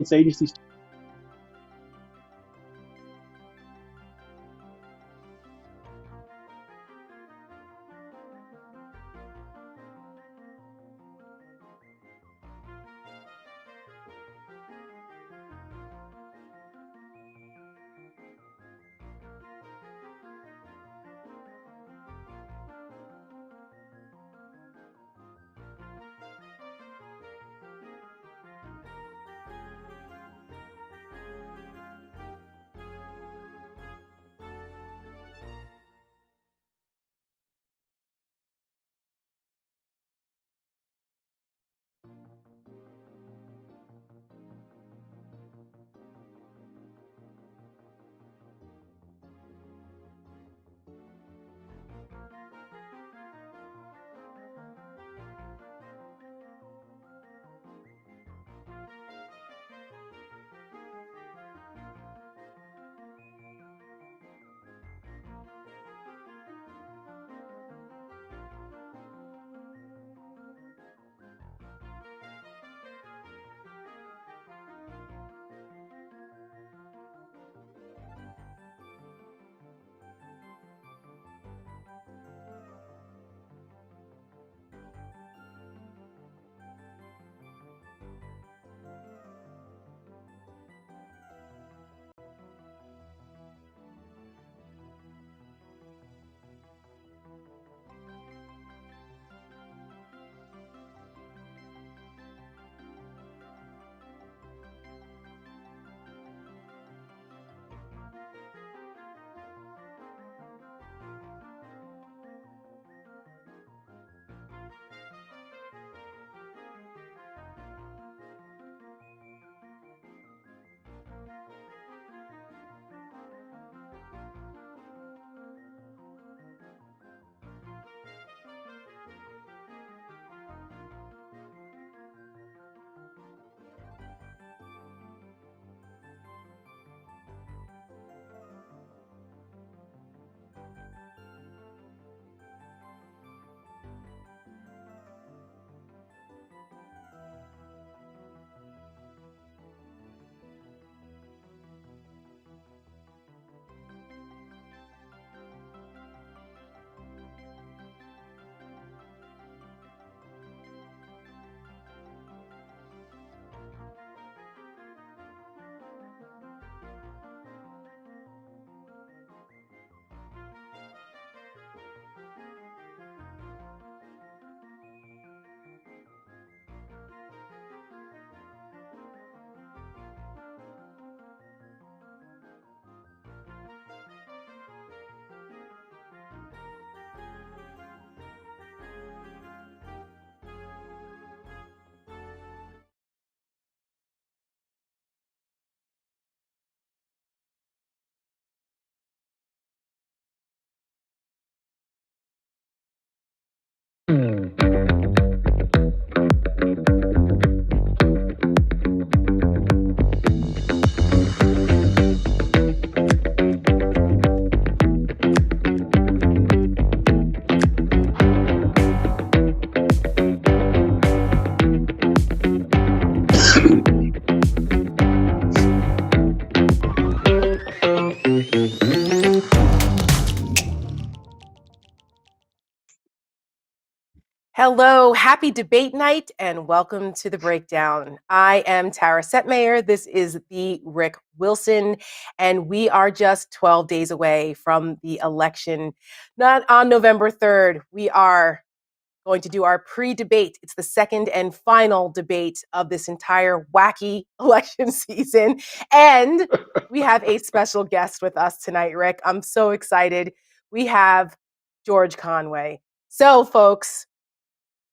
This agency. Hello, happy debate night, and welcome to The Breakdown. I am Tara Setmayer. This is the Rick Wilson, and we are just 12 days away from the election. Not on November 3rd. We are going to do our pre-debate. It's the second and final debate of this entire wacky election season. And we have a special guest with us tonight, Rick. I'm so excited. We have George Conway. So, folks,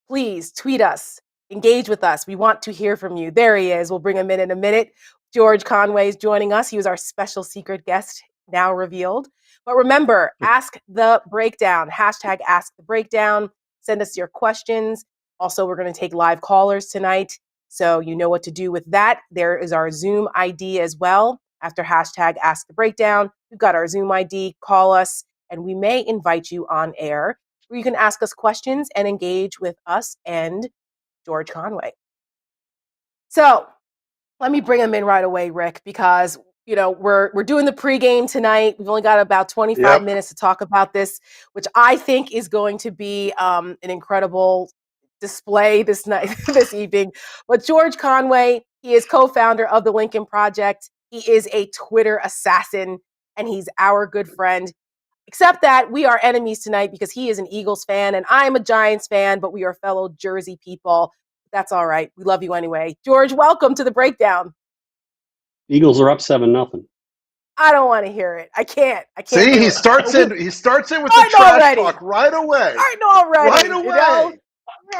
please tweet us, engage with us. We want to hear from you. There he is. We'll bring him in a minute. George Conway is joining us. He was our special secret guest, now revealed. But remember, ask the breakdown, hashtag ask the breakdown. Send us your questions. Also, we're going to take live callers tonight. So you know what to do with that. There is our Zoom ID as well. After hashtag ask the breakdown, we've got our Zoom ID. Call us, and we may invite you on air where you can ask us questions and engage with us and George Conway. So Let me bring him in right away, Rick, because we're doing the pregame tonight. We've only got about 25 minutes to talk about this, which I think is going to be an incredible display this night, this evening. But George Conway, he is co-founder of the Lincoln Project. He is a Twitter assassin, and he's our good friend. Except that we are enemies tonight because he is an Eagles fan and I'm a Giants fan, but we are fellow Jersey people. That's all right. We love you anyway. George, welcome to the breakdown. Eagles are up 7-0. I don't want to hear it. I can't. See, he starts in with the trash talk right away. Right away.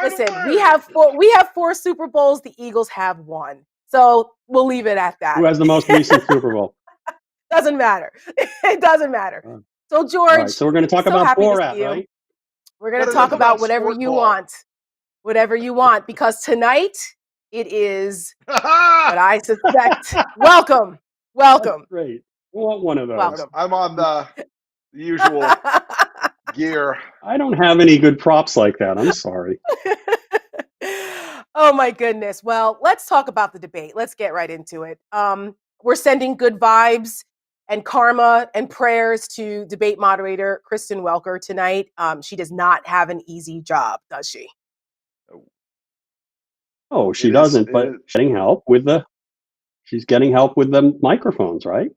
Listen, we have four Super Bowls. The Eagles have one. So we'll leave it at that. Who has the most recent Super Bowl? Doesn't matter. It doesn't matter. So George, right, so we're going to talk about Borat, right? We're going to talk about whatever you want. Whatever you want, because tonight it is what I suspect. Welcome. That's great. We want one of those. Welcome. I'm on the usual gear. I don't have any good props like that. I'm sorry. Oh my goodness. Well, let's talk about the debate. Let's get right into it. We're sending good vibes and karma and prayers to debate moderator Kristen Welker tonight. She does not have an easy job, does she? Oh, she doesn't, but she's getting help with the microphones, right?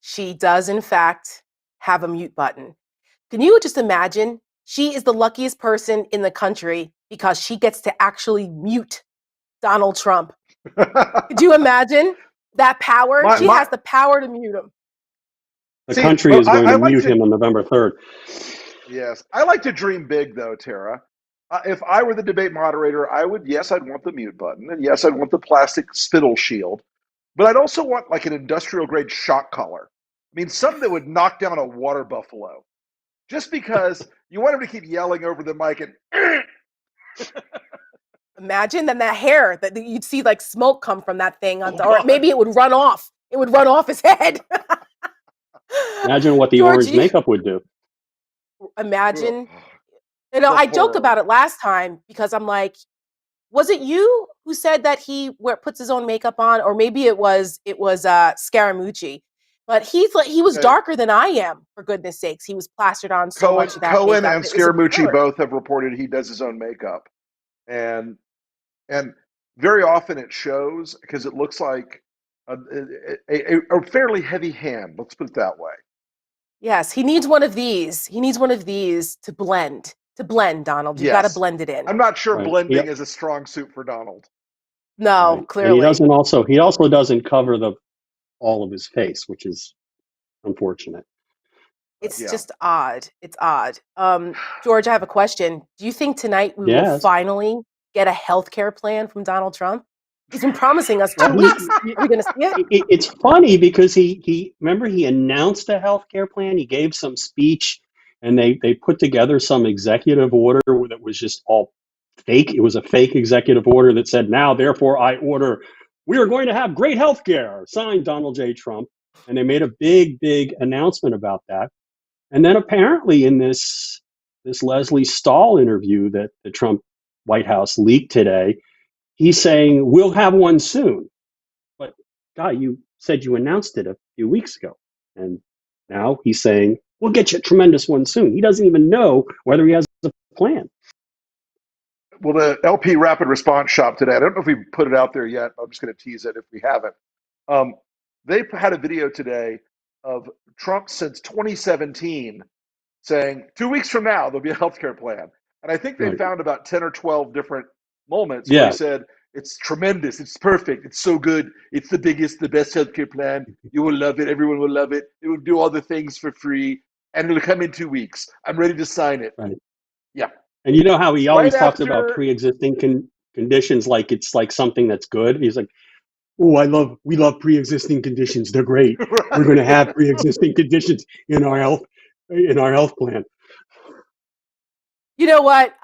She does, in fact, have a mute button. Can you just imagine? She is the luckiest person in the country because she gets to actually mute Donald Trump. Could you imagine that power? She has the power to mute him. The country is going to mute him on November 3rd. Yes. I like to dream big, though, Tara. If I were the debate moderator, I'd want the mute button. And yes, I'd want the plastic spittle shield. But I'd also want like an industrial-grade shock collar. I mean, something that would knock down a water buffalo. Just because you want him to keep yelling over the mic and... Imagine that hair that you'd see like smoke come from that thing, or maybe it would run off. It would run off his head. Imagine what the orange makeup would do. Imagine. I joked about it last time because I'm like, was it you who said that he puts his own makeup on, or maybe it was Scaramucci? But he was darker than I am. For goodness sakes, he was plastered on so much of that Cohen makeup. And Scaramucci both have reported he does his own makeup, and very often it shows because it looks like a fairly heavy hand. Let's put it that way. Yes, he needs one of these. He needs one of these to blend. Donald. You've got to blend it in. I'm not sure blending is a strong suit for Donald. No, clearly. And he also doesn't cover all of his face, which is unfortunate. It's just odd. It's odd. George, I have a question. Do you think tonight we will finally get a healthcare plan from Donald Trump? He's been promising us 2 weeks. Are we going to see it? It's funny because he announced a healthcare plan. He gave some speech, and they put together some executive order that was just all fake. It was a fake executive order that said, "Now, therefore, I order, we are going to have great healthcare." Signed Donald J. Trump, and they made a big announcement about that. And then apparently in this Leslie Stahl interview that the Trump White House leaked today, he's saying, we'll have one soon. But, guy, you said you announced it a few weeks ago. And now he's saying, we'll get you a tremendous one soon. He doesn't even know whether he has a plan. Well, the LP Rapid Response Shop today, I don't know if we put it out there yet. I'm just going to tease it if we haven't. They had a video today of Trump since 2017 saying 2 weeks from now, there'll be a healthcare plan. And I think they found about 10 or 12 different moments where he said, it's tremendous, it's perfect, it's so good, it's the biggest, the best healthcare plan. You will love it, everyone will love it. It will do all the things for free, and it'll come in 2 weeks. I'm ready to sign it. Right. Yeah. And you know how he always talks about pre-existing conditions like it's like something that's good. He's like, oh, we love pre-existing conditions. They're great. Right. We're going to have pre-existing conditions in our health plan. You know what?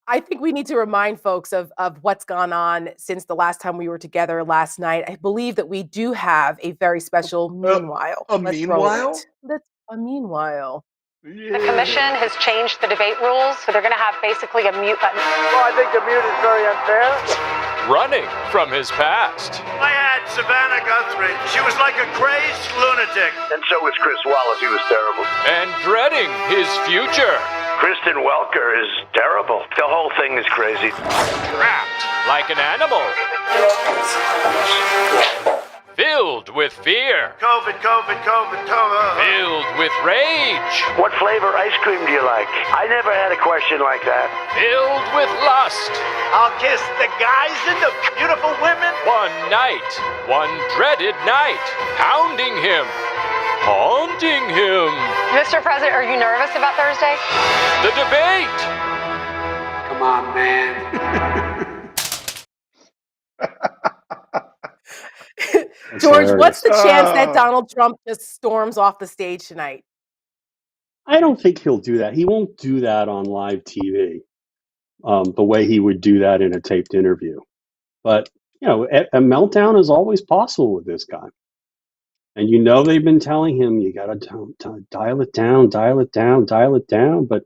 I think we need to remind folks of what's gone on since the last time we were together last night. I believe that we do have a very special meanwhile. A meanwhile? That's a meanwhile. Yeah. The commission has changed the debate rules, so they're going to have basically a mute button. Well, I think the mute is very unfair. running from his past. I had Savannah Guthrie. She was like a crazed lunatic. And so was Chris Wallace. He was terrible. And dreading his future. Kristen Welker is terrible. The whole thing is crazy. Trapped like an animal. Filled with fear. COVID. Filled with rage. What flavor ice cream do you like? I never had a question like that. Filled with lust. I'll kiss the guys and the beautiful women. One night, one dreaded night, hounding him, haunting him. Mr. President, are you nervous about Thursday? The debate. Come on, man. George, what's the chance that Donald Trump just storms off the stage tonight? I don't think he'll do that. He won't do that on live TV the way he would do that in a taped interview. But, you know, a meltdown is always possible with this guy. And you know they've been telling him, you got to dial it down, dial it down, dial it down. But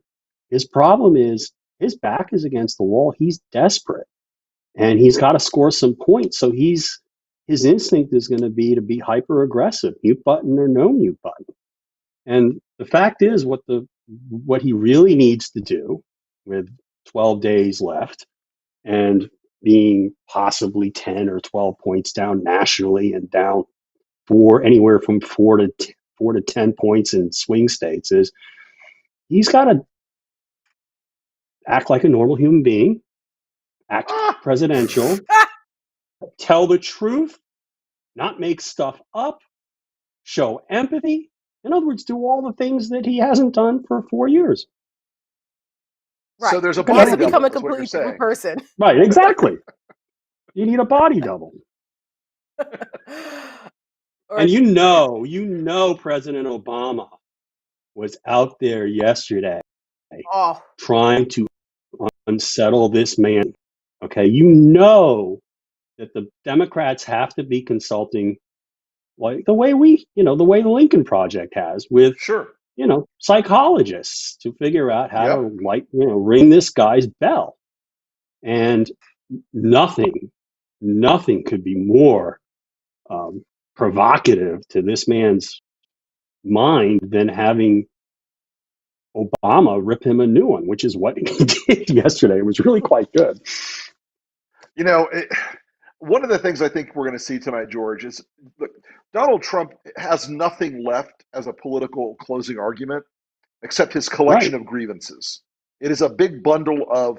his problem is his back is against the wall. He's desperate. And he's got to score some points. So his instinct is going to be hyper aggressive, mute button or no mute button. And the fact is, what he really needs to do with 12 days left and being possibly 10 or 12 points down nationally and down anywhere from 4 to 10 points in swing states is he's got to act like a normal human being, act presidential, tell the truth, not make stuff up, show empathy. In other words, do all the things that he hasn't done for 4 years. Right. So there's a He body has to double, become a is what you're completely different saying. person. Right, exactly. You need a body double. And you know President Obama was out there yesterday trying to unsettle this man. Okay, you know that the Democrats have to be consulting like the way the way the Lincoln Project has with psychologists to figure out how to ring this guy's bell. And nothing could be more provocative to this man's mind than having Obama rip him a new one, which is what he did yesterday. It was really quite good. You know, one of the things I think we're going to see tonight, George, is look, Donald Trump has nothing left as a political closing argument except his collection of grievances. It is a big bundle of,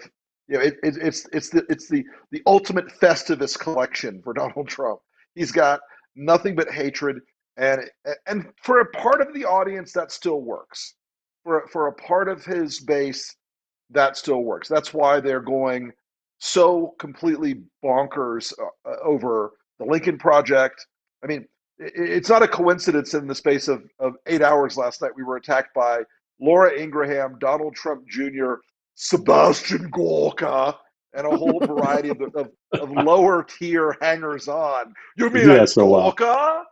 it's the ultimate Festivus collection for Donald Trump. He's got nothing but hatred, and for a part of the audience that still works. For a part of his base that still works. That's why they're going so completely bonkers over the Lincoln Project. I mean, it's not a coincidence in the space of 8 hours last night we were attacked by Laura Ingraham, Donald Trump Jr., Sebastian Gorka, and a whole variety of lower tier hangers on. You mean Gorka?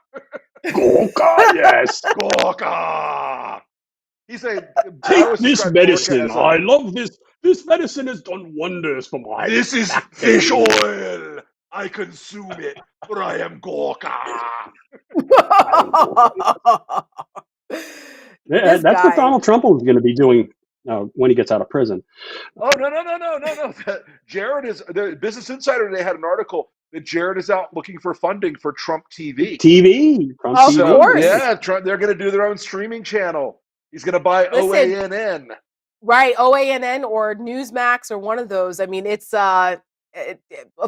Gorka, yes. Gorka. He said, take this medicine. I love this. This medicine has done wonders for my This is fish oil. I consume it, for I am Gorka. That's what Donald Trump is going to be doing when he gets out of prison. Oh, no. Jared is, the Business Insider today had an article that Jared is out looking for funding for Trump TV. Trump of TV. course. Yeah, they're going to do their own streaming channel. He's going to buy OANN. Right, OANN or Newsmax or one of those. I mean, it's of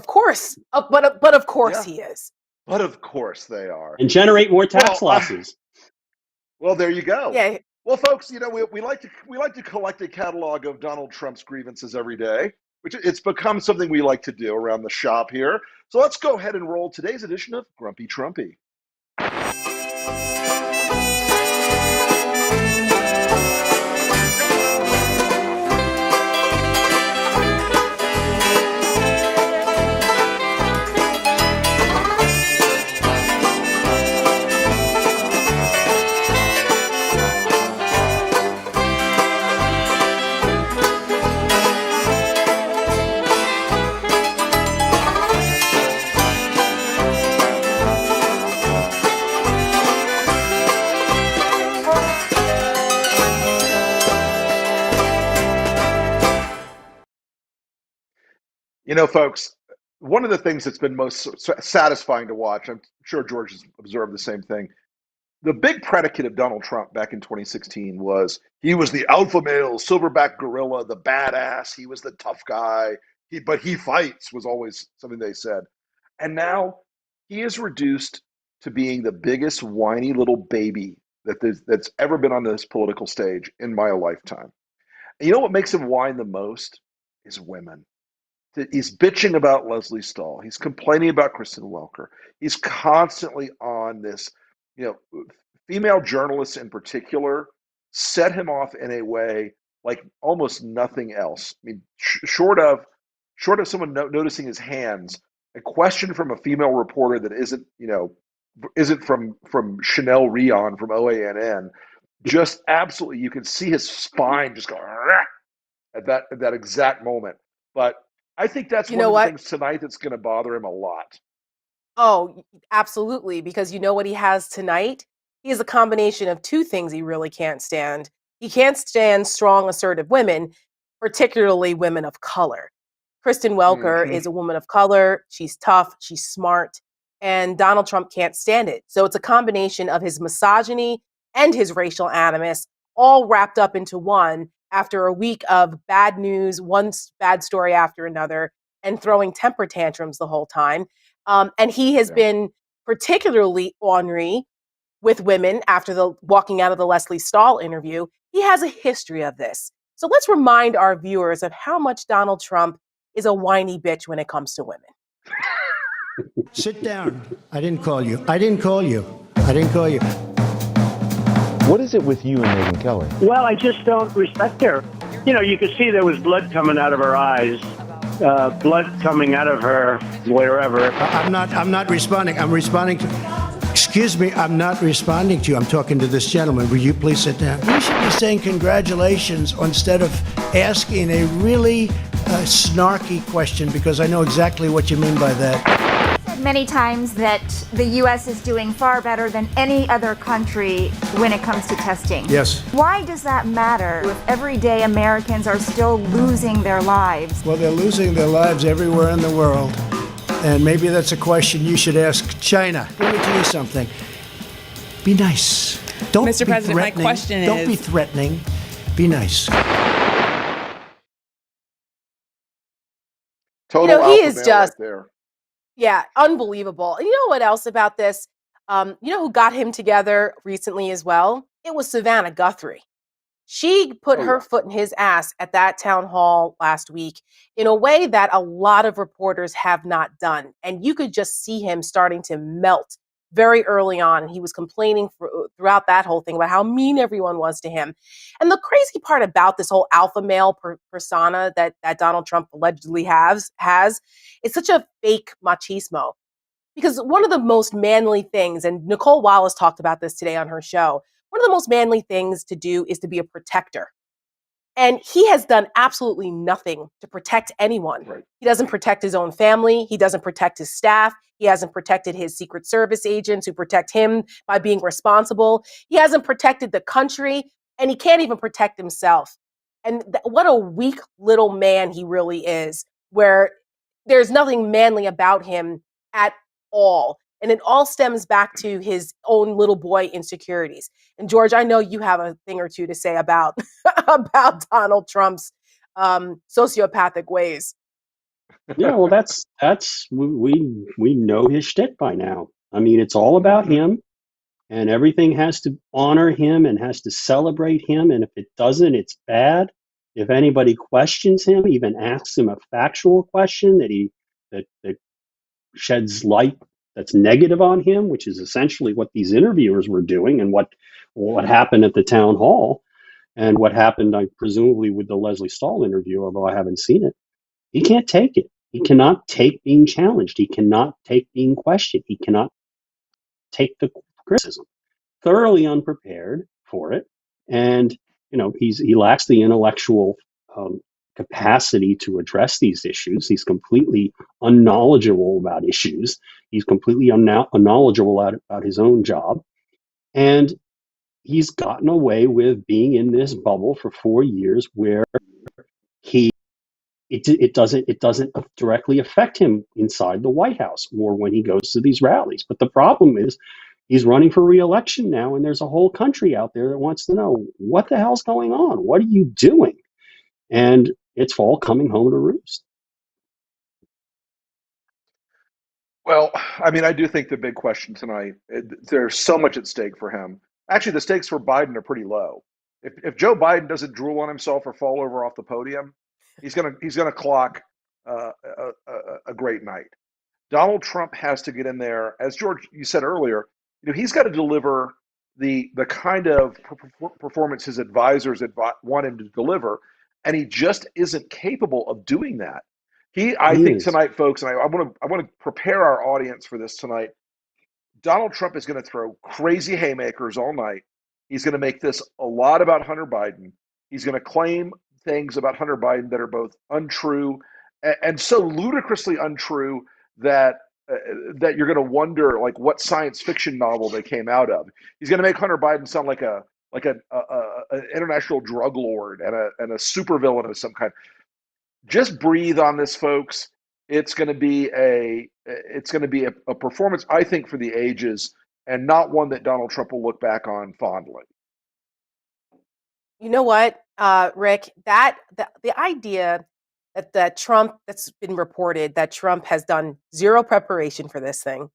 course, but of course he is. But of course they are. And generate more tax losses. Well, there you go. Yeah. Well, folks, we like to collect a catalog of Donald Trump's grievances every day, which it's become something we like to do around the shop here. So let's go ahead and roll today's edition of Grumpy Trumpy. Folks, one of the things that's been most satisfying to watch, I'm sure George has observed the same thing. The big predicate of Donald Trump back in 2016 was he was the alpha male, silverback gorilla, the badass. He was the tough guy. But he fights was always something they said. And now he is reduced to being the biggest whiny little baby that's ever been on this political stage in my lifetime. And you know what makes him whine the most is women. He's bitching about Leslie Stahl. He's complaining about Kristen Welker. He's constantly on this, female journalists in particular set him off in a way like almost nothing else. I mean, short of someone noticing his hands, a question from a female reporter that isn't from Chanel Rion from OANN, just absolutely, you can see his spine just go at that exact moment. But I think that's one of the things tonight that's going to bother him a lot. Oh, absolutely. Because you know what he has tonight? He has a combination of two things he really can't stand. He can't stand strong, assertive women, particularly women of color. Kristen Welker is a woman of color. She's tough. She's smart. And Donald Trump can't stand it. So it's a combination of his misogyny and his racial animus all wrapped up into one after a week of bad news, one bad story after another, and throwing temper tantrums the whole time. And he has been particularly ornery with women after the walking out of the Leslie Stahl interview. He has a history of this. So let's remind our viewers of how much Donald Trump is a whiny bitch when it comes to women. Sit down. I didn't call you. I didn't call you. I didn't call you. What is it with you and Megyn Kelly? Well, I just don't respect her. You could see there was blood coming out of her eyes. Blood coming out of her wherever. I'm not responding. I'm responding to... Excuse me, I'm not responding to you. I'm talking to this gentleman. Will you please sit down? You should be saying congratulations instead of asking a really snarky question, because I know exactly what you mean by that. Many times that the U.S. is doing far better than any other country when it comes to testing. Yes. Why does that matter if everyday Americans are still losing their lives? Well, they're losing their lives everywhere in the world. And maybe that's a question you should ask China. Let me tell you something. Be nice. Don't Mr. be President, threatening. my question Don't is... be threatening. Be nice. Total he is just right there. Yeah, unbelievable. And you know what else about this? You know who got him together recently as well? It was Savannah Guthrie. She put her foot in his ass at that town hall last week in a way that a lot of reporters have not done. And you could just see him starting to melt very early on. And he was complaining throughout that whole thing about how mean everyone was to him. And the crazy part about this whole alpha male persona that Donald Trump allegedly has is such a fake machismo. Because one of the most manly things, and Nicole Wallace talked about this today on her show, one of the most manly things to do is to be a protector. And he has done absolutely nothing to protect anyone. Right. He doesn't protect his own family. He doesn't protect his staff. He hasn't protected his Secret Service agents who protect him by being responsible. He hasn't protected the country, and he can't even protect himself. And what a weak little man he really is, where there's nothing manly about him at all. And it all stems back to his own little boy insecurities. And George, I know you have a thing or two to say about about Donald Trump's sociopathic ways. Yeah, well, that's we know his shtick by now. I mean, it's all about him, and everything has to honor him and has to celebrate him. And if it doesn't, it's bad. If anybody questions him, even asks him a factual question that sheds light that's negative on him, which is essentially what these interviewers were doing, and what happened at the town hall, and what happened, presumably, with the Leslie Stahl interview, although I haven't seen it. He can't take it. He cannot take being challenged. He cannot take being questioned. He cannot take the criticism. Thoroughly unprepared for it, and he lacks the intellectual capacity to address these issues. He's completely unknowledgeable about issues. He's completely unknowledgeable about his own job. And he's gotten away with being in this bubble for 4 years where he it doesn't directly affect him inside the White House or when he goes to these rallies. But the problem is he's running for re-election now, and there's a whole country out there that wants to know what the hell's going on. What are you doing? And it's all coming home to roost. Well, I mean, I do think the big question tonight, there's so much at stake for him. Actually, the stakes for Biden are pretty low. If Joe Biden doesn't drool on himself or fall over off the podium, he's gonna clock a great night. Donald Trump has to get in there, as George you said earlier. He's got to deliver the kind of performance his advisors want him to deliver, and he just isn't capable of doing that. I think tonight, folks, and I want to prepare our audience for this tonight. Donald Trump is going to throw crazy haymakers all night. He's going to make this a lot about Hunter Biden. He's going to claim things about Hunter Biden that are both untrue and so ludicrously untrue that that you're going to wonder like what science fiction novel they came out of. He's going to make Hunter Biden sound like an international drug lord and a supervillain of some kind. Just breathe on this, folks. It's going to be a performance, I think, for the ages, and not one that Donald Trump will look back on fondly. You know what, Rick? The idea that Trump, that's been reported, that Trump has done zero preparation for this thing,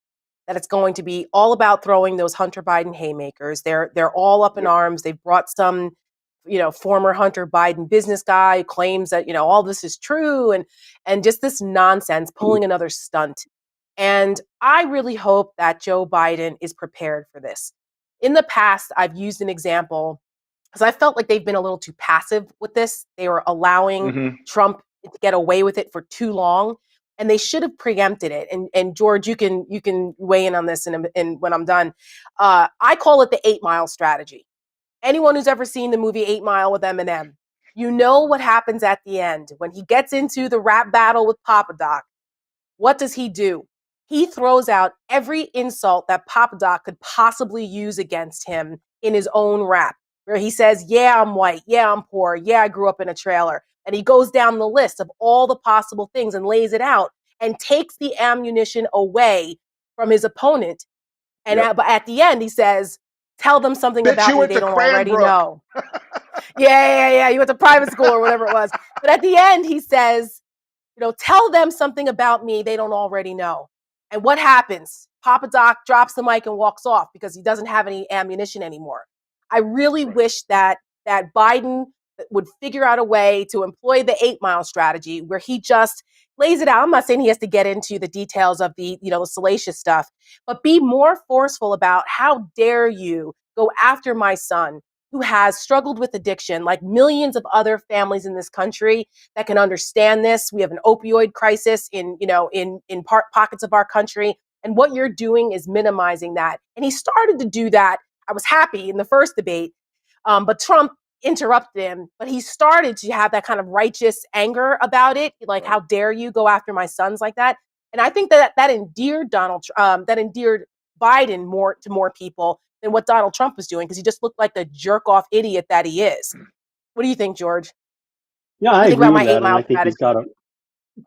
that it's going to be all about throwing those Hunter Biden haymakers. They're all up in arms. They've brought some, former Hunter Biden business guy who claims that, all this is true and just this nonsense, pulling another stunt. And I really hope that Joe Biden is prepared for this. In the past, I've used an example because I felt like they've been a little too passive with this. They were allowing Trump to get away with it for too long, and they should have preempted it. And George, you can weigh in on this in when I'm done. I call it the 8 Mile strategy. Anyone who's ever seen the movie 8 Mile with Eminem, you know what happens at the end when he gets into the rap battle with Papa Doc. What does he do? He throws out every insult that Papa Doc could possibly use against him in his own rap, where he says, yeah, I'm white. Yeah, I'm poor. Yeah, I grew up in a trailer. And he goes down the list of all the possible things and lays it out and takes the ammunition away from his opponent. And at the end, he says, tell them something about me they don't already know. Yeah. You went to private school or whatever it was. But at the end, he says, tell them something about me they don't already know. And what happens? Papa Doc drops the mic and walks off because he doesn't have any ammunition anymore. I really wish that Biden would figure out a way to employ the 8 Mile strategy where he just lays it out. I'm not saying he has to get into the details of the salacious stuff, but be more forceful about how dare you go after my son who has struggled with addiction like millions of other families in this country that can understand this. We have an opioid crisis in pockets of our country. And what you're doing is minimizing that. And he started to do that. I was happy in the first debate, but Trump interrupted him. But he started to have that kind of righteous anger about it. Like, how dare you go after my sons like that? And I think that endeared that endeared Biden more to more people than what Donald Trump was doing, because he just looked like the jerk off idiot that he is. What do you think, George? Yeah, I agree with that, and I think he's got to.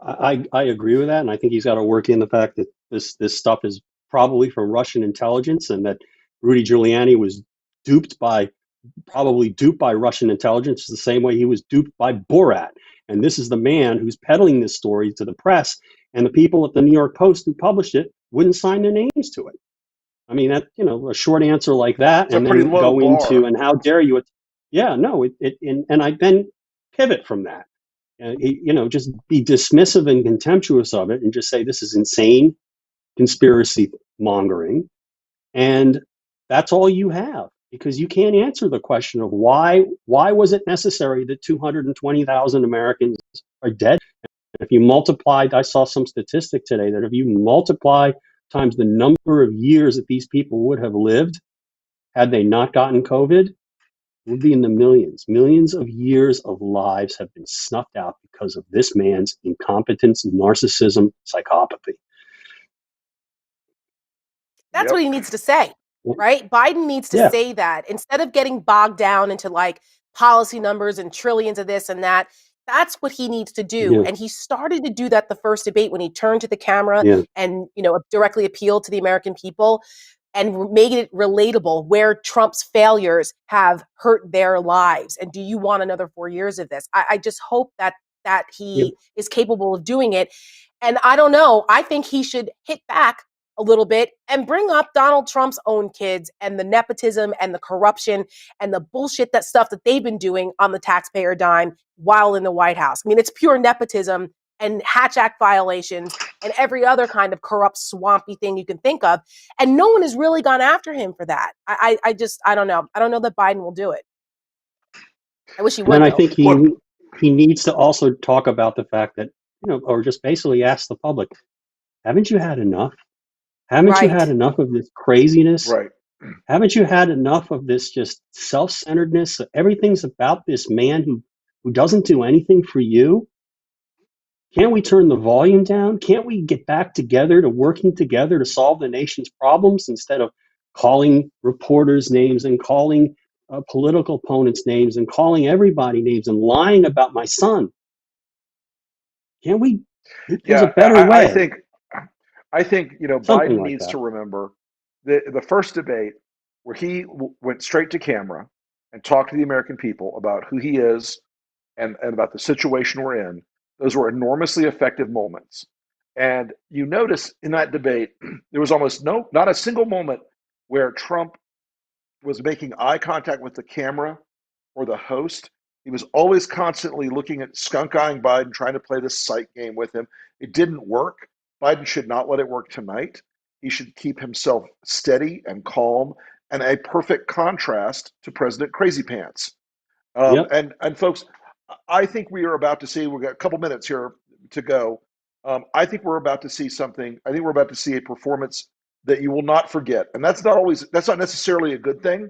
I agree with that, and I think he's got to work in the fact that this stuff is probably from Russian intelligence, and that Rudy Giuliani was probably duped by Russian intelligence the same way he was duped by Borat. And this is the man who's peddling this story to the press, and the people at the New York Post who published it wouldn't sign their names to it. I mean, that a short answer like that, it's and then go into and how dare you? And I then pivot from that. Just be dismissive and contemptuous of it, and just say this is insane conspiracy mongering, and that's all you have, because you can't answer the question of why was it necessary that 220,000 Americans are dead. If you multiplied, I saw some statistic today that if you multiply times the number of years that these people would have lived had they not gotten COVID, would be in the millions. Millions of years of lives have been snuffed out because of this man's incompetence, narcissism, psychopathy. That's what he needs to say, right? Biden needs to say that instead of getting bogged down into like policy numbers and trillions of this and that. That's what he needs to do. Yeah. And he started to do that the first debate when he turned to the camera Yeah. and, directly appealed to the American people and made it relatable where Trump's failures have hurt their lives. And do you want another 4 years of this? I just hope that Yeah. he is capable of doing it. And I don't know. I think he should hit back a little bit and bring up Donald Trump's own kids and the nepotism and the corruption and the bullshit stuff that they've been doing on the taxpayer dime while in the White House. I mean, it's pure nepotism and Hatch Act violations and every other kind of corrupt, swampy thing you can think of. And no one has really gone after him for that. I don't know. I don't know that Biden will do it. I wish he And then would, I though. think he needs to also talk about the fact that, or just basically ask the public, haven't you had enough? Haven't you had Right. enough of this craziness? Right. Haven't you had enough of this just self-centeredness? Everything's about this man who doesn't do anything for you. Can't we turn the volume down? Can't we get back together to working together to solve the nation's problems instead of calling reporters names and calling political opponents names and calling everybody names and lying about my son? Can't we? There's a Yeah, better I way. think Something Biden like needs that. to remember the first debate where he went straight to camera and talked to the American people about who he is and about the situation we're in. Those were enormously effective moments. And you notice in that debate, there was almost not a single moment where Trump was making eye contact with the camera or the host. He was always constantly looking at skunk eyeing Biden, trying to play this sight game with him. It didn't work. Biden should not let it work tonight. He should keep himself steady and calm and a perfect contrast to President Crazy Pants. Yep. And folks, I think we are about to see. We've got a couple minutes here to go. I think we're about to see something. I think we're about to see a performance that you will not forget, and that's not necessarily a good thing.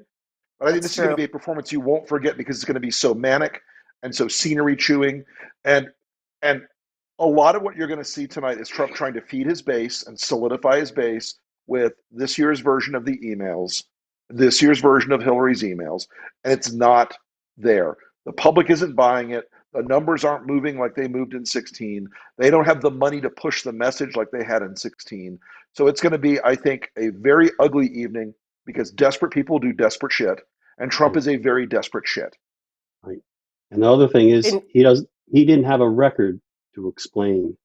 But I think That's this is going to true. be a performance you won't forget because it's going to be so manic and so scenery chewing, and and a lot of what you're going to see tonight is Trump trying to feed his base and solidify his base with this year's version of the emails, this year's version of Hillary's emails, and it's not there. The public isn't buying it. The numbers aren't moving like they moved in 16. They don't have the money to push the message like they had in 16. So it's going to be, I think, a very ugly evening because desperate people do desperate shit, and Trump Right. is a very desperate shit. Right. And the other thing is And he didn't have a record to explain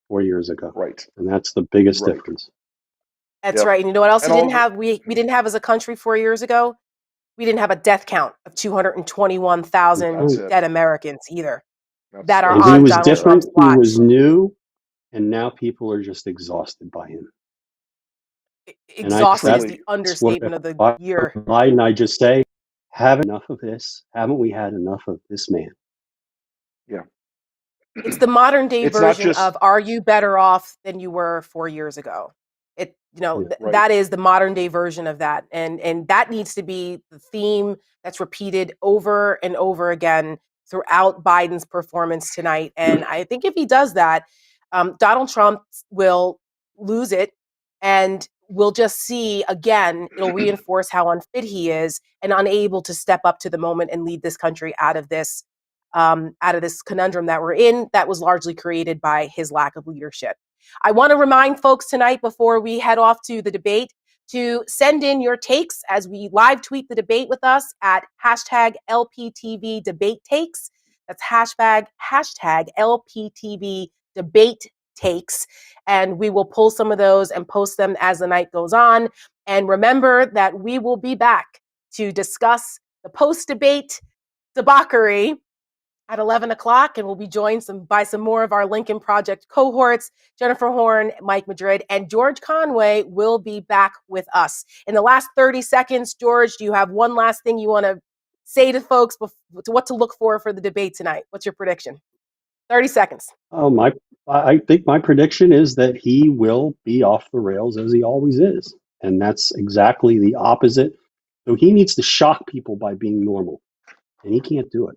4 years ago. Right. And that's the biggest Right. difference. that's Yep. right. And you know what else And he all didn't the have? We didn't have as a country 4 years ago. We didn't have a death count of 221,000 that's Mhm. it. dead Americans either That's that are And he on was Donald different, Trump's he was watch. new, and now people are just exhausted by him. And Exhausted is truly. the that's what if understatement of the I were year. Biden, I just say, haven't enough of this? Haven't we had enough of this man? Yeah. It's the modern day It's not version just of "Are you better off than you were 4 years ago?" Yeah. right. That is the modern day version of that, and that needs to be the theme that's repeated over and over again throughout Biden's performance tonight. And I think if he does that, Donald Trump will lose it, and we'll just see again. It'll reinforce how unfit he is and unable to step up to the moment and lead this country out of this conundrum that we're in that was largely created by his lack of leadership. I want to remind folks tonight before we head off to the debate to send in your takes as we live tweet the debate with us at hashtag LPTV debate takes. That's hashtag LPTV debate takes. And we will pull some of those and post them as the night goes on. And remember that we will be back to discuss the post debate debauchery at 11 o'clock, and we'll be joined by some more of our Lincoln Project cohorts. Jennifer Horn, Mike Madrid, and George Conway will be back with us. In the last 30 seconds, George, do you have one last thing you want to say to folks what to look for the debate tonight? What's your prediction? 30 seconds. I think my prediction is that he will be off the rails as he always is. And that's exactly the opposite. So he needs to shock people by being normal. And he can't do it.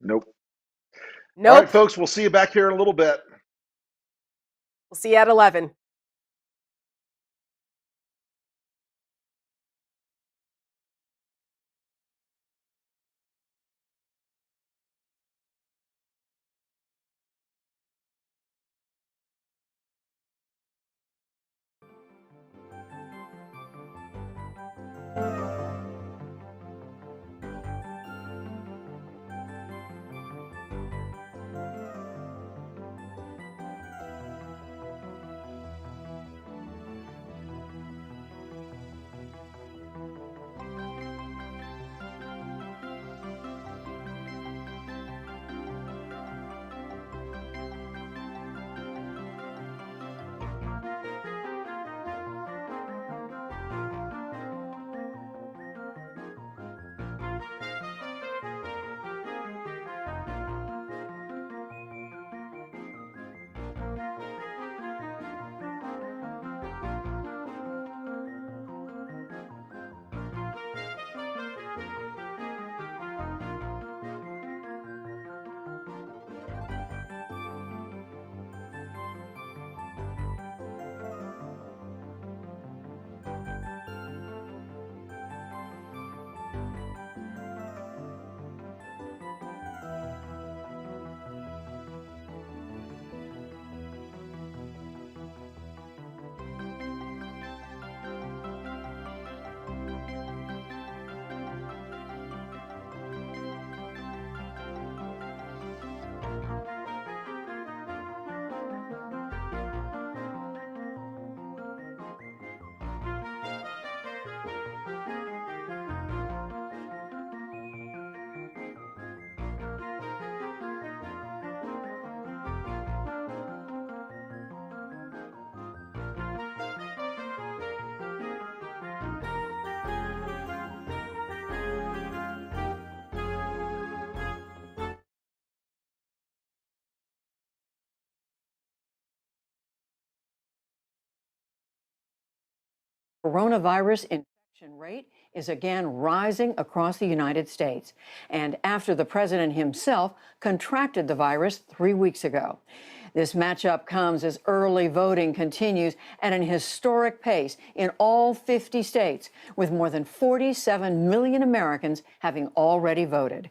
Nope. All Nope. right, folks, we'll see you back here in a little bit. We'll see you at 11. Coronavirus infection rate is again rising across the United States, and after the president himself contracted the virus 3 weeks ago. This matchup comes as early voting continues at an historic pace in all 50 states, with more than 47 million Americans having already voted.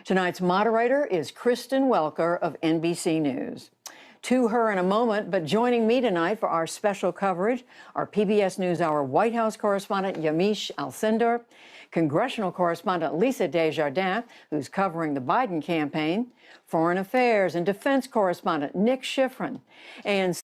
Tonight's moderator is Kristen Welker of NBC News. To her in a moment, but joining me tonight for our special coverage are PBS NewsHour White House correspondent Yamiche Alcindor, congressional correspondent Lisa Desjardins, who's covering the Biden campaign, foreign affairs and defense correspondent Nick Schifrin, and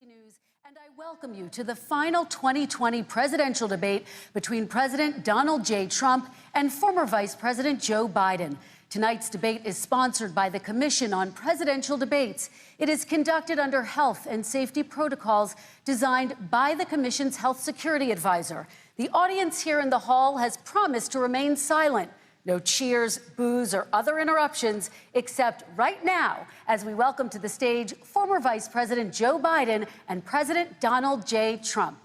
News, and I welcome you to the final 2020 presidential debate between President Donald J. Trump and former Vice President Joe Biden. Tonight's debate is sponsored by the Commission on Presidential Debates. It is conducted under health and safety protocols designed by the Commission's health security advisor. The audience here in the hall has promised to remain silent. No cheers, boos, or other interruptions, except right now, as we welcome to the stage former Vice President Joe Biden and President Donald J. Trump.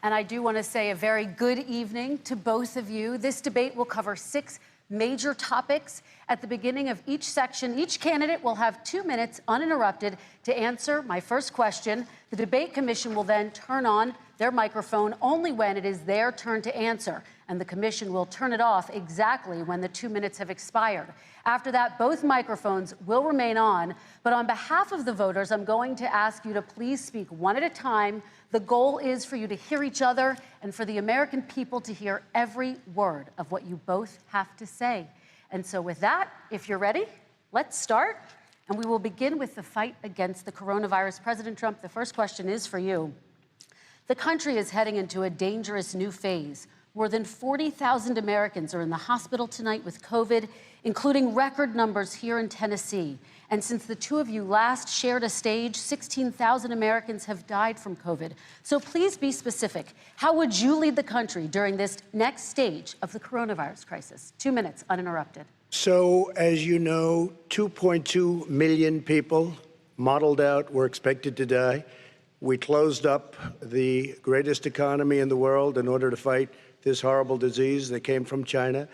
And I do want to say a very good evening to both of you. This debate will cover 6 major topics. At the beginning of each section, each candidate will have 2 minutes uninterrupted to answer my first question. The debate commission will then turn on their microphone only when it is their turn to answer, and the commission will turn it off exactly when the 2 minutes have expired. After that, both microphones will remain on, but on behalf of the voters, I'm going to ask you to please speak one at a time. The goal is for you to hear each other and for the American people to hear every word of what you both have to say. And so with that, if you're ready, let's start. And we will begin with the fight against the coronavirus. President Trump, the first question is for you. The country is heading into a dangerous new phase. More than 40,000 Americans are in the hospital tonight with COVID, including record numbers here in Tennessee. And since the two of you last shared a stage, 16,000 Americans have died from COVID. So please be specific. How would you lead the country during this next stage of the coronavirus crisis? 2 minutes, uninterrupted. So, as you know, 2.2 million people modeled out were expected to die. We closed up the greatest economy in the world in order to fight this horrible disease that came from China.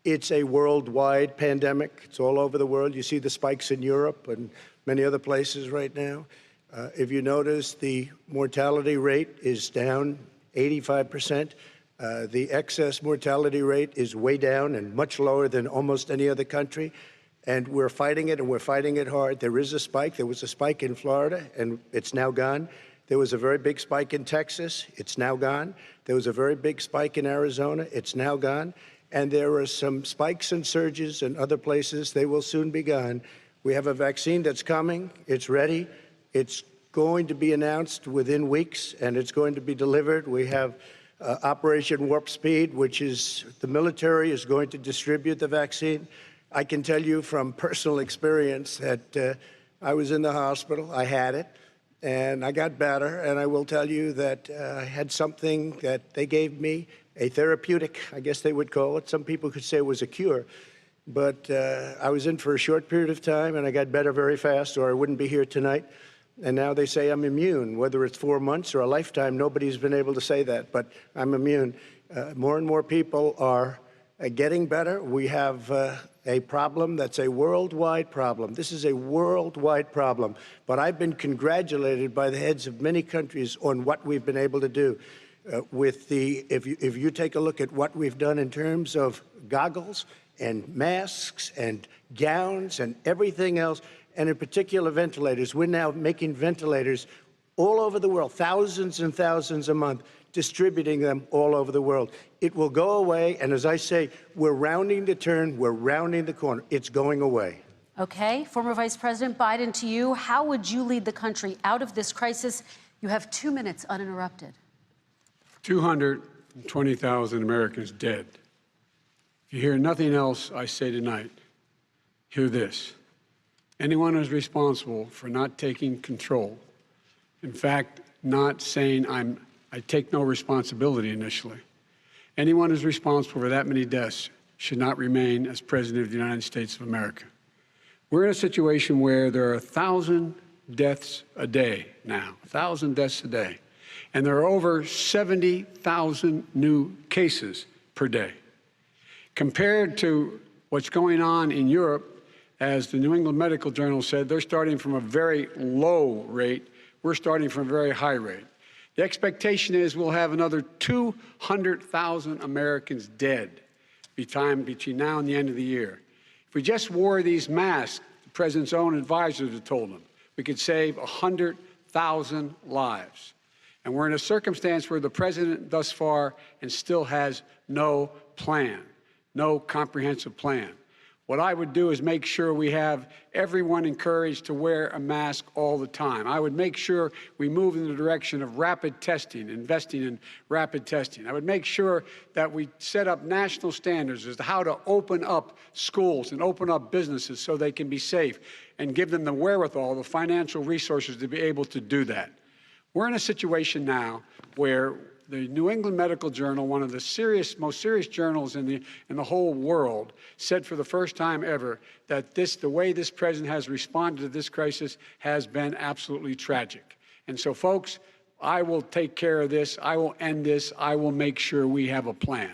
It's a worldwide pandemic. It's all over the world. You see the spikes in Europe and many other places right now. If you notice, the mortality rate is down 85%. The excess mortality rate is way down and much lower than almost any other country. And we're fighting it, and we're fighting it hard. There is a spike. There was a spike in Florida, and it's now gone. There was a very big spike in Texas. It's now gone. There was a very big spike in Arizona. It's now gone. And there are some spikes and surges in other places. They will soon be gone. We have a vaccine that's coming. It's ready. It's going to be announced within weeks, and it's going to be delivered. We have Operation Warp Speed, which is the military is going to distribute the vaccine. I can tell you from personal experience that I was in the hospital, I had it, and I got better. And I will tell you that I had something that they gave me, a therapeutic, I guess they would call it. Some people could say it was a cure. But I was in for a short period of time, and I got better very fast, or I wouldn't be here tonight. And now they say I'm immune. Whether it's 4 months or a lifetime, nobody's been able to say that, but I'm immune. More and more people are getting better. We have a problem that's a worldwide problem. This is a worldwide problem. But I've been congratulated by the heads of many countries on what we've been able to do. If you take a look at what we've done in terms of goggles and masks and gowns and everything else, and in particular ventilators. We're now making ventilators all over the world, thousands and thousands a month, distributing them all over the world. It will go away, and as I say, we're rounding the turn, we're rounding the corner. It's going away. Okay, former Vice President Biden, to you, how would you lead the country out of this crisis? You have 2 minutes uninterrupted. 220,000 Americans dead. If you hear nothing else I say tonight, hear this. Anyone who's responsible for not taking control, in fact, not saying I take no responsibility initially, anyone who's responsible for that many deaths should not remain as President of the United States of America. We're in a situation where there are 1,000 deaths a day now, 1,000 deaths a day, and there are over 70,000 new cases per day. Compared to what's going on in Europe, as the New England Medical Journal said, they're starting from a very low rate. We're starting from a very high rate. The expectation is we'll have another 200,000 Americans dead between now and the end of the year. If we just wore these masks, the president's own advisors have told him, we could save 100,000 lives. And we're in a circumstance where the president thus far and still has no plan, no comprehensive plan. What I would do is make sure we have everyone encouraged to wear a mask all the time. I would make sure we move in the direction of rapid testing, investing in rapid testing. I would make sure that we set up national standards as to how to open up schools and open up businesses so they can be safe and give them the wherewithal, the financial resources to be able to do that. We're in a situation now where the New England Medical Journal, one of the most serious journals in the whole world, said for the first time ever that the way this president has responded to this crisis has been absolutely tragic. And so, folks, I will take care of this. I will end this. I will make sure we have a plan.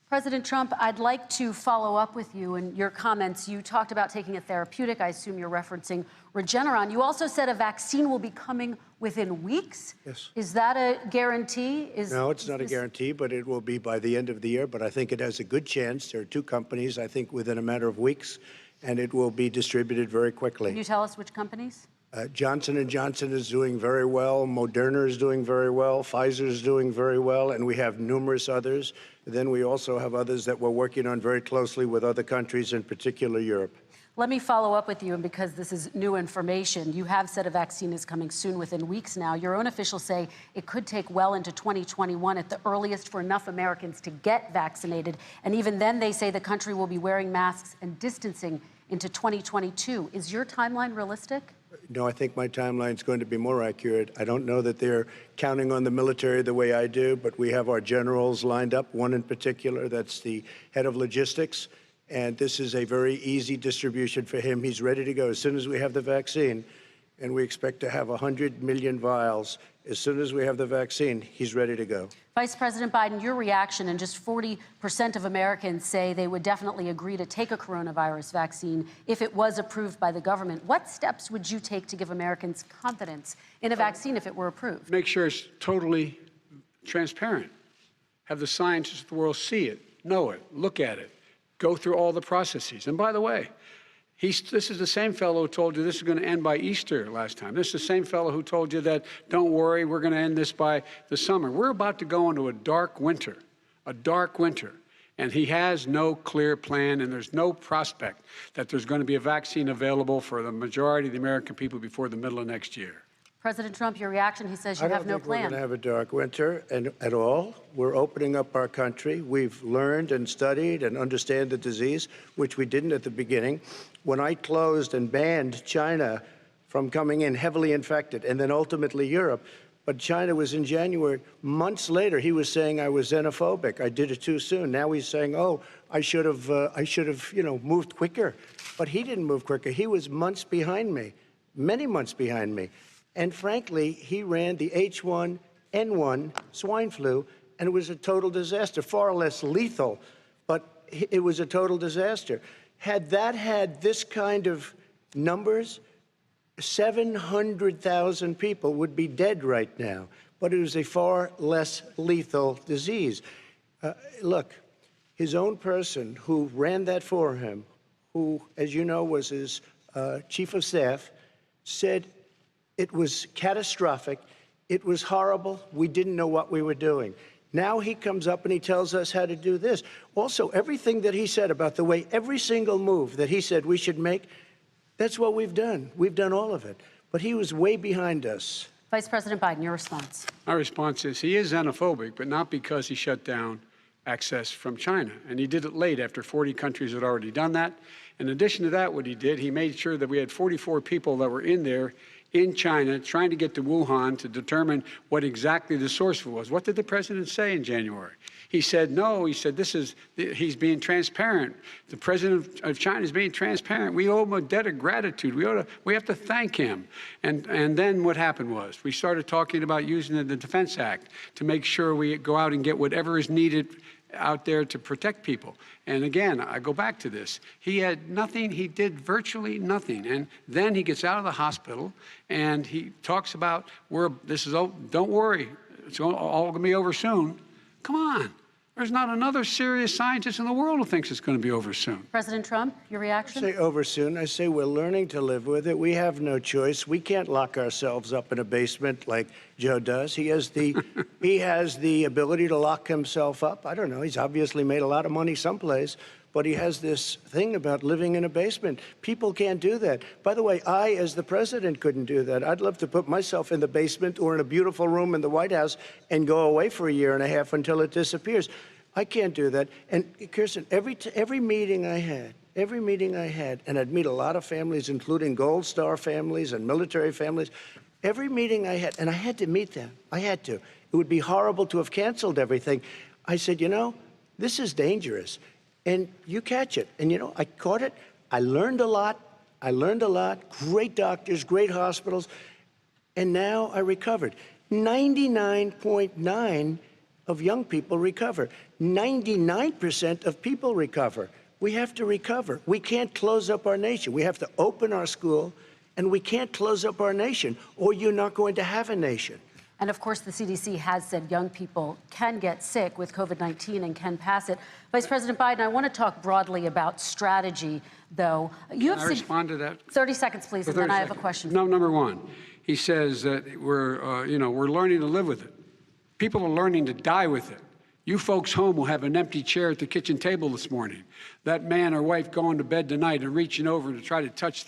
President Trump, I'd like to follow up with you in your comments. You talked about taking a therapeutic. I assume you're referencing Regeneron. You also said a vaccine will be coming within weeks. Yes. Is that a guarantee? No, it's not a guarantee, but it will be by the end of the year. But I think it has a good chance. There are two companies, I think, within a matter of weeks, and it will be distributed very quickly. Can you tell us which companies? Johnson & Johnson is doing very well. Moderna is doing very well. Pfizer is doing very well. And we have numerous others. Then we also have others that we're working on very closely with other countries, in particular Europe. Let me follow up with you, and because this is new information, you have said a vaccine is coming soon, within weeks now. Your own officials say it could take well into 2021 at the earliest for enough Americans to get vaccinated. And even then, they say the country will be wearing masks and distancing into 2022. Is your timeline realistic? No, I think my timeline is going to be more accurate. I don't know that they're counting on the military the way I do, but we have our generals lined up, one in particular that's the head of logistics. And this is a very easy distribution for him. He's ready to go as soon as we have the vaccine. And we expect to have 100 million vials. As soon as we have the vaccine, he's ready to go. Vice President Biden, your reaction, and just 40% of Americans say they would definitely agree to take a coronavirus vaccine if it was approved by the government. What steps would you take to give Americans confidence in a vaccine if it were approved? Make sure it's totally transparent. Have the scientists of the world see it, know it, look at it, go through all the processes. And by the way, this is the same fellow who told you this is going to end by Easter last time. This is the same fellow who told you that, don't worry, we're going to end this by the summer. We're about to go into a dark winter. And he has no clear plan, and there's no prospect that there's going to be a vaccine available for the majority of the American people before the middle of next year. President Trump, your reaction, he says you have no I don't think we're plan. going to have a dark winter at all. We're opening up our country. We've learned and studied and understand the disease, which we didn't at the beginning. When I closed and banned China from coming in heavily infected, and then ultimately Europe, but China was in January. Months later, he was saying I was xenophobic. I did it too soon. Now he's saying, oh, I should have, moved quicker. But he didn't move quicker. He was months behind me, many months behind me. And frankly, he ran the H1N1 swine flu, and it was a total disaster, far less lethal, but it was a total disaster. Had that had this kind of numbers, 700,000 people would be dead right now, but it was a far less lethal disease. Look, his own person who ran that for him, who, as you know, was his chief of staff, said it was catastrophic, it was horrible, we didn't know what we were doing. Now he comes up and he tells us how to do this. Also, everything that he said about the way, every single move that he said we should make, that's what we've done. We've done all of it. But he was way behind us. Vice President Biden, your response. My response is he is xenophobic, but not because he shut down access from China. And he did it late after 40 countries had already done that. In addition to that, what he did, he made sure that we had 44 people that were in there in China trying to get to Wuhan to determine what exactly the source was. What did the president say in January? He said, no, he said, he's being transparent. The president of China is being transparent. We owe him a debt of gratitude. We have to thank him. And then what happened was we started talking about using the Defense Act to make sure we go out and get whatever is needed out there to protect people. And again, I go back to this. He had nothing. He did virtually nothing. And then he gets out of the hospital and he talks about, don't worry, it's all going to be over soon. Come on. There's not another serious scientist in the world who thinks it's going to be over soon. President Trump, your reaction? I say over soon. I say we're learning to live with it. We have no choice. We can't lock ourselves up in a basement like Joe does. He has the ability to lock himself up. I don't know. He's obviously made a lot of money someplace, but he has this thing about living in a basement. People can't do that. By the way, I, as the president, couldn't do that. I'd love to put myself in the basement or in a beautiful room in the White House and go away for a year and a half until it disappears. I can't do that. And Kirsten, every meeting I had, and I'd meet a lot of families, including Gold Star families and military families, every meeting I had, and I had to meet them. I had to. It would be horrible to have canceled everything. I said, this is dangerous. And you catch it. And, I caught it. I learned a lot. Great doctors, great hospitals. And now I recovered. 99.9 of young people recover. 99% of people recover. We have to recover. We can't close up our nation. We have to open our school, and we can't close up our nation, or you're not going to have a nation. And of course, the CDC has said young people can get sick with COVID-19 and can pass it. Vice President Biden, I want to talk broadly about strategy, though. Can I respond to that? 30 seconds, please, and then I have a question. No, number one, he says that we're learning to live with it. People are learning to die with it. You folks home will have an empty chair at the kitchen table this morning. That man or wife going to bed tonight and reaching over to try to touch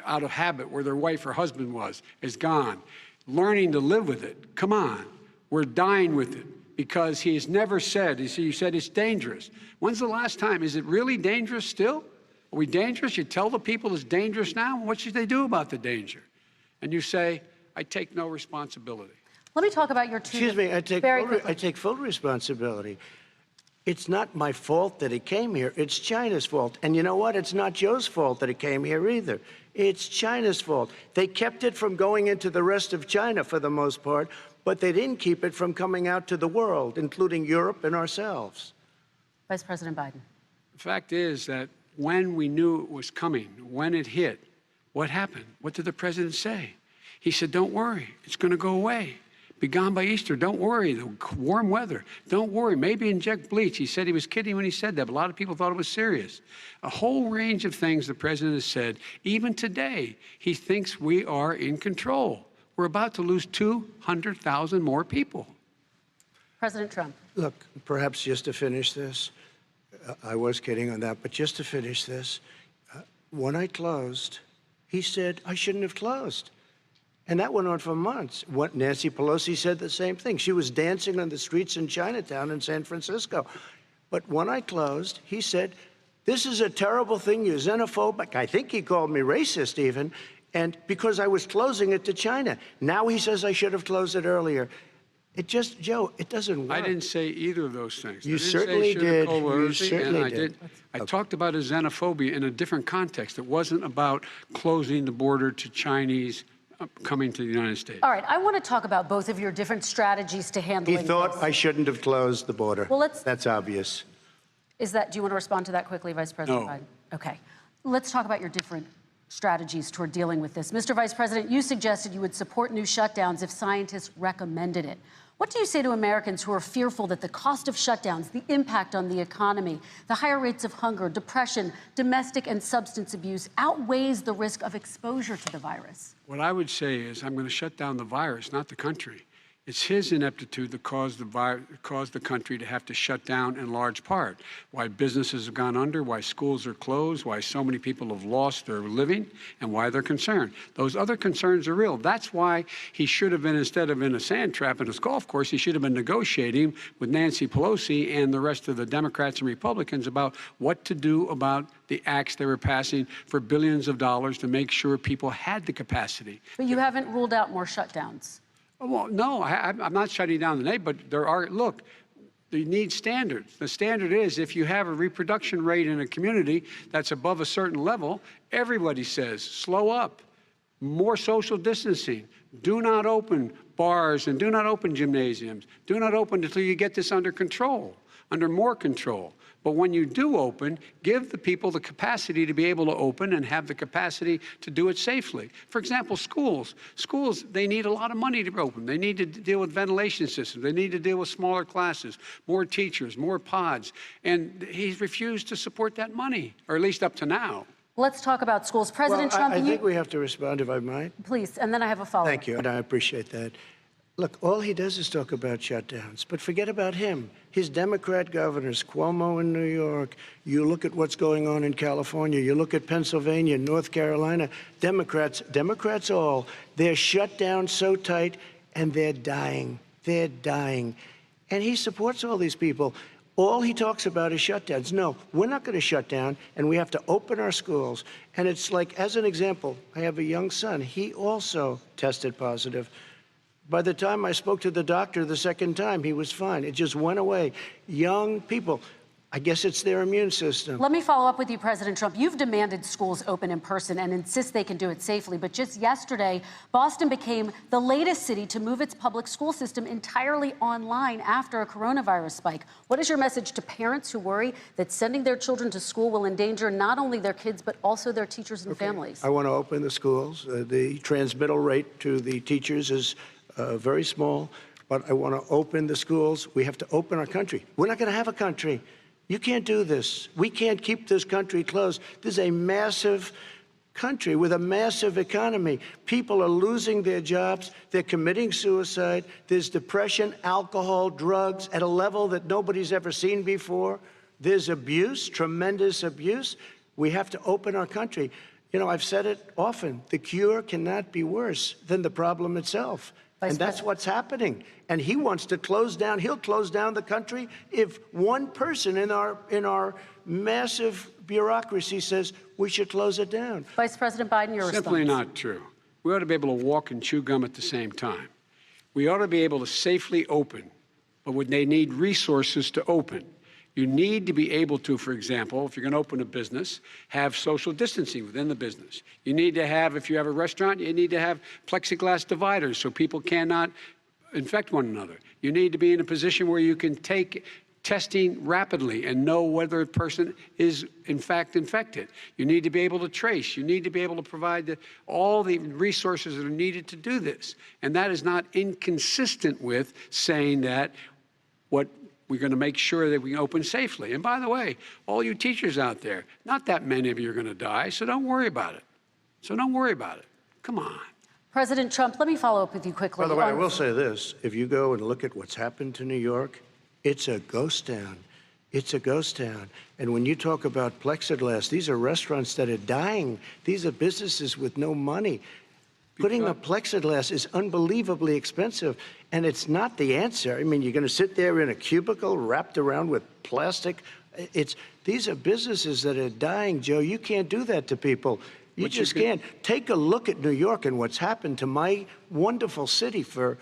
out of habit where their wife or husband is gone. Learning to live with it. Come on. We're dying with it because he has never said, you said it's dangerous. When's the last time? Is it really dangerous still? Are we dangerous? You tell the people it's dangerous now? What should they do about the danger? And you say, I take no responsibility. Let me talk about your two. Excuse me, I take full responsibility. It's not my fault that he came here. It's China's fault. And you know what? It's not Joe's fault that he came here either. It's China's fault. They kept it from going into the rest of China for the most part, but they didn't keep it from coming out to the world, including Europe and ourselves. Vice President Biden. The fact is that when we knew it was coming, when it hit, what happened? What did the president say? He said, don't worry, it's going to go away. Be gone by Easter. Don't worry. The warm weather. Don't worry. Maybe inject bleach. He said he was kidding when he said that, but a lot of people thought it was serious. A whole range of things the president has said. Even today, he thinks we are in control. We're about to lose 200,000 more people. President Trump. Look, perhaps just to finish this, I was kidding on that, but just to finish this, when I closed, he said I shouldn't have closed. And that went on for months. Nancy Pelosi said the same thing. She was dancing on the streets in Chinatown in San Francisco. But when I closed, he said, this is a terrible thing, you're xenophobic. I think he called me racist even, and because I was closing it to China. Now he says I should have closed it earlier. It just, Joe, it doesn't work. I didn't say either of those things. You certainly did. You certainly did. I talked about a xenophobia in a different context. It wasn't about closing the border to Chinese coming to the United States. All right, I want to talk about both of your different strategies to handling He thought this. I shouldn't have closed the border. Well, that's obvious. Do you want to respond to that quickly, Vice President No. Biden? Okay. Let's talk about your different strategies toward dealing with this. Mr. Vice President, you suggested you would support new shutdowns if scientists recommended it. What do you say to Americans who are fearful that the cost of shutdowns, the impact on the economy, the higher rates of hunger, depression, domestic and substance abuse outweighs the risk of exposure to the virus? What I would say is I'm going to shut down the virus, not the country. It's his ineptitude that caused the country to have to shut down in large part. Why businesses have gone under, why schools are closed, why so many people have lost their living, and why they're concerned. Those other concerns are real. That's why he should have been, instead of in a sand trap in his golf course, he should have been negotiating with Nancy Pelosi and the rest of the Democrats and Republicans about what to do about the acts they were passing for billions of dollars to make sure people had the capacity. But you haven't ruled out more shutdowns. Well, no, I'm not shutting down the neighbor, but there are, look, you need standards. The standard is if you have a reproduction rate in a community that's above a certain level, everybody says, slow up, more social distancing, do not open bars and do not open gymnasiums, do not open until you get this under control, under more control. But when you do open, give the people the capacity to be able to open and have the capacity to do it safely. For example, schools. Schools, they need a lot of money to open. They need to deal with ventilation systems. They need to deal with smaller classes, more teachers, more pods. And he's refused to support that money, or at least up to now. Let's talk about schools. President Trump, I think we have to respond, if I might. Please, and then I have a follow-up. Thank you, and I appreciate that. Look, all he does is talk about shutdowns, but forget about him. His Democrat governors, Cuomo in New York, you look at what's going on in California, you look at Pennsylvania, North Carolina, Democrats all, they're shut down so tight and they're dying. They're dying. And he supports all these people. All he talks about is shutdowns. No, we're not going to shut down, and we have to open our schools. And it's like, as an example, I have a young son. He also tested positive. By the time I spoke to the doctor the second time, he was fine. It just went away. Young people, I guess it's their immune system. Let me follow up with you, President Trump. You've demanded schools open in person and insist they can do it safely. But just yesterday, Boston became the latest city to move its public school system entirely online after a coronavirus spike. What is your message to parents who worry that sending their children to school will endanger not only their kids, but also their teachers and families? I want to open the schools. The transmittal rate to the teachers is very small, but I want to open the schools. We have to open our country. We're not going to have a country. You can't do this. We can't keep this country closed. This is a massive country with a massive economy. People are losing their jobs. They're committing suicide. There's depression, alcohol, drugs at a level that nobody's ever seen before. There's abuse, tremendous abuse. We have to open our country. You know, I've said it often. The cure cannot be worse than the problem itself. And that's what's happening. And he wants to close down. He'll close down the country if one person in our massive bureaucracy says we should close it down. Vice President Biden, your response. Simply not true. We ought to be able to walk and chew gum at the same time. We ought to be able to safely open, but would they need resources to open? You need to be able to, for example, if you're going to open a business, have social distancing within the business. You need to have, if you have a restaurant, you need to have plexiglass dividers so people cannot infect one another. You need to be in a position where you can take testing rapidly and know whether a person is in fact infected. You need to be able to trace. You need to be able to provide all the resources that are needed to do this. And that is not inconsistent with saying that we're going to make sure that we can open safely. And by the way, all you teachers out there, not that many of you are going to die, so don't worry about it. Come on. President Trump, let me follow up with you quickly. By the way, I will say this. If you go and look at what's happened to New York, it's a ghost town. It's a ghost town. And when you talk about plexiglass, these are restaurants that are dying. These are businesses with no money. Putting up plexiglass is unbelievably expensive, and it's not the answer. I mean, you're going to sit there in a cubicle wrapped around with plastic. These are businesses that are dying, Joe. You can't do that to people. You just can't. Take a look at New York and what's happened to my wonderful city for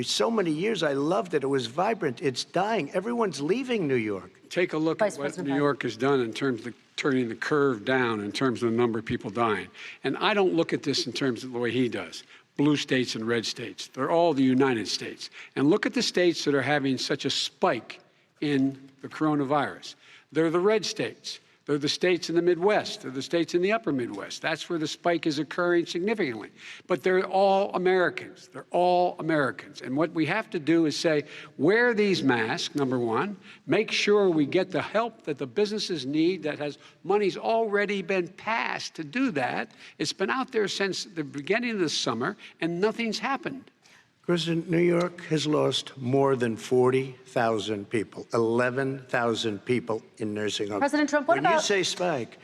so many years. I loved it. It was vibrant. It's dying. Everyone's leaving New York. Take a look at what New York has done in terms of turning the curve down in terms of the number of people dying. And I don't look at this in terms of the way he does. Blue states and red states. They're all the United States. And look at the states that are having such a spike in the coronavirus. They're the red states. They're the states in the Midwest. They're the states in the upper Midwest. That's where the spike is occurring significantly. But they're all Americans. They're all Americans. And what we have to do is say, wear these masks, number one. Make sure we get the help that the businesses need that has money's already been passed to do that. It's been out there since the beginning of the summer, and nothing's happened. President, New York has lost more than 40,000 people, 11,000 people in nursing homes. President Trump, what about... When you say spike,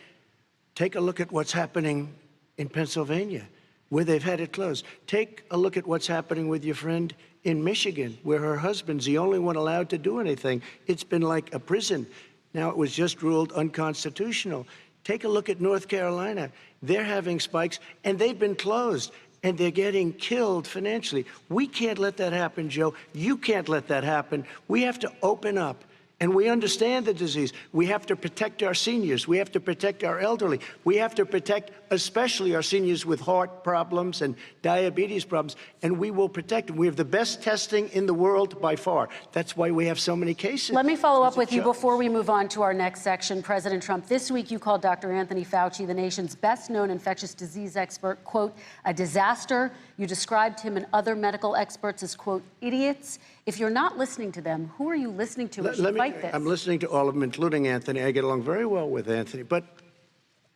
take a look at what's happening in Pennsylvania, where they've had it closed. Take a look at what's happening with your friend in Michigan, where her husband's the only one allowed to do anything. It's been like a prison. Now it was just ruled unconstitutional. Take a look at North Carolina. They're having spikes, and they've been closed. And they're getting killed financially. We can't let that happen, Joe. You can't let that happen. We have to open up. And we understand the disease. We have to protect our seniors. We have to protect our elderly. We have to protect especially our seniors with heart problems and diabetes problems. And we will protect them. We have the best testing in the world by far. That's why we have so many cases. Let me follow up with you before we move on to our next section. President Trump, this week you called Dr. Anthony Fauci, the nation's best-known infectious disease expert, quote, a disaster. You described him and other medical experts as, quote, idiots. If you're not listening to them, who are you listening to as you fight this? I'm listening to all of them, including Anthony. I get along very well with Anthony. But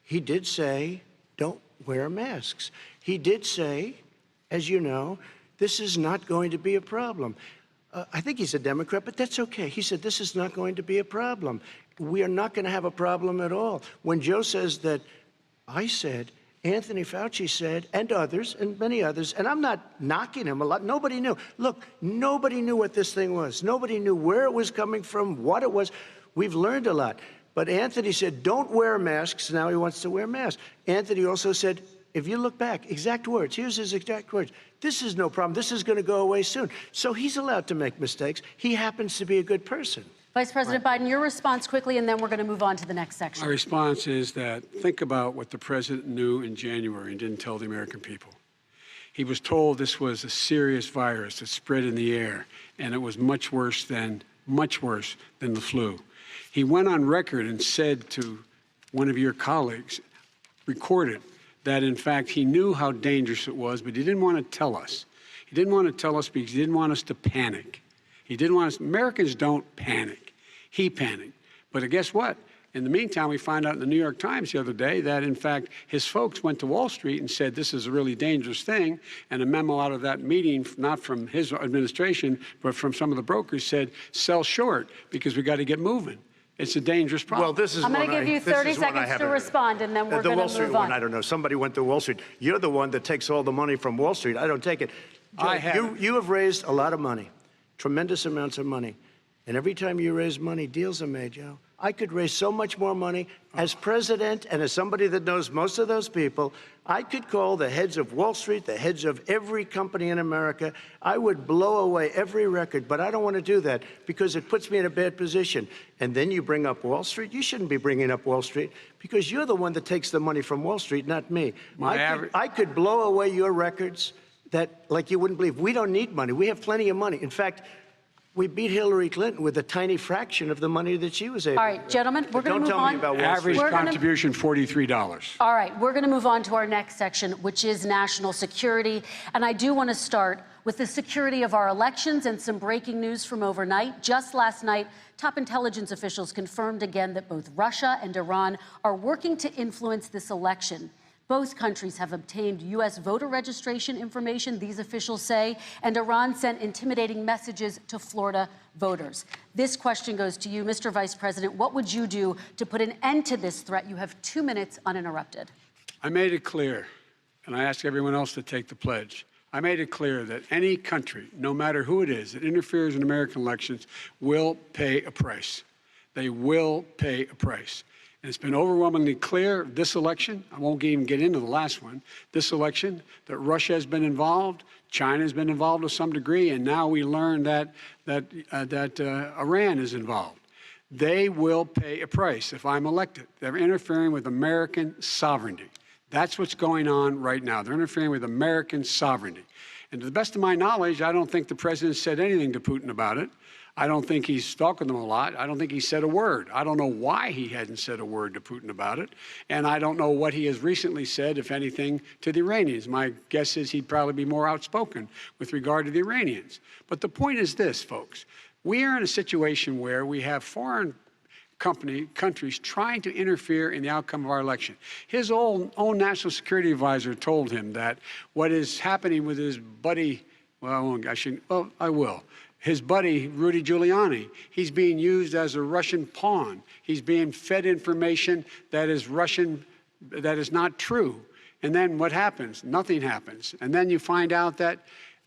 he did say, don't wear masks. He did say, as you know, this is not going to be a problem. I think he's a Democrat, but that's okay. He said, this is not going to be a problem. We are not going to have a problem at all. When Joe says that, I said, Anthony Fauci said, and others, and many others, and I'm not knocking him a lot. Nobody knew. Look, nobody knew what this thing was. Nobody knew where it was coming from, what it was. We've learned a lot. But Anthony said, don't wear masks. Now he wants to wear masks. Anthony also said, if you look back, exact words, here's his exact words. This is no problem. This is going to go away soon. So he's allowed to make mistakes. He happens to be a good person. Vice President Biden, your response quickly, and then we're going to move on to the next section. My response is that think about what the president knew in January and didn't tell the American people. He was told this was a serious virus that spread in the air, and it was much worse than the flu. He went on record and said to one of your colleagues, recorded, that in fact he knew how dangerous it was, but he didn't want to tell us. He didn't want to tell us because he didn't want us to panic. He didn't want us, Americans don't panic. He panicked. But guess what? In the meantime, we find out in the New York Times the other day that, in fact, his folks went to Wall Street and said this is a really dangerous thing. And a memo out of that meeting, not from his administration, but from some of the brokers, said sell short because we got to get moving. It's a dangerous problem. Well, this is I'm going to give you 30 seconds to respond, and then we're going to move on. The Wall Street one, I don't know. Somebody went to Wall Street. You're the one that takes all the money from Wall Street. I don't take it. Joe, you have raised a lot of money, tremendous amounts of money. And every time you raise money, deals are made, Joe. I could raise so much more money. As president and as somebody that knows most of those people, I could call the heads of Wall Street, the heads of every company in America. I would blow away every record, but I don't want to do that because it puts me in a bad position. And then you bring up Wall Street. You shouldn't be bringing up Wall Street because you're the one that takes the money from Wall Street, not me. I could blow away your records that, like you wouldn't believe. We don't need money. We have plenty of money. In fact, we beat Hillary Clinton with a tiny fraction of the money that she was able to. All right, gentlemen, we're going to move on. Don't tell me about Wall Street. Average contribution, $43. All right, we're going to move on to our next section, which is national security. And I do want to start with the security of our elections and some breaking news from overnight. Just last night, top intelligence officials confirmed again that both Russia and Iran are working to influence this election. Both countries have obtained U.S. voter registration information, these officials say, and Iran sent intimidating messages to Florida voters. This question goes to you, Mr. Vice President. What would you do to put an end to this threat? You have 2 minutes uninterrupted. I made it clear and I ask everyone else to take the pledge. I made it clear that any country, no matter who it is, that interferes in American elections will pay a price. They will pay a price. And it's been overwhelmingly clear this election, I won't even get into the last one, this election, that Russia has been involved, China has been involved to some degree, and now we learn that Iran is involved. They will pay a price if I'm elected. They're interfering with American sovereignty. That's what's going on right now. They're interfering with American sovereignty. And to the best of my knowledge, I don't think the president said anything to Putin about it. I don't think he's talking to them a lot. I don't think he said a word. I don't know why he hadn't said a word to Putin about it. And I don't know what he has recently said, if anything, to the Iranians. My guess is he'd probably be more outspoken with regard to the Iranians. But the point is this, folks. We are in a situation where we have foreign countries trying to interfere in the outcome of our election. His own national security advisor told him that what is happening with his buddy, I will. His buddy, Rudy Giuliani, he's being used as a Russian pawn. He's being fed information that is Russian, that is not true. And then what happens? Nothing happens. And then you find out that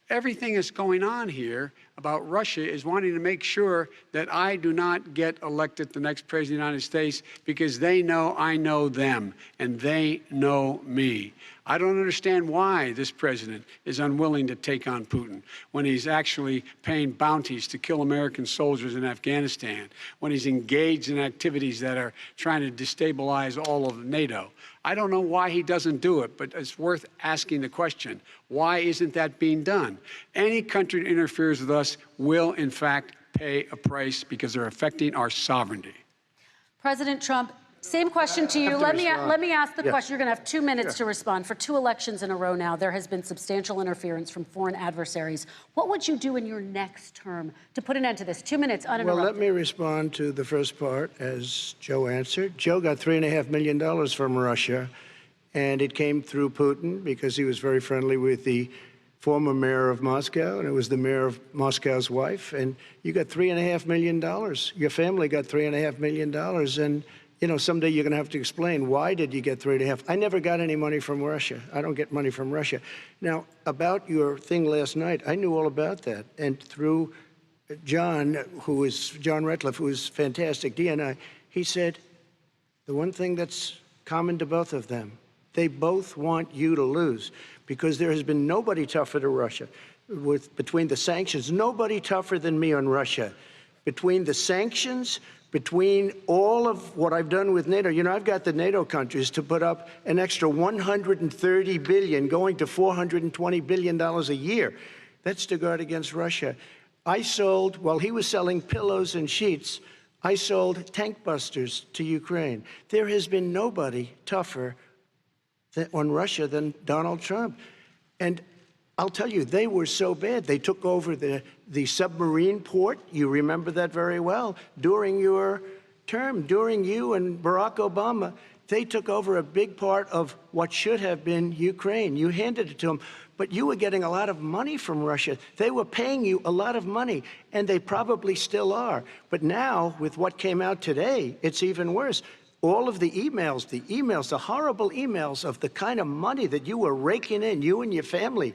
everything that's going on here about Russia is wanting to make sure that I do not get elected the next president of the United States because they know I know them and they know me. I don't understand why this president is unwilling to take on Putin when he's actually paying bounties to kill American soldiers in Afghanistan, when he's engaged in activities that are trying to destabilize all of NATO. I don't know why he doesn't do it, but it's worth asking the question, why isn't that being done? Any country that interferes with us will, in fact, pay a price because they're affecting our sovereignty. President Trump, same question to you. Let me ask the question. You're going to have 2 minutes to respond. For 2 elections in a row now, there has been substantial interference from foreign adversaries. What would you do in your next term to put an end to this? 2 minutes uninterrupted. Well, let me respond to the first part, as Joe answered. Joe got $3.5 million from Russia, and it came through Putin because he was very friendly with the former mayor of Moscow, and it was the mayor of Moscow's wife. And you got $3.5 million. Your family got $3.5 million. And you know, someday you're going to have to explain, why did you get 3.5? I never got any money from Russia. I don't get money from Russia. Now, about your thing last night, I knew all about that. And through John Ratcliffe, who is fantastic, DNI, he said, the one thing that's common to both of them, they both want you to lose, because there has been nobody tougher to Russia. Between the sanctions, nobody tougher than me on Russia. Between the sanctions, between all of what I've done with NATO, you know, I've got the NATO countries to put up an extra $130 billion, going to $420 billion a year. That's to guard against Russia. I sold, while he was selling pillows and sheets, I sold tank busters to Ukraine. There has been nobody tougher on Russia than Donald Trump. And I'll tell you, they were so bad. They took over the submarine port. You remember that very well. During your term, during you and Barack Obama, they took over a big part of what should have been Ukraine. You handed it to them, but you were getting a lot of money from Russia. They were paying you a lot of money, and they probably still are. But now, with what came out today, it's even worse. All of the emails, the horrible emails of the kind of money that you were raking in, you and your family.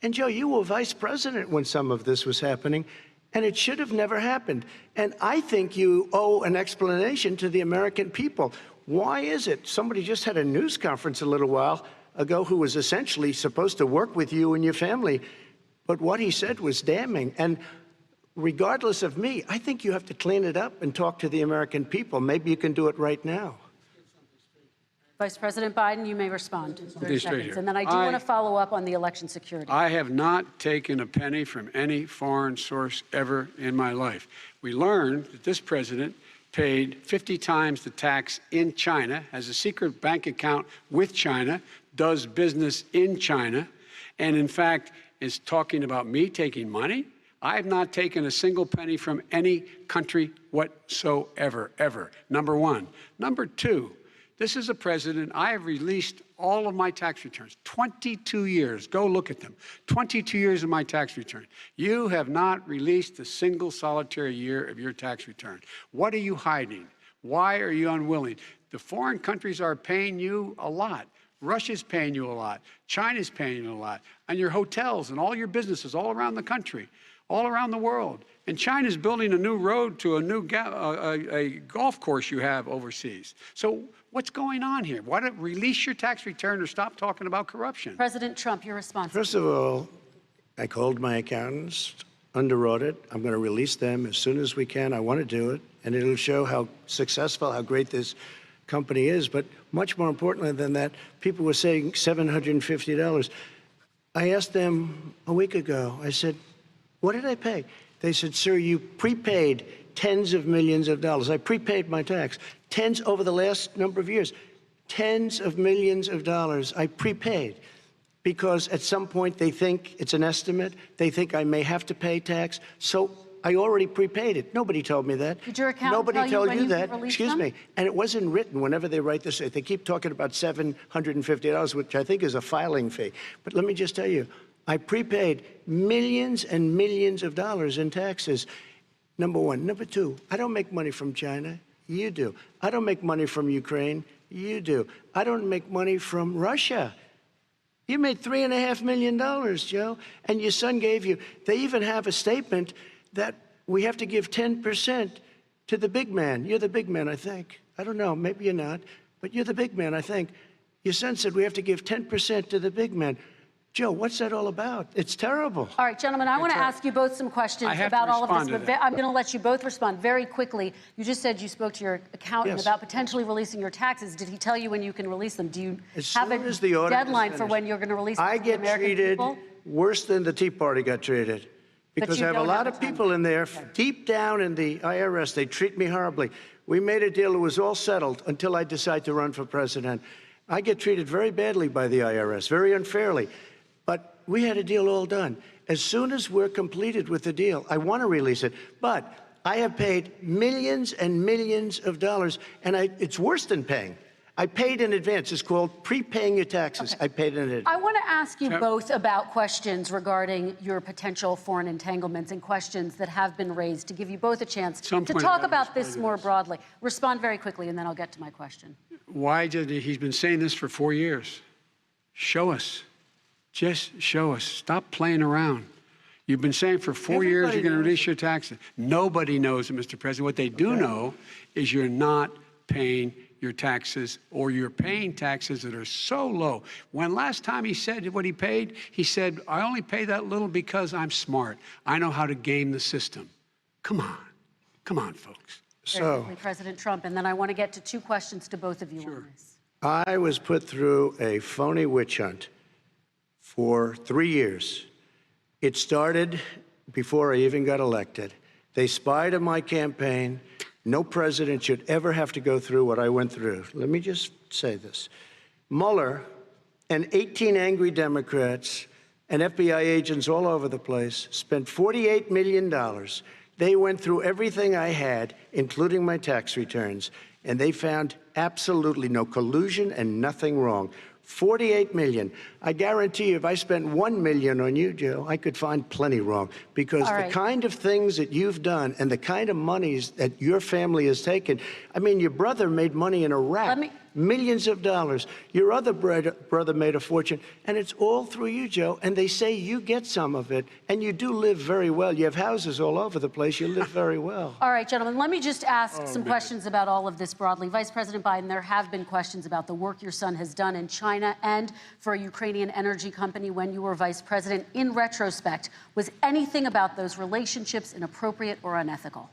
And Joe, you were vice president when some of this was happening, and it should have never happened. And I think you owe an explanation to the American people. Why is it? Somebody just had a news conference a little while ago who was essentially supposed to work with you and your family, but what he said was damning. And regardless of me, I think you have to clean it up and talk to the American people. Maybe you can do it right now. Vice President Biden, you may respond. 30 seconds. And then I do want to follow up on the election security. I have not taken a penny from any foreign source ever in my life. We learned that this president paid 50 times the tax in China, has a secret bank account with China, does business in China, and in fact is talking about me taking money. I have not taken a single penny from any country whatsoever, ever. Number one. Number two, this is a president, I have released all of my tax returns, 22 years. Go look at them. 22 years of my tax return. You have not released a single solitary year of your tax return. What are you hiding? Why are you unwilling? The foreign countries are paying you a lot. Russia's paying you a lot. China's paying you a lot. And your hotels and all your businesses all around the country, all around the world. And China's building a new road to a new a golf course you have overseas. So what's going on here? Why don't release your tax return or stop talking about corruption? President Trump, your response. First of all, I called my accountants under audit. I'm going to release them as soon as we can. I want to do it, and it'll show how successful, how great this company is. But much more importantly than that, people were saying $750. I asked them a week ago, I said, what did I pay? They said, sir, you prepaid tens of millions of dollars. I prepaid my tax. Tens over the last number of years. Tens of millions of dollars I prepaid. Because at some point they think it's an estimate. They think I may have to pay tax. So I already prepaid it. Nobody told me that. Did your accountant Nobody tell told you you that. Excuse them? me. And it wasn't written whenever they write this. They keep talking about $750, which I think is a filing fee. But let me just tell you, I prepaid millions and millions of dollars in taxes. Number one. Number two, I don't make money from China. You do. I don't make money from Ukraine. You do. I don't make money from Russia. You made $3.5 million, Joe, and your son gave you. They even have a statement that we have to give 10% to the big man. You're the big man, I think. I don't know, maybe you're not, but you're the big man, I think. Your son said we have to give 10% to the big man. Joe, what's that all about? It's terrible. All right, gentlemen, I want to ask you both some questions about all of this, but I'm going to let you both respond very quickly. You just said you spoke to your accountant about potentially releasing your taxes. Did he tell you when you can release them? Do you have a deadline for when you're going to release them to the American people? I get treated worse than the Tea Party got treated. Because I have a lot of people in there, deep down in the IRS, they treat me horribly. We made a deal, it was all settled until I decide to run for president. I get treated very badly by the IRS, very unfairly. But we had a deal all done. As soon as we're completed with the deal, I want to release it. But I have paid millions and millions of dollars, and it's worse than paying. I paid in advance. It's called prepaying your taxes. I paid in advance. I want to ask you both about questions regarding your potential foreign entanglements and questions that have been raised to give you both a chance to talk about this more broadly. Respond very quickly, and then I'll get to my question. Why did he's been saying this for 4 years? Show us. Just show us. Stop playing around. You've been saying for 4 years you're going to release your taxes. Nobody knows it, Mr. President. What they do know is you're not paying your taxes, or you're paying taxes that are so low. When last time he said what he paid, he said, I only pay that little because I'm smart. I know how to game the system. Come on. Come on, folks. Very quickly, President Trump, and then I want to get to two questions to both of you on this. I was put through a phony witch hunt for 3 years. It started before I even got elected. They spied on my campaign. No president should ever have to go through what I went through. Let me just say this. Mueller and 18 angry Democrats and FBI agents all over the place spent $48 million. They went through everything I had, including my tax returns, and they found absolutely no collusion and nothing wrong. $48 million. I guarantee you, if I spent $1 million on you, Joe, I could find plenty wrong. Because the kind of things that you've done and the kind of monies that your family has taken, I mean, your brother made money in Iraq, millions of dollars. Your other brother made a fortune, and it's all through you, Joe. And they say you get some of it, and you do live very well. You have houses all over the place. You live very well. All right, gentlemen, let me just ask some questions about all of this broadly. Vice President Biden, there have been questions about the work your son has done in China and for a Ukrainian energy company when you were vice president. In retrospect, was anything about those relationships inappropriate or unethical?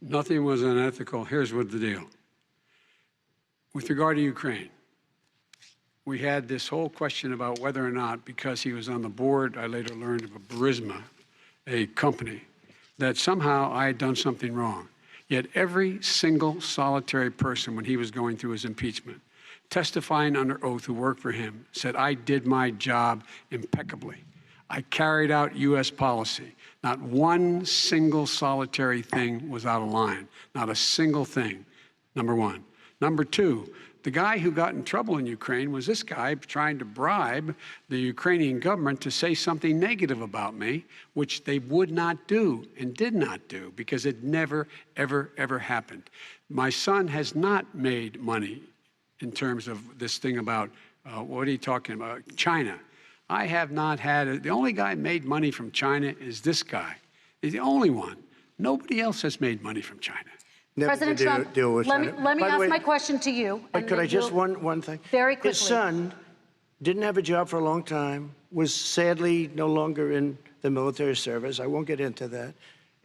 Nothing was unethical. Here's what the deal. With regard to Ukraine, we had this whole question about whether or not, because he was on the board, I later learned of a Burisma, a company, that somehow I had done something wrong. Yet every single solitary person, when he was going through his impeachment, testifying under oath who worked for him, said, I did my job impeccably. I carried out U.S. policy. Not one single solitary thing was out of line. Not a single thing, number one. Number two, the guy who got in trouble in Ukraine was this guy trying to bribe the Ukrainian government to say something negative about me, which they would not do and did not do because it never, ever, ever happened. My son has not made money in terms of this thing about What are you talking about? China. I have not had the only guy made money from China is this guy. He's the only one. Nobody else has made money from China. Never President to Trump, deal with let China. me By the ask way, my question to you. But could I just one thing? Very quickly. His son didn't have a job for a long time, was sadly no longer in the military service. I won't get into that.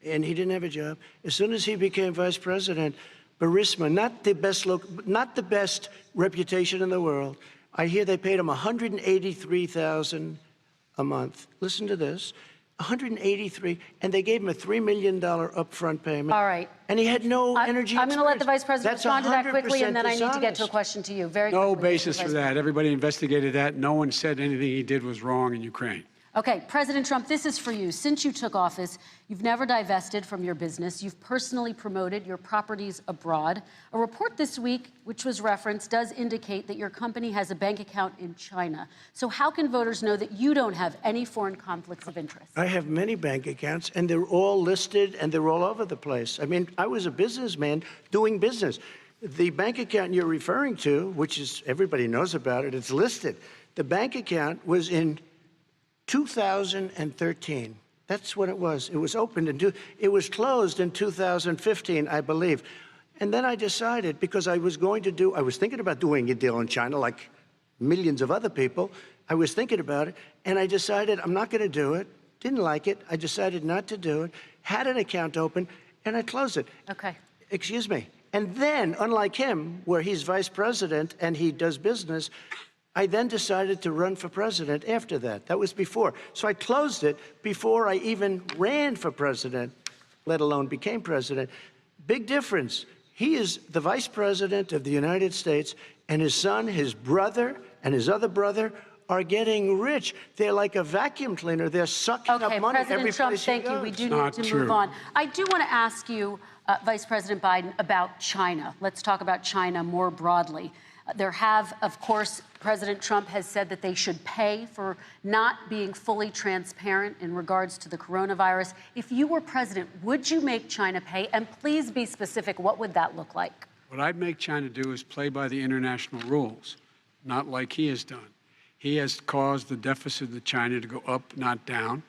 And he didn't have a job. As soon as he became vice president, Burisma, not the best reputation in the world. I hear they paid him $183,000 a month. Listen to this. 183, and they gave him a $3 million upfront payment. All right. And he had no energy. I'm going to let the vice president That's respond to that quickly, 100% and then I need to get to a dishonest. question to you. Very No quickly, basis for that. Everybody investigated that. No one said anything he did was wrong in Ukraine. Okay, President Trump, this is for you. Since you took office, you've never divested from your business. You've personally promoted your properties abroad. A report this week, which was referenced, does indicate that your company has a bank account in China. So how can voters know that you don't have any foreign conflicts of interest? I have many bank accounts, and they're all listed, and they're all over the place. I mean, I was a businessman doing business. The bank account you're referring to, which is, everybody knows about it, it's listed. The bank account was in 2013. That's what it was. It was opened it was closed in 2015, I believe. And then I decided, because I was thinking about doing a deal in China like millions of other people. I was thinking about it, and I decided I'm not going to do it. Didn't like it. I decided not to do it. Had an account open, and I closed it. Okay. Excuse me. And then, unlike him, where he's vice president and he does business, I then decided to run for president after that. That was before. So I closed it before I even ran for president, let alone became president. Big difference. He is the vice president of the United States, and his son, his brother, and his other brother are getting rich. They're like a vacuum cleaner. They're sucking up money President every Trump, place thank he you. goes. We do need to move on. I do want to ask you, Vice President Biden, about China. Let's talk about China more broadly. There have, of course, President Trump has said that they should pay for not being fully transparent in regards to the coronavirus. If you were president, would you make China pay? And please be specific. What would that look like? What I'd make China do is play by the international rules, not like he has done. He has caused the deficit of China to go up, not down,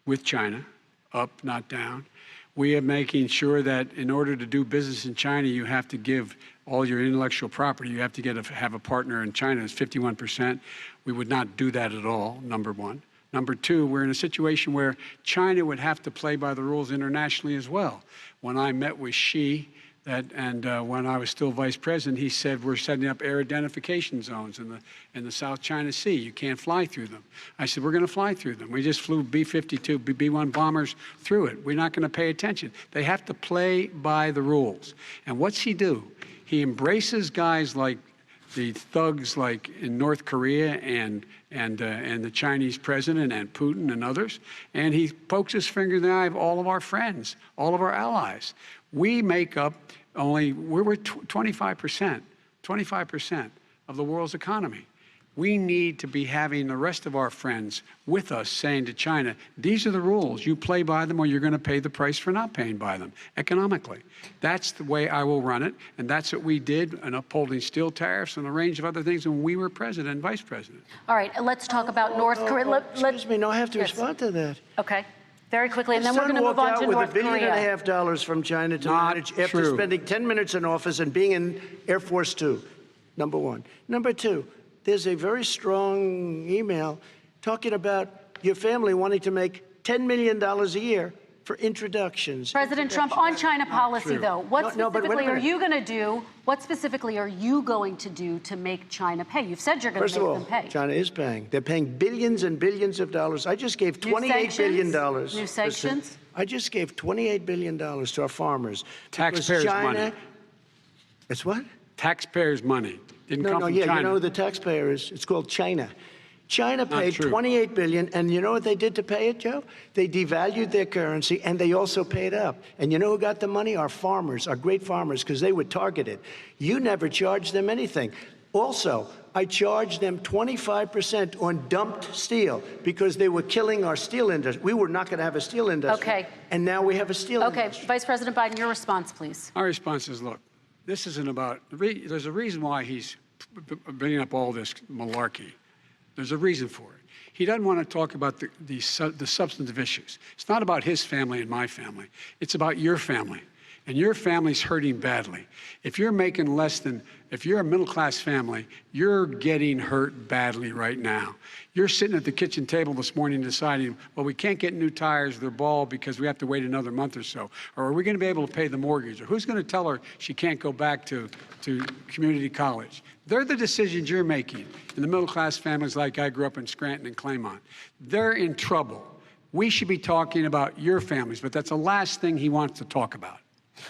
with China, up, not down. We are making sure that in order to do business in China, you have to give all your intellectual property. You have to have a partner in China. It's 51%. We would not do that at all, number one. Number two, we're in a situation where China would have to play by the rules internationally as well. When I met with Xi, when I was still vice president, he said we're setting up air identification zones in the South China Sea. You can't fly through them. I said we're going to fly through them. We just flew B-52, B-1 bombers through it. We're not going to pay attention. They have to play by the rules. And what's he do? He embraces guys like the thugs like in North Korea and the Chinese president and Putin and others, and he pokes his finger in the eye of all of our friends, all of our allies. We make up we're 25% of the world's economy. We need to be having the rest of our friends with us saying to China, these are the rules. You play by them or you're going to pay the price for not paying by them economically. That's the way I will run it. And that's what we did in upholding steel tariffs and a range of other things when we were president and vice president. All right, let's talk about North Korea. Excuse me, no, I have to respond to that. Okay. Very quickly, and then we're going to move on to North Korea. with $1.5 billion from China to manage after spending 10 minutes in office and being in Air Force Two, number one. Number two, there's a very strong email talking about your family wanting to make $10 million a year for introductions. President Trump, on China policy, though, what specifically are you going to do? What specifically are you going to do to make China pay? You've said you're going to make them pay. China is paying. They're paying billions and billions of dollars. I just gave $28 billion. New sanctions? I just gave $28 billion to our farmers. Taxpayers' money. It's what? Taxpayers' money. Didn't come from China. China. You know who the taxpayer is? It's called China. China paid $28 billion, and you know what they did to pay it, Joe? They devalued their currency, and they also paid up. And you know who got the money? Our farmers, our great farmers, because they were targeted. You never charged them anything. Also, I charged them 25% on dumped steel because they were killing our steel industry. We were not going to have a steel industry. Okay. And now we have a steel industry. Okay, Vice President Biden, your response, please. Our response is, look, this isn't about, there's a reason why he's bringing up all this malarkey. There's a reason for it. He doesn't want to talk about the substantive issues. It's not about his family and my family. It's about your family. And your family's hurting badly. If you're making less than, if you're a middle-class family, you're getting hurt badly right now. You're sitting at the kitchen table this morning deciding, well, we can't get new tires, they're bald because we have to wait another month or so. Or are we going to be able to pay the mortgage? Or who's going to tell her she can't go back to community college? They're the decisions you're making. In the middle-class families like I grew up in Scranton and Claymont, they're in trouble. We should be talking about your families, but that's the last thing he wants to talk about.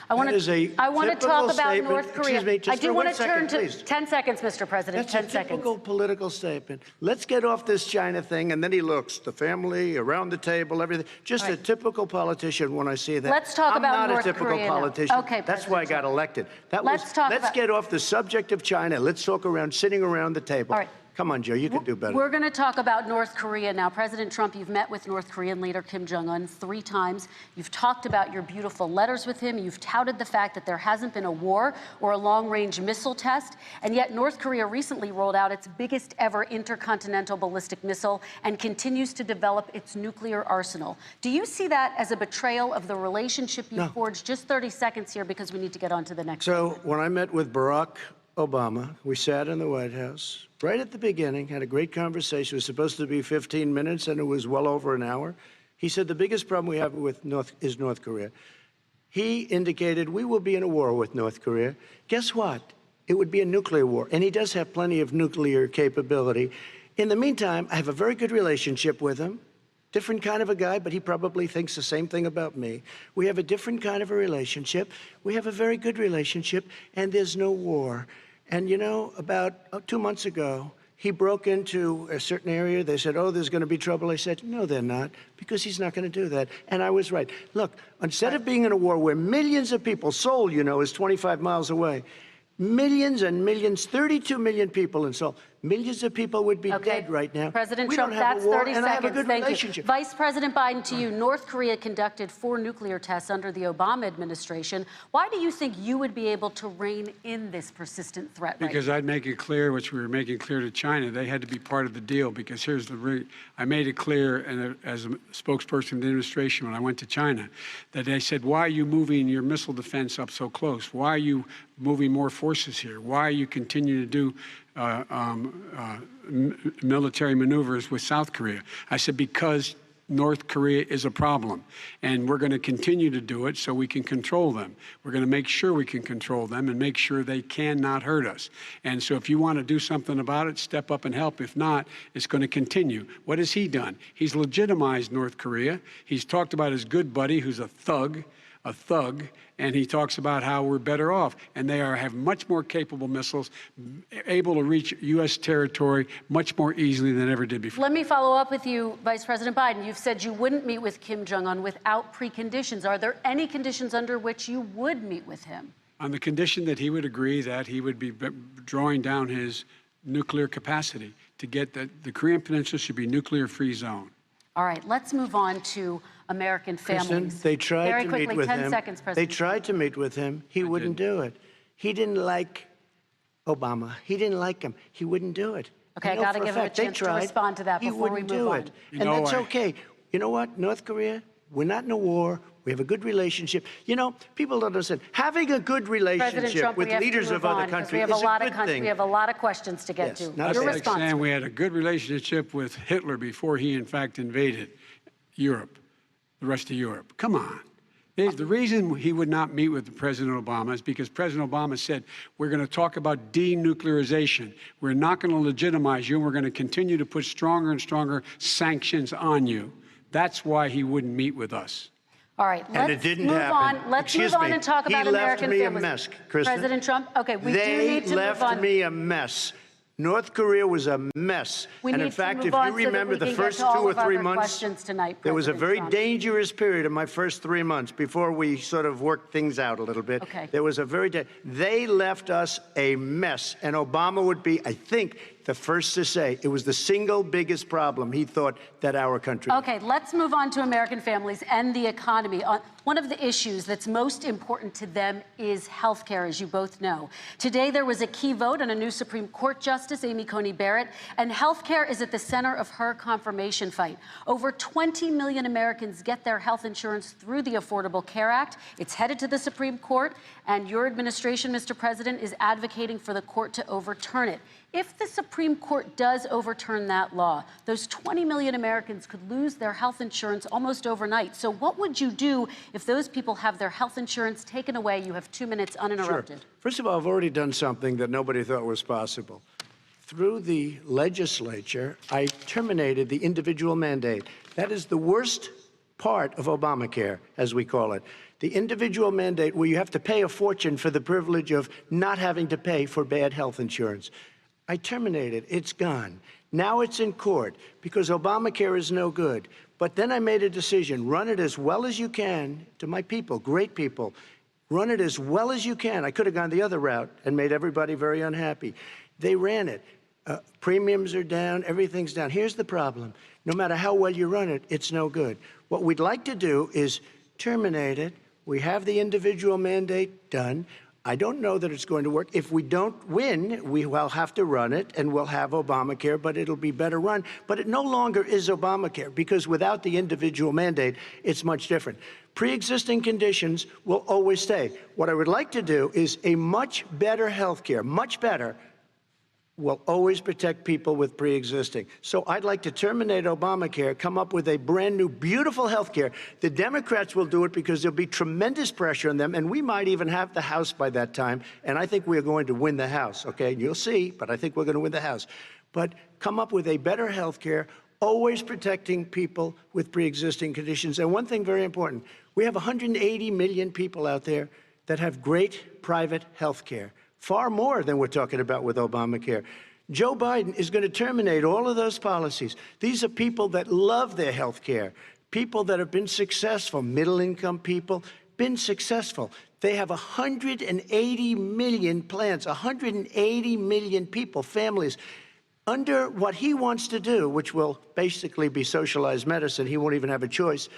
I want to talk about North Korea. Excuse me, just I do for want 1 to second, turn to please. 10 seconds, Mr. President. That's 10 a seconds. typical political statement. Let's get off this China thing, and then he looks, the family, around the table, everything. Just a typical politician when I see that. Let's talk about North I'm not a typical Korea now. politician. Okay, That's why I got elected. Let's get off the subject of China. Let's talk around, sitting around the table. All right. Come on, Joe, you can do better. We're going to talk about North Korea now. President Trump, you've met with North Korean leader Kim Jong-un 3 times. You've talked about your beautiful letters with him. You've touted the fact that there hasn't been a war or a long-range missile test. And yet North Korea recently rolled out its biggest ever intercontinental ballistic missile and continues to develop its nuclear arsenal. Do you see that as a betrayal of the relationship you forged? Just 30 seconds here because we need to get on to the next So segment. when I met with Barack Obama, we sat in the White House right at the beginning, had a great conversation. It was supposed to be 15 minutes, and it was well over an hour. He said the biggest problem we have with North Korea. He indicated we will be in a war with North Korea. Guess what? It would be a nuclear war, and he does have plenty of nuclear capability. In the meantime, I have a very good relationship with him. Different kind of a guy, but he probably thinks the same thing about me. We have a different kind of a relationship. We have a very good relationship, and there's no war. And you know, about 2 months ago, he broke into a certain area. They said, oh, there's going to be trouble. I said, no, they're not, because he's not going to do that. And I was right. Look, instead of being in a war where millions of people, Seoul, you know, is 25 miles away, millions and millions, 32 million people in Seoul, millions of people would be dead right now. President we Trump, don't have that's a war, 30 and seconds. I have a good Thank relationship. you. Vice President Biden, to you. North Korea conducted 4 nuclear tests under the Obama administration. Why do you think you would be able to rein in this persistent threat? Because I'd make it clear, which we were making clear to China, they had to be part of the deal. Because here's I made it clear, and as a spokesperson of the administration when I went to China, that they said, why are you moving your missile defense up so close? Why are you moving more forces here? Why are you continuing to do military maneuvers with South Korea? I said, because North Korea is a problem, and we're going to continue to do it so we can control them. We're going to make sure we can control them and make sure they cannot hurt us. And so if you want to do something about it, step up and help. If not, it's going to continue. What has he done? He's legitimized North Korea. He's talked about his good buddy, who's a thug, and he talks about how we're better off. And they have much more capable missiles, able to reach U.S. territory much more easily than ever did before. Let me follow up with you, Vice President Biden. You've said you wouldn't meet with Kim Jong-un without preconditions. Are there any conditions under which you would meet with him? On the condition that he would agree that he would be drawing down his nuclear capacity to get the Korean Peninsula should be nuclear-free zone. All right, let's move on to American families. Kristen, they tried Very to quickly, meet with 10 him. seconds, They President. tried to meet with him. He wouldn't do it. He didn't like Obama. He didn't like him. He wouldn't do it. Okay, I know got to for give him a fact they chance to tried. respond to that He before we wouldn't move do on. it. And that's okay. You know what? North Korea, we're not in a war. We have a good relationship. You know, people don't understand. Having a good President relationship Trump, with we have leaders to of move other on, 'cause countries we have is a lot a of good thing. We have a lot of questions to get Yes, to. not That's Your like response. saying we had a good relationship with Hitler before he, in fact, invaded Europe, the rest of Europe. Come on. The reason he would not meet with President Obama is because President Obama said, we're going to talk about denuclearization. We're not going to legitimize you, and we're going to continue to put stronger and stronger sanctions on you. That's why he wouldn't meet with us. All right, And it let's didn't move happen. on. Let's Excuse move on me. and talk He about left American me a families. mess, Kristen. President Trump, okay, we do They need to move left on. me a mess. North Korea was a mess. We And need in to fact, move if on you so that remember we the can get first to all 2 or of 3 other months, questions tonight, there was a President very Trump. dangerous period in my first 3 months before we sort of worked things out a little bit. Okay. There was a they left us a mess. And Obama would be, I think, the first to say it was the single biggest problem he thought that our country had. Okay, let's move on to American families and the economy. One of the issues that's most important to them is health care, as you both know. Today, there was a key vote on a new Supreme Court Justice, Amy Coney Barrett, and health care is at the center of her confirmation fight. Over 20 million Americans get their health insurance through the Affordable Care Act. It's headed to the Supreme Court, and your administration, Mr. President, is advocating for the court to overturn it. If the Supreme Court does overturn that law, those 20 million Americans could lose their health insurance almost overnight. So what would you do if those people have their health insurance taken away? You have 2 minutes uninterrupted. Sure. First of all, I've already done something that nobody thought was possible. Through the legislature, I terminated the individual mandate. That is the worst part of Obamacare, as we call it. The individual mandate where you have to pay a fortune for the privilege of not having to pay for bad health insurance. I terminated. It's gone. Now it's in court because Obamacare is no good. But then I made a decision. Run it as well as you can to my people, great people. Run it as well as you can. I could have gone the other route and made everybody very unhappy. They ran it. Premiums are down. Everything's down. Here's the problem. No matter how well you run it, it's no good. What we'd like to do is terminate it. We have the individual mandate done. I don't know that it's going to work. If we don't win, we will have to run it, and we'll have Obamacare, but it'll be better run. But it no longer is Obamacare, because without the individual mandate, it's much different. Pre-existing conditions will always stay. What I would like to do is a much better health care, much better, will always protect people with pre-existing. So I'd like to terminate Obamacare, come up with a brand new, beautiful health care. The Democrats will do it because there'll be tremendous pressure on them, and we might even have the House by that time, and I think we're going to win the House, okay? You'll see, but I think we're going to win the House. But come up with a better health care, always protecting people with pre-existing conditions. And one thing very important, we have 180 million people out there that have great private health care. Far more than we're talking about with Obamacare. Joe Biden is going to terminate all of those policies. These are people that love their health care, people that have been successful, middle-income people, been successful. They have 180 million plans, 180 million people, families. Under what he wants to do, which will basically be socialized medicine, he won't even have a choice.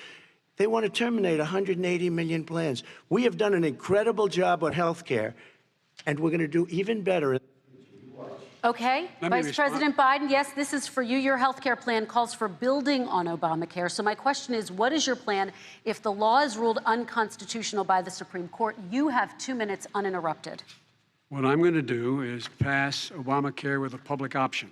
They want to terminate 180 million plans. We have done an incredible job on health care, and we're going to do even better. Okay, Vice President Biden, yes, this is for you. Your health care plan calls for building on Obamacare. So my question is, what is your plan if the law is ruled unconstitutional by the Supreme Court? You have 2 minutes uninterrupted. What I'm going to do is pass Obamacare with a public option.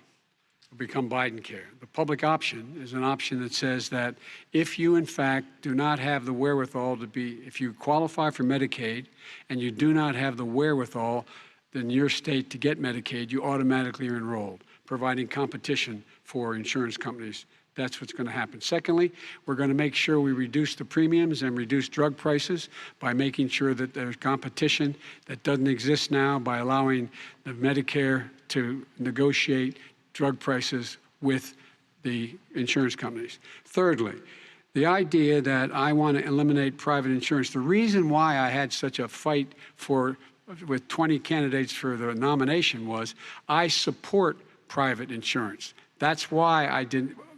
It'll become Biden care. The public option is an option that says that if you, in fact, do not have the wherewithal to be, if you qualify for Medicaid and you do not have the wherewithal in your state to get Medicaid, you automatically are enrolled, providing competition for insurance companies. That's what's going to happen. Secondly, we're going to make sure we reduce the premiums and reduce drug prices by making sure that there's competition that doesn't exist now by allowing the Medicare to negotiate drug prices with the insurance companies. Thirdly, the idea that I want to eliminate private insurance, the reason why I had such a fight with 20 candidates for the nomination was I support private insurance. That's why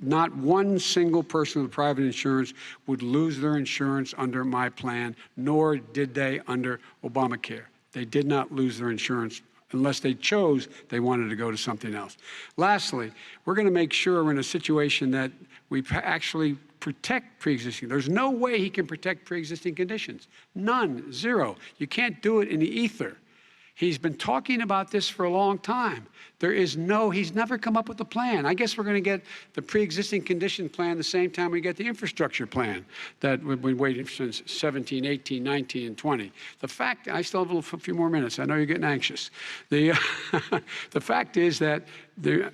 not one single person with private insurance would lose their insurance under my plan, nor did they under Obamacare. They did not lose their insurance unless they chose they wanted to go to something else. Lastly, we're going to make sure we're in a situation that we actually protect pre-existing. There's no way he can protect pre-existing conditions. None, zero. You can't do it in the ether. He's been talking about this for a long time. He's never come up with a plan. I guess we're going to get the pre-existing condition plan the same time we get the infrastructure plan that we've been waiting since 17, 18, 19, and 20. The fact, I still have a few more minutes. I know you're getting anxious. The fact is that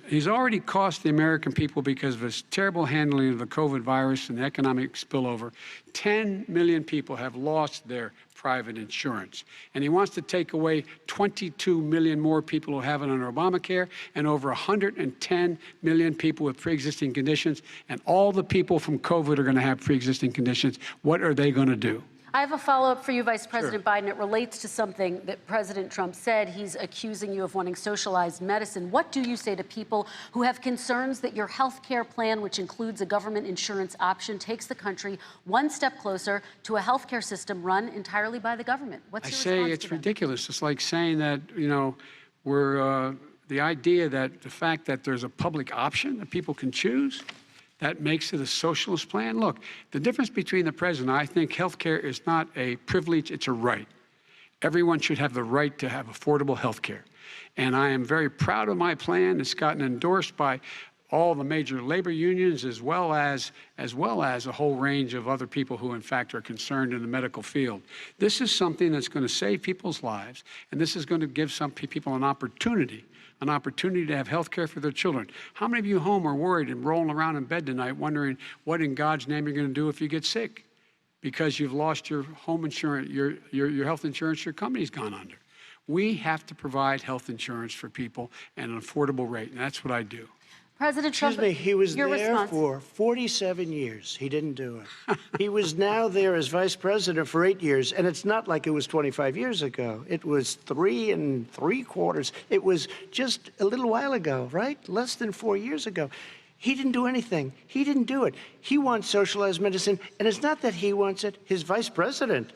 he's already cost the American people, because of his terrible handling of the COVID virus and the economic spillover, 10 million people have lost their private insurance. And he wants to take away 22 million more people who have it under Obamacare, and over 110 million people with pre-existing conditions. And all the people from COVID are going to have pre-existing conditions. What are they going to do? I have a follow-up for you, Vice President Biden. It relates to something that President Trump said. He's accusing you of wanting socialized medicine. What do you say to people who have concerns that your health care plan, which includes a government insurance option, takes the country one step closer to a health care system run entirely by the government? What's your response to that? It's ridiculous. It's like saying that, the idea that the fact that there's a public option that people can choose, that makes it a socialist plan. Look, the difference between the president, I think health care is not a privilege, it's a right. Everyone should have the right to have affordable health care. And I am very proud of my plan. It's gotten endorsed by all the major labor unions as well as a whole range of other people who in fact are concerned in the medical field. This is something that's going to save people's lives, and this is going to give some people an opportunity to have health care for their children. How many of you home are worried and rolling around in bed tonight wondering what in God's name you're going to do if you get sick because you've lost your home insurance, your health insurance, your company's gone under? We have to provide health insurance for people at an affordable rate, and that's what I do. President Trump, Excuse me, he was there response. for 47 years. He didn't do it. He was now there as vice president for 8 years, and it's not like it was 25 years ago. It was 3 3/4. It was just a little while ago, right? Less than 4 years ago. He didn't do anything. He didn't do it. He wants socialized medicine, and it's not that he wants it. His vice president,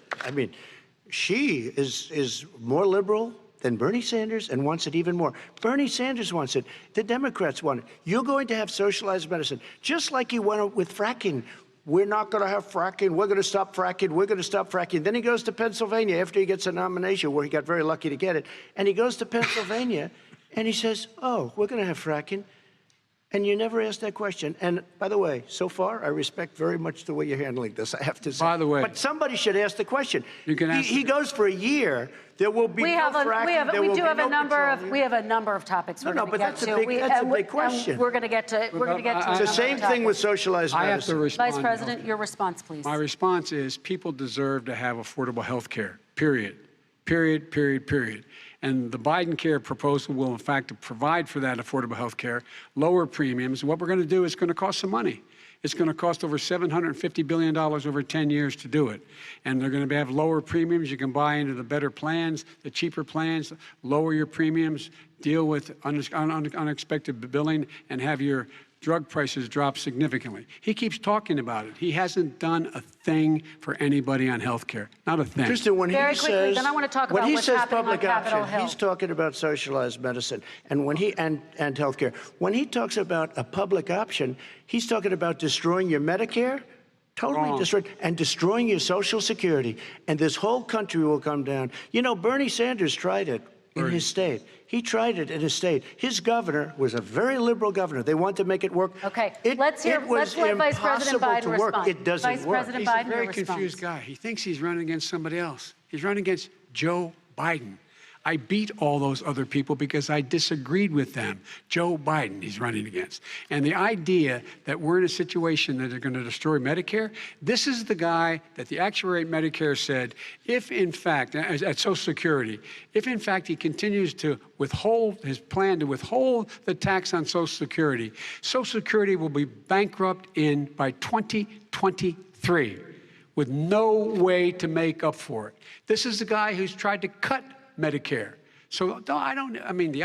she is more liberal than Bernie Sanders and wants it even more. Bernie Sanders wants it. The Democrats want it. You're going to have socialized medicine, just like you went with fracking. We're not going to have fracking. We're going to stop fracking. We're going to stop fracking. Then he goes to Pennsylvania after he gets a nomination, where he got very lucky to get it. And he goes to Pennsylvania and he says, oh, we're going to have fracking. And you never asked that question. And by the way, so far, I respect very much the way you're handling this, I have to say. By the way. But somebody should ask the question. You can ask he goes for a year. There will be no fracking. We have a number of topics. But that's a big question. We're going to get to. It's the same thing with socialized medicine. I have to respond. Vice President, your response, please. My response is people deserve to have affordable health care, period. Period, period, period. And the Biden care proposal will, in fact, provide for that affordable health care, lower premiums. What we're going to do is going to cost some money. It's going to cost over $750 billion over 10 years to do it. And they're going to have lower premiums. You can buy into the better plans, the cheaper plans, lower your premiums, deal with unexpected billing, and have your drug prices drop significantly. He keeps talking about it. He hasn't done a thing for anybody on health care. Not a thing. Kristen, when Very he quickly, says, then I want to talk when about he what's says happening public on Capitol option, Hill. he's talking about socialized medicine. And when he and health care. When he talks about a public option, he's talking about destroying your Medicare, totally destroyed, and destroying your Social Security. And this whole country will come down. You know, Bernie Sanders tried it in his state. He tried it in his state. His governor was a very liberal governor. They wanted to make it work. Okay, let's let Vice President Biden respond. It doesn't Vice work. President He's Biden, a very your confused response. guy. He thinks he's running against somebody else. He's running against Joe Biden. I beat all those other people because I disagreed with them. Joe Biden he's running against. And the idea that we're in a situation that they're going to destroy Medicare, this is the guy that the actuary at Medicare said, if in fact, at Social Security, if in fact he continues to withhold his plan to withhold the tax on Social Security will be bankrupt by 2023 with no way to make up for it. This is the guy who's tried to cut Medicare. So the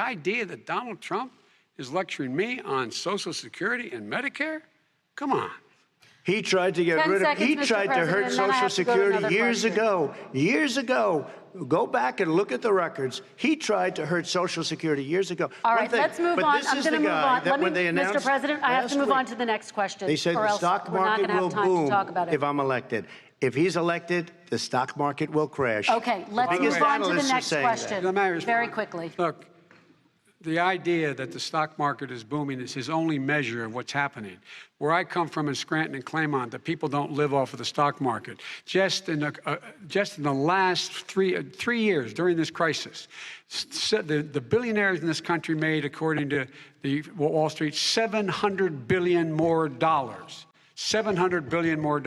idea that Donald Trump is lecturing me on Social Security and Medicare, come on. He tried to get rid of, he tried to hurt Social Security years ago. Years ago. Go back and look at the records. He tried to hurt Social Security years ago. All right, let's move on. I'm going to move on. Mr. President, I have to move on to the next question. They said the stock market will boom if I'm elected. If he's elected, the stock market will crash. Okay, let's move on to the next question very quickly. Look, the idea that the stock market is booming is his only measure of what's happening. Where I come from in Scranton and Claymont, the people don't live off of the stock market. Just in the last three years during this crisis, the billionaires in this country made, according to the Wall Street, $700 billion more. $700 billion more.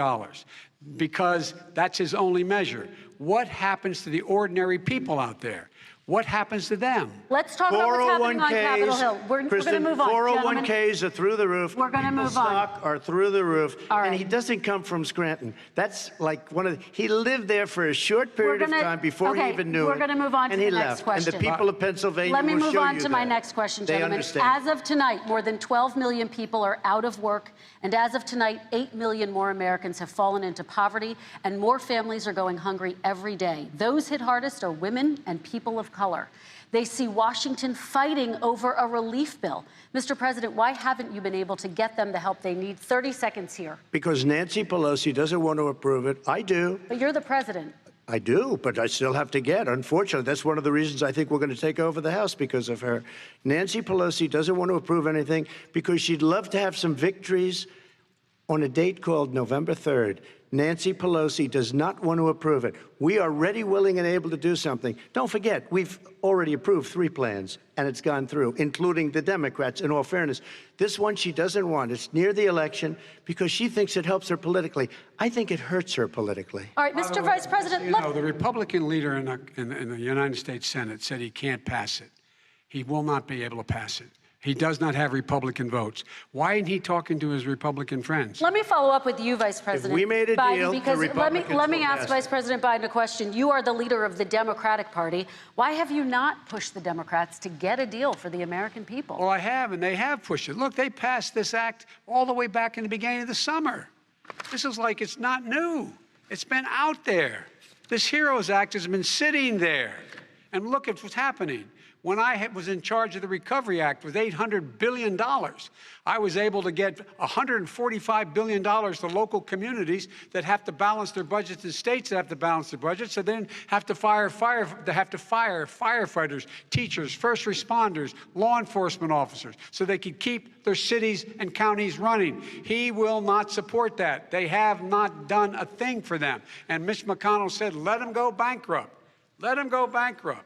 Because that's his only measure. What happens to the ordinary people out there? what happens to them? Let's talk about what's happening on Capitol Hill. We're going to move on, 401ks are through the roof. We're going to move on. Stock are through the roof. All right. And he doesn't come from Scranton. That's like he lived there for a short period of time before he even knew it. We're going to move on to the next question. And the people of Pennsylvania Let me will move show on you to my that. next question, They gentlemen. understand. As of tonight, more than 12 million people are out of work. And as of tonight, 8 million more Americans have fallen into poverty, and more families are going hungry every day. Those hit hardest are women and people of color. They see Washington fighting over a relief bill. Mr. President, why haven't you been able to get them the help they need? 30 seconds here. Because Nancy Pelosi doesn't want to approve it. I do. But you're the president. I do, but I still have to get. Unfortunately, that's one of the reasons I think we're going to take over the House, because of her. Nancy Pelosi doesn't want to approve anything because she'd love to have some victories on a date called November 3rd. Nancy Pelosi does not want to approve it. We are ready, willing, and able to do something. Don't forget, we've already approved 3 plans, and it's gone through, including the Democrats, in all fairness. This one she doesn't want. It's near the election because she thinks it helps her politically. I think it hurts her politically. All right, Mr. Vice President. The Republican leader in the United States Senate said he can't pass it. He will not be able to pass it. He does not have Republican votes. Why isn't he talking to his Republican friends? Let me follow up with you, Vice President. If we made a Biden, deal, because the Republicans let me will ask pass Vice it. President Biden a question. You are the leader of the Democratic Party. Why have you not pushed the Democrats to get a deal for the American people? Well, I have, and they have pushed it. Look, they passed this act all the way back in the beginning of the summer. This is like it's not new. It's been out there. This HEROES Act has been sitting there. And look at what's happening. When I was in charge of the Recovery Act with $800 billion, I was able to get $145 billion to local communities that have to balance their budgets and states that have to balance their budgets, so then have to fire firefighters, teachers, first responders, law enforcement officers, so they can keep their cities and counties running. He will not support that. They have not done a thing for them. And Mitch McConnell said, let them go bankrupt. Let them go bankrupt.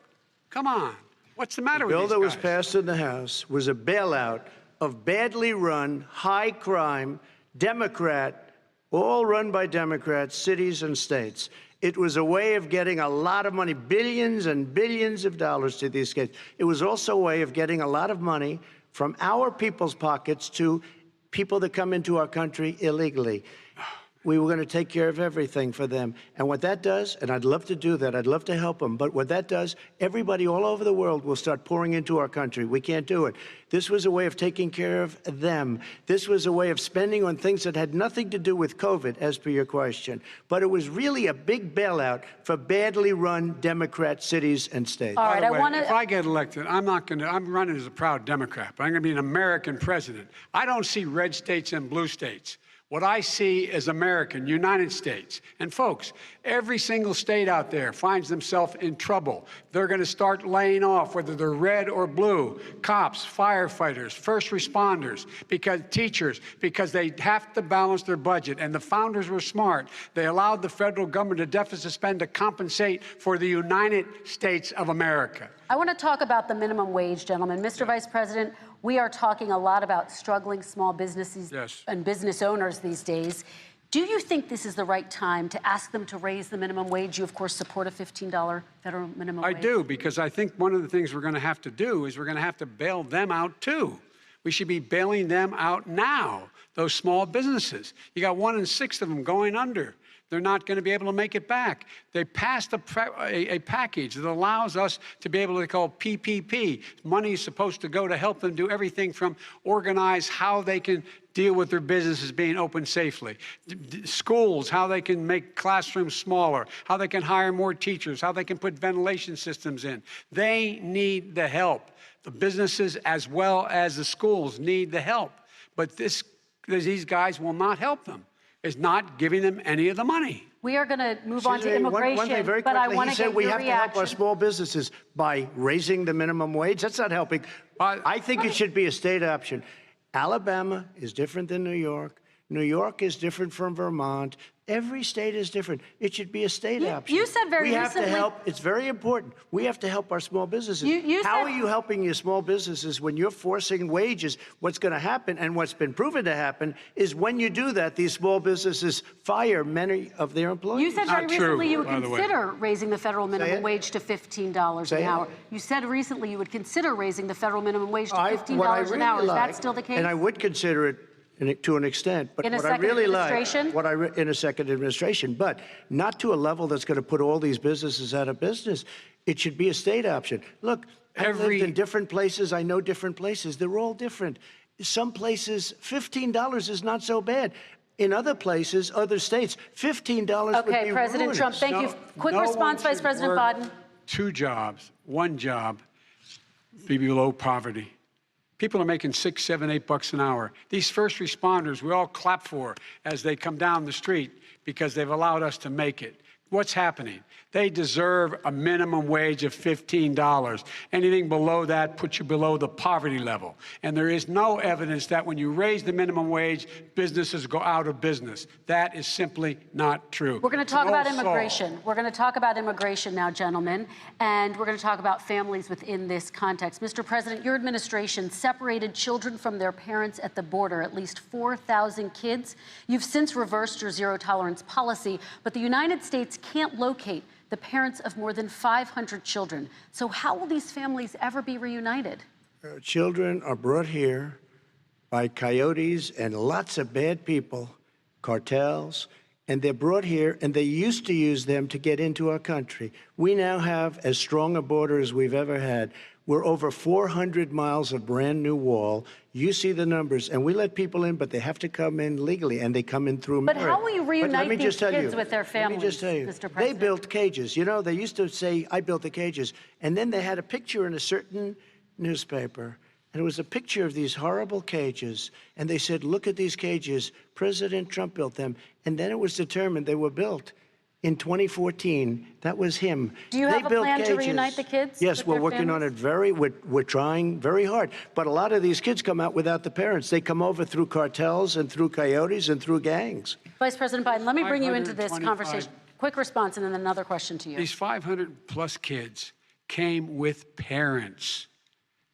Come on. What's the matter with these guys? The bill that was passed in the House was a bailout of badly run, high-crime, Democrat, all run by Democrats, cities and states. It was a way of getting a lot of money, billions and billions of dollars to these states. It was also a way of getting a lot of money from our people's pockets to people that come into our country illegally. We were going to take care of everything for them. And what that does, and I'd love to do that, I'd love to help them, but what that does, everybody all over the world will start pouring into our country. We can't do it. This was a way of taking care of them. This was a way of spending on things that had nothing to do with COVID, as per your question. But it was really a big bailout for badly run Democrat cities and states. All right, If I get elected, I'm running as a proud Democrat, but I'm going to be an American president. I don't see red states and blue states. What I see is American, United States. And folks, every single state out there finds themselves in trouble. They're going to start laying off, whether they're red or blue, cops, firefighters, first responders, because they have to balance their budget. And the founders were smart. They allowed the federal government to deficit spend to compensate for the United States of America. I want to talk about the minimum wage, gentlemen. Mr. Vice President, we are talking a lot about struggling small businesses and business owners these days. Do you think this is the right time to ask them to raise the minimum wage? You, of course, support a $15 federal minimum wage. I do, because I think one of the things we're going to have to do is we're going to have to bail them out, too. We should be bailing them out now, those small businesses. You got 1 in 6 of them going under. They're not going to be able to make it back. They passed a package that allows us to be able to call PPP. Money is supposed to go to help them do everything from organize how they can deal with their businesses being open safely. Schools, how they can make classrooms smaller, how they can hire more teachers, how they can put ventilation systems in. They need the help. The businesses as well as the schools need the help. But these guys will not help them. Is not giving them any of the money. We are going to move on to immigration, one thing very but I quickly, want he to said get we your have to help our small businesses by raising the minimum wage. That's not helping. I think it should be a state option. Alabama is different than New York. New York is different from Vermont. Every state is different. It should be a state option. You said very we recently. have to help. It's very important. We have to help our small businesses. How are you helping your small businesses when you're forcing wages? What's going to happen, and what's been proven to happen, is when you do that, these small businesses fire many of their employees. You said very recently you would consider raising the federal minimum wage to $15 an hour. You said recently you would consider raising the federal minimum wage to $15 an hour. Is that still the case? And I would consider it to an extent, but in a what I second really administration? in a second administration, but not to a level that's going to put all these businesses out of business. It should be a state option. Look, I've lived in different places. I know different places. They're all different. Some places, $15 is not so bad. In other places, other states, $15 would be Okay, President ruinous. Trump, thank you. Quick response, Vice President Biden. 2 jobs, 1 job, be below poverty. People are making $6, $7, $8 an hour. These first responders, we all clap for as they come down the street because they've allowed us to make it. What's happening? They deserve a minimum wage of $15. Anything below that puts you below the poverty level. And there is no evidence that when you raise the minimum wage, businesses go out of business. That is simply not true. We're going to talk about immigration. We're going to talk about immigration now, gentlemen, and we're going to talk about families within this context. Mr. President, your administration separated children from their parents at the border, at least 4,000 kids. You've since reversed your zero-tolerance policy, but the United States can't locate the parents of more than 500 children. So how will these families ever be reunited? Children are brought here by coyotes and lots of bad people, cartels, and they're brought here, and they used to use them to get into our country. We now have as strong a border as we've ever had. We're over 400 miles of brand new wall. You see the numbers, and we let people in, but they have to come in legally, and they come in through merit. But how will you reunite these kids with their families, Let me just tell you, Mr. President? they built cages. You know, they used to say, I built the cages, and then they had a picture in a certain newspaper, and it was a picture of these horrible cages, and they said, look at these cages. President Trump built them, and then it was determined they were built in 2014. That was him. Do you have a plan to reunite the kids? Yes, we're working on it we're trying very hard. But a lot of these kids come out without the parents. They come over through cartels and through coyotes and through gangs. Vice President Biden, let me bring you into this conversation. Quick response and then another question to you. These 500+ kids came with parents.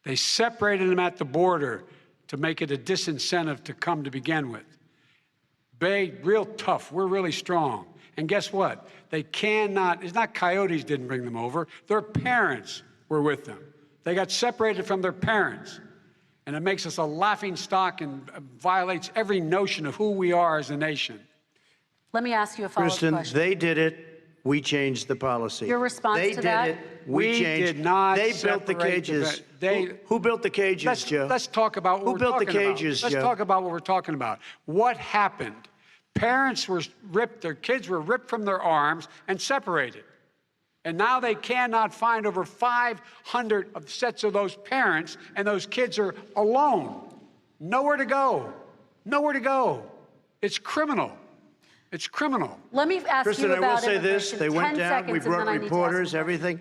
They separated them at the border to make it a disincentive to come to begin with. Real tough. We're really strong. And guess what? They cannot, it's not coyotes didn't bring them over. Their parents were with them. They got separated from their parents. And it makes us a laughing stock and violates every notion of who we are as a nation. Let me ask you a follow-up Kristen, question. they did it. We changed the policy. Your response they to that? They did it. We changed. Did not They built the cages. Who built the cages, Joe? Let's talk about what Who we're built the talking about. cages, Let's Joe? talk about what we're talking about. What happened? Parents were ripped, their kids were ripped from their arms and separated. And now they cannot find over 500 sets of those parents, and those kids are alone. Nowhere to go. Nowhere to go. It's criminal. It's criminal. Let me ask Kristen, you about I will say this. immigration. They went 10 down. seconds, We and then brought I need to ask reporters, you. everything.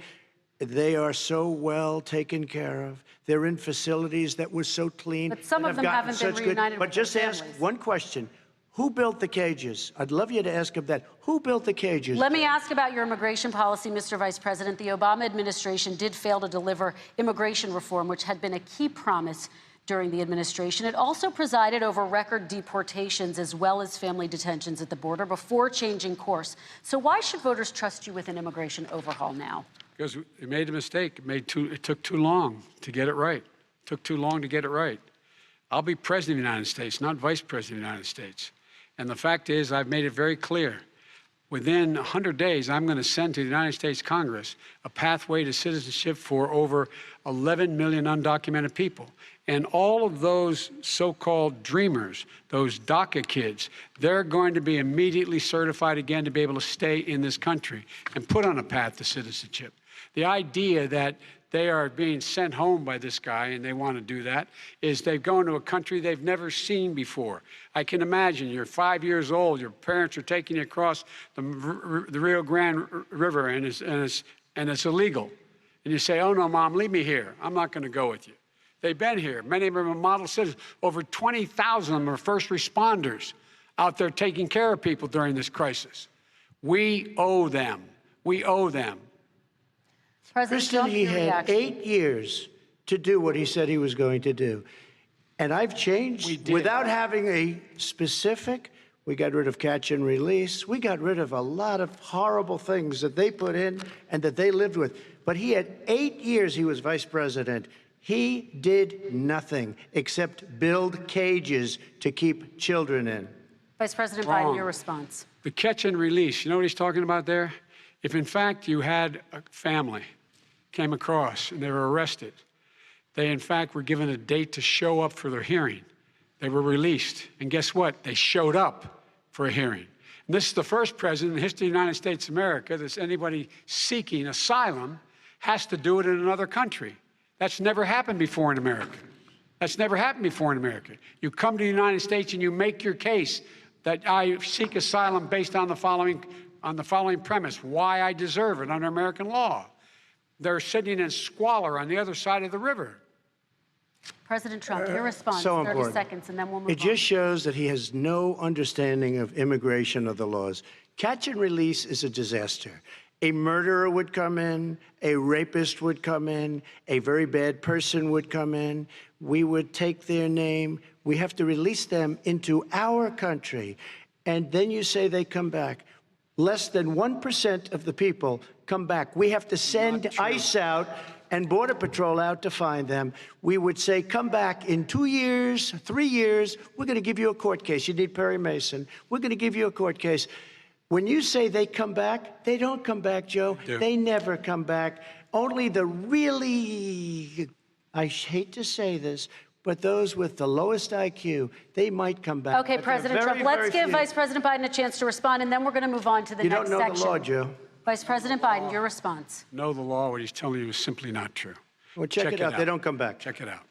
They are so well taken care of. They're in facilities that were so clean. But some and of have them gotten haven't been such reunited But with their just ask families. one question. Who built the cages? I'd love you to ask him that. Who built the cages? Let me ask about your immigration policy, Mr. Vice President. The Obama administration did fail to deliver immigration reform, which had been a key promise during the administration. It also presided over record deportations as well as family detentions at the border before changing course. So why should voters trust you with an immigration overhaul now? Because we made a mistake. It took too long to get it right. It took too long to get it right. I'll be president of the United States, not vice president of the United States. And the fact is, I've made it very clear. Within 100 days, I'm going to send to the United States Congress a pathway to citizenship for over 11 million undocumented people. And all of those so-called dreamers, those DACA kids, they're going to be immediately certified again to be able to stay in this country and put on a path to citizenship. The idea that they are being sent home by this guy, and they want to do that, is they've gone to a country they've never seen before. I can imagine you're 5 years old, your parents are taking you across the Rio Grande River, and it's illegal. And you say, oh, no, Mom, leave me here. I'm not going to go with you. They've been here. Many of them are model citizens. Over 20,000 of them are first responders. out there taking care of people during this crisis. We owe them. We owe them. President Kristen, Trump, he your had reaction. 8 years to do what he said he was going to do. And I've changed without having a specific. We got rid of catch and release. We got rid of a lot of horrible things that they put in and that they lived with. But he had 8 years he was vice president. He did nothing except build cages to keep children in. Vice President Wrong. Biden, your response. The catch and release, you know what he's talking about there? If in fact you had a family came across and they were arrested, they in fact were given a date to show up for their hearing. They were released. And guess what? They showed up for a hearing. And this is the first president in the history of the United States of America that anybody seeking asylum has to do it in another country. That's never happened before in America. That's never happened before in America. You come to the United States and you make your case that I seek asylum based on the following premise, why I deserve it under American law. They're sitting in squalor on the other side of the river. President Trump, your response, So 30 important. seconds, and then we'll move It just shows that he has no understanding of immigration or the laws. Catch and release is a disaster. A murderer would come in, a rapist would come in, a very bad person would come in. We would take their name. We have to release them into our country. And then you say they come back. Less than 1% of the people come back. We have to send ICE out and Border Patrol out to find them. We would say, come back in 2 years, 3 years. We're going to give you a court case. You need Perry Mason. We're going to give you a court case. When you say they come back, they don't come back, Joe. They never come back. Only the really, I hate to say this, but those with the lowest IQ, they might come back. Okay, But they're President Trump, very, let's very give few. Vice President Biden a chance to respond, and then we're going to move on to the You next don't know section. the law, Joe. Vice President Biden, your response. Know the law, what he's telling you is simply not true. Well, check it out. They don't come back. Check it out.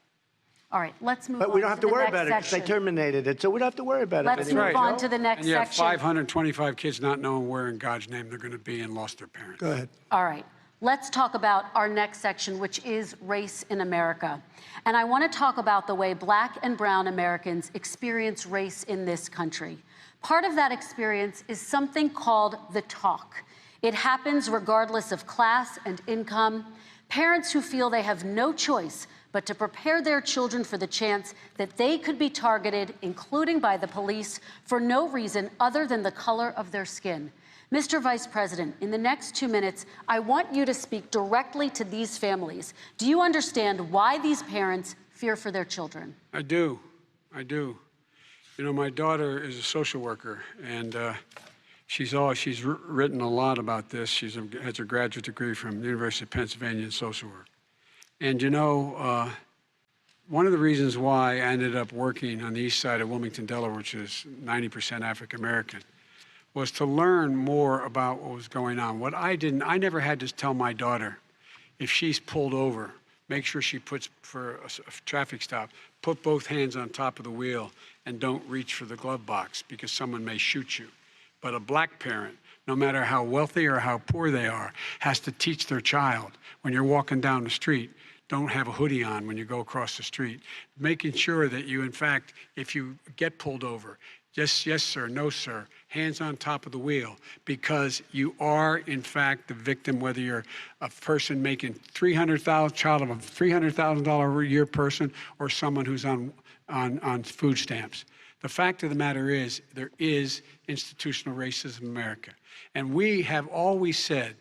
All right, let's move on. But we don't have to the worry next about it because they section. terminated it, so we don't have to worry about Let's it. move on to the next And you have section. 525 kids not knowing where in God's name they're going to be and lost their parents. Go ahead. All right, let's talk about our next section, which is race in America. And I want to talk about the way Black and brown Americans experience race in this country. Part of that experience is something called the talk. It happens regardless of class and income. Parents who feel they have no choice but to prepare their children for the chance that they could be targeted, including by the police, for no reason other than the color of their skin. Mr. Vice President, in the next 2 minutes, I want you to speak directly to these families. Do you understand why these parents fear for their children? I do. I do. You know, my daughter is a social worker, and she's written a lot about this. She has a graduate degree from the University of Pennsylvania in social work. And you know, one of the reasons why I ended up working on the east side of Wilmington, Delaware, which is 90% African American, was to learn more about what was going on. What I never had to tell my daughter, if she's pulled over, make sure she puts, for a traffic stop, put both hands on top of the wheel and don't reach for the glove box because someone may shoot you. But a black parent, no matter how wealthy or how poor they are, has to teach their child when you're walking down the street, don't have a hoodie on when you go across the street. Making sure that you, in fact, if you get pulled over, just yes, sir, no, sir, hands on top of the wheel, because you are, in fact, the victim, whether you're a person making child of a $300,000 a year person or someone who's on food stamps. The fact of the matter is there is institutional racism in America. And we have always said,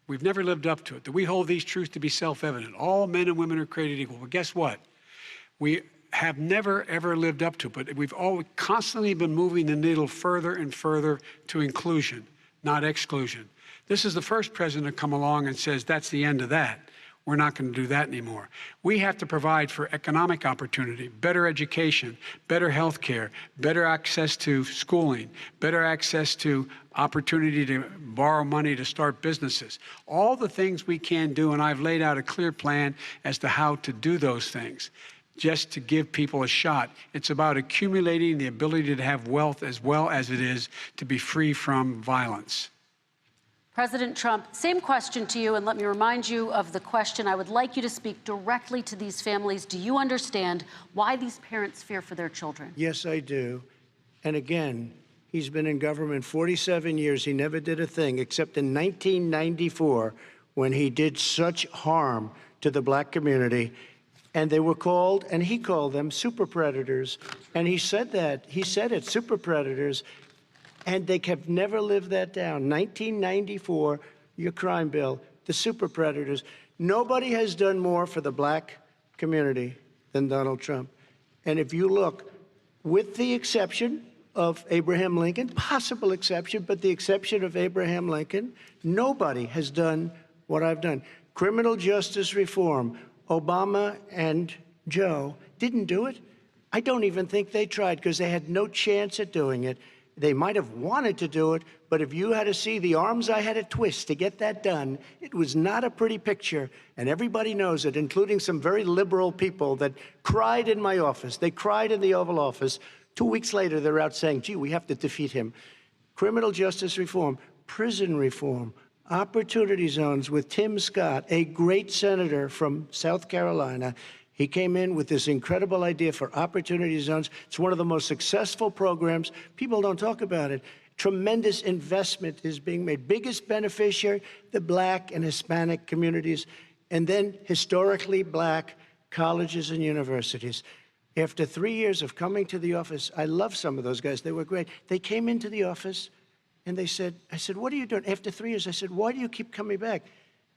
we've never lived up to it, that we hold these truths to be self-evident. All men and women are created equal. But guess what? We have never, ever lived up to it, but we've always constantly been moving the needle further and further to inclusion, not exclusion. This is the first president to come along and says, that's the end of that. We're not going to do that anymore. We have to provide for economic opportunity, better education, better health care, better access to schooling, better access to opportunity to borrow money to start businesses. All the things we can do, and I've laid out a clear plan as to how to do those things, just to give people a shot. It's about accumulating the ability to have wealth as well as it is to be free from violence. President Trump, same question to you, and let me remind you of the question. I would like you to speak directly to these families. Do you understand why these parents fear for their children? Yes, I do. And again, He's been in government 47 years. He never did a thing except in 1994 when he did such harm to the black community. And they were called, and he called them super predators. And he said that. He said it, super predators. And they have never lived that down. 1994, your crime bill, the super predators. Nobody has done more for the black community than Donald Trump. And if you look, with the exception of Abraham Lincoln, possible exception, but the exception of Abraham Lincoln, nobody has done what I've done. Criminal justice reform, Obama and Joe didn't do it. I don't even think they tried because they had no chance at doing it. They might have wanted to do it, but if you had to see the arms I had to twist to get that done, it was not a pretty picture, and everybody knows it, including some very liberal people that cried in my office. They cried in the Oval Office. 2 weeks later, they're out saying, gee, we have to defeat him. Criminal justice reform, prison reform, opportunity zones with Tim Scott, a great senator from South Carolina. He came in with this incredible idea for opportunity zones. It's one of the most successful programs. People don't talk about it. Tremendous investment is being made. Biggest beneficiary, the black and Hispanic communities, and then historically black colleges and universities. After 3 years of coming to the office, I love some of those guys. They were great. They came into the office and they said, I said, what are you doing? After 3 years, I said, why do you keep coming back?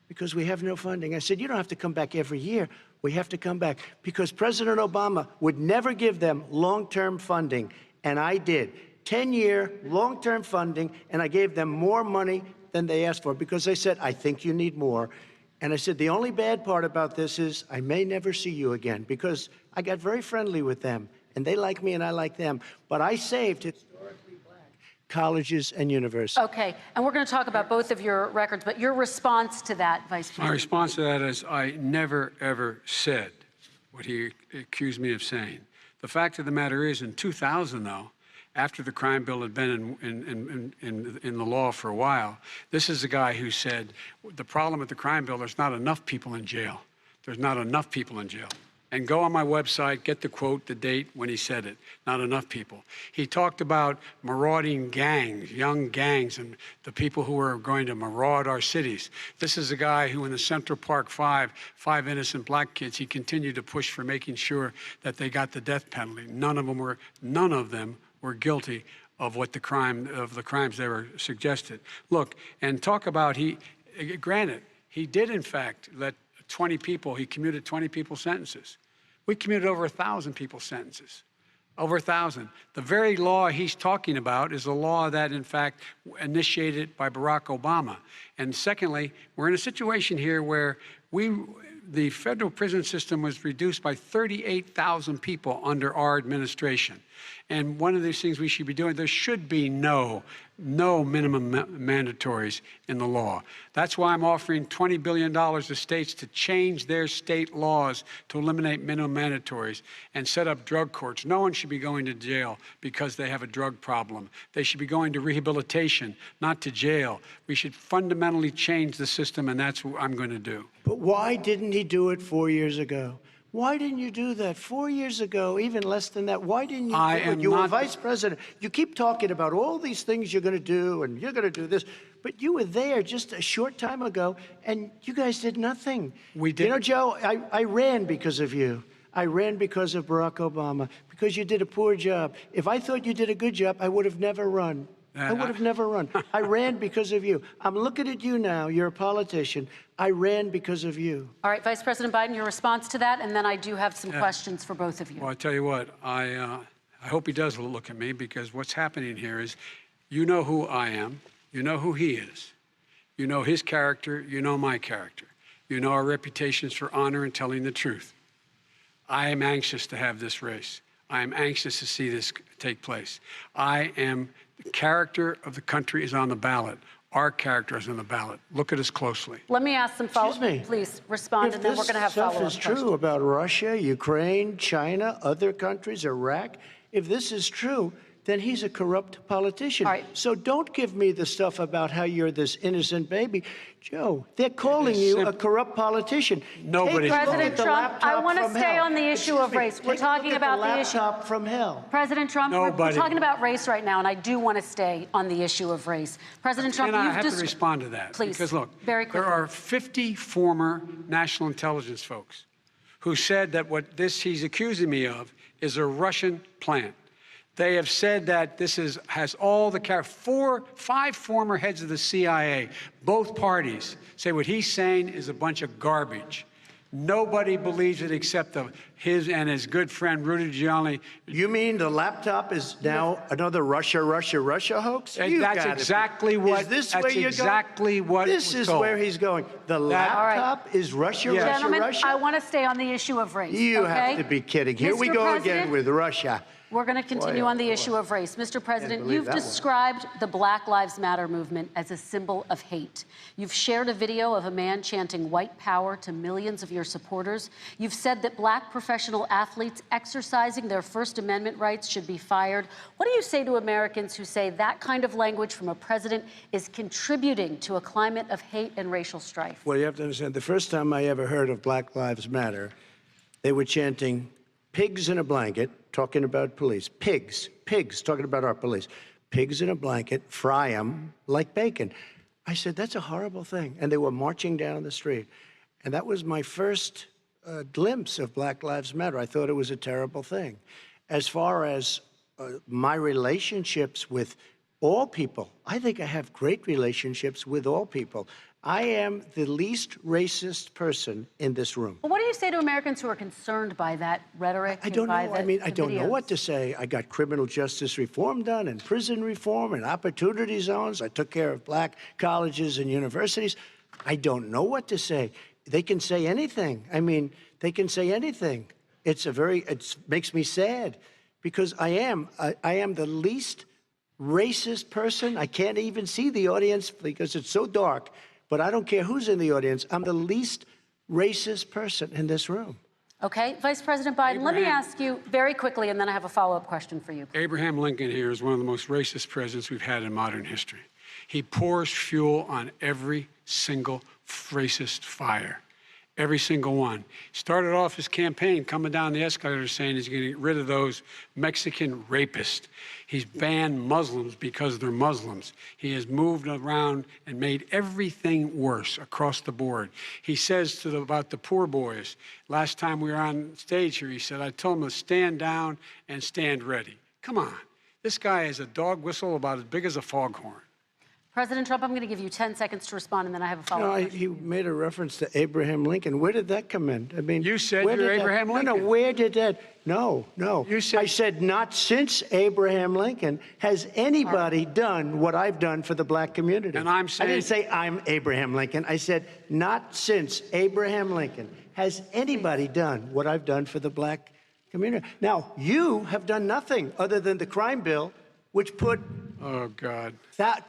Because we have no funding. I said, you don't have to come back every year. We have to come back because President Obama would never give them long-term funding, and I did. 10-year long-term funding, and I gave them more money than they asked for because they said, I think you need more. And I said, the only bad part about this is I may never see you again because I got very friendly with them, and they like me and I like them. But I saved historically black colleges and universities. Okay, and we're going to talk about both of your records, but your response to that, Vice President? My response to that is I never, ever said what he accused me of saying. The fact of the matter is, in 2000, though, after the crime bill had been in the law for a while, this is a guy who said, the problem with the crime bill, there's not enough people in jail. There's not enough people in jail. And go on my website, get the quote, the date when he said it. Not enough people. He talked about marauding gangs, young gangs, and the people who are going to maraud our cities. This is a guy who in the Central Park five innocent black kids, he continued to push for making sure that they got the death penalty. None of them were guilty of the crimes they were suggested. Look, and talk about granted, he did in fact let 20 people, he commuted 20 people's sentences. We commuted over 1,000 people's sentences. Over 1,000. The very law he's talking about is a law that, in fact, initiated by Barack Obama. And secondly, we're in a situation here where the federal prison system was reduced by 38,000 people under our administration. And one of these things we should be doing, there should be no minimum mandatories in the law. That's why I'm offering $20 billion to states to change their state laws to eliminate minimum mandatories and set up drug courts. No one should be going to jail because they have a drug problem. They should be going to rehabilitation, not to jail. We should fundamentally change the system, and that's what I'm going to do. But why didn't he do it 4 years ago? Why didn't you do that 4 years ago, even less than that? Why didn't you do it? You were vice president. You keep talking about all these things you're going to do and you're going to do this, but you were there just a short time ago and you guys did nothing. We did. You know, Joe, I ran because of you. I ran because of Barack Obama, because you did a poor job. If I thought you did a good job, I would have never run. I would have never run. I ran because of you. I'm looking at you now. You're a politician. I ran because of you. All right, Vice President Biden, your response to that, and then I do have some questions for both of you. Well, I tell you what, I hope he does look at me, because what's happening here is, you know who I am, you know who he is, you know his character, you know my character, you know our reputations for honor and telling the truth. I am anxious to have this race. I am anxious to see this take place. The character of the country is on the ballot. Our character is on the ballot. Look at us closely. Let me ask some follow-up. Please respond, and then we're going to have follow-up questions. If this stuff is true about Russia, Ukraine, China, other countries, Iraq, if this is true, then he's a corrupt politician. All right. So don't give me the stuff about how you're this innocent baby. Joe, they're calling you a corrupt politician. Nobody. President Trump, I want to stay on the issue of race. We're talking about the issue. Laptop from hell. President Trump, we're talking about race right now, and I do want to stay on the issue of race. President Trump, I have to respond to that. Please, because look, very quickly. there are 50 former national intelligence folks who said that what he's accusing me of is a Russian plant. They have said that this has all the 5 former heads of the CIA, both parties, say what he's saying is a bunch of garbage. Nobody believes it except his and his good friend Rudy Giuliani. You mean the laptop is now another Russia hoax? That's exactly what. Is this that's where you're exactly going? what. This is told. where he's going. The laptop is Russia, Gentlemen, Russia. I want to stay on the issue of race. You okay? have to be kidding. Here we Mr. go President, again with Russia. We're going to continue on the issue of race. Mr. President, you've described the Black Lives Matter movement as a symbol of hate. You've shared a video of a man chanting white power to millions of your supporters. You've said that black professional athletes exercising their First Amendment rights should be fired. What do you say to Americans who say that kind of language from a president is contributing to a climate of hate and racial strife? Well, you have to understand, the first time I ever heard of Black Lives Matter, they were chanting pigs in a blanket, talking about police. Pigs, talking about our police. Pigs in a blanket, fry them like bacon. I said, that's a horrible thing. And they were marching down the street. And that was my first glimpse of Black Lives Matter. I thought it was a terrible thing. As far as my relationships with all people, I think I have great relationships with all people. I am the least racist person in this room. Well, what do you say to Americans who are concerned by that rhetoric? I don't know. I don't know what to say. I got criminal justice reform done and prison reform and opportunity zones. I took care of black colleges and universities. I don't know what to say. They can say anything. I mean, they can say anything. It makes me sad because I am the least racist person. I can't even see the audience because it's so dark. But I don't care who's in the audience. I'm the least racist person in this room. Okay, Vice President Biden, let me ask you very quickly, and then I have a follow-up question for you. Abraham Lincoln here is one of the most racist presidents we've had in modern history. He pours fuel on every single racist fire. Every single one. Started off his campaign coming down the escalator saying he's going to get rid of those Mexican rapists. He's banned Muslims because they're Muslims. He has moved around and made everything worse across the board. He says about the poor boys, last time we were on stage here, he said, I told them to stand down and stand ready. Come on. This guy is a dog whistle about as big as a foghorn. President Trump, I'm going to give you 10 seconds to respond, and then I have a follow-up. He made a reference to Abraham Lincoln. Where did that come in? I mean, you said you're Abraham Lincoln. No, where did that? No. You said, I said not since Abraham Lincoln has anybody done what I've done for the black community. And I'm saying, I didn't say I'm Abraham Lincoln. I said not since Abraham Lincoln has anybody done what I've done for the black community. Now, you have done nothing other than the crime bill, which put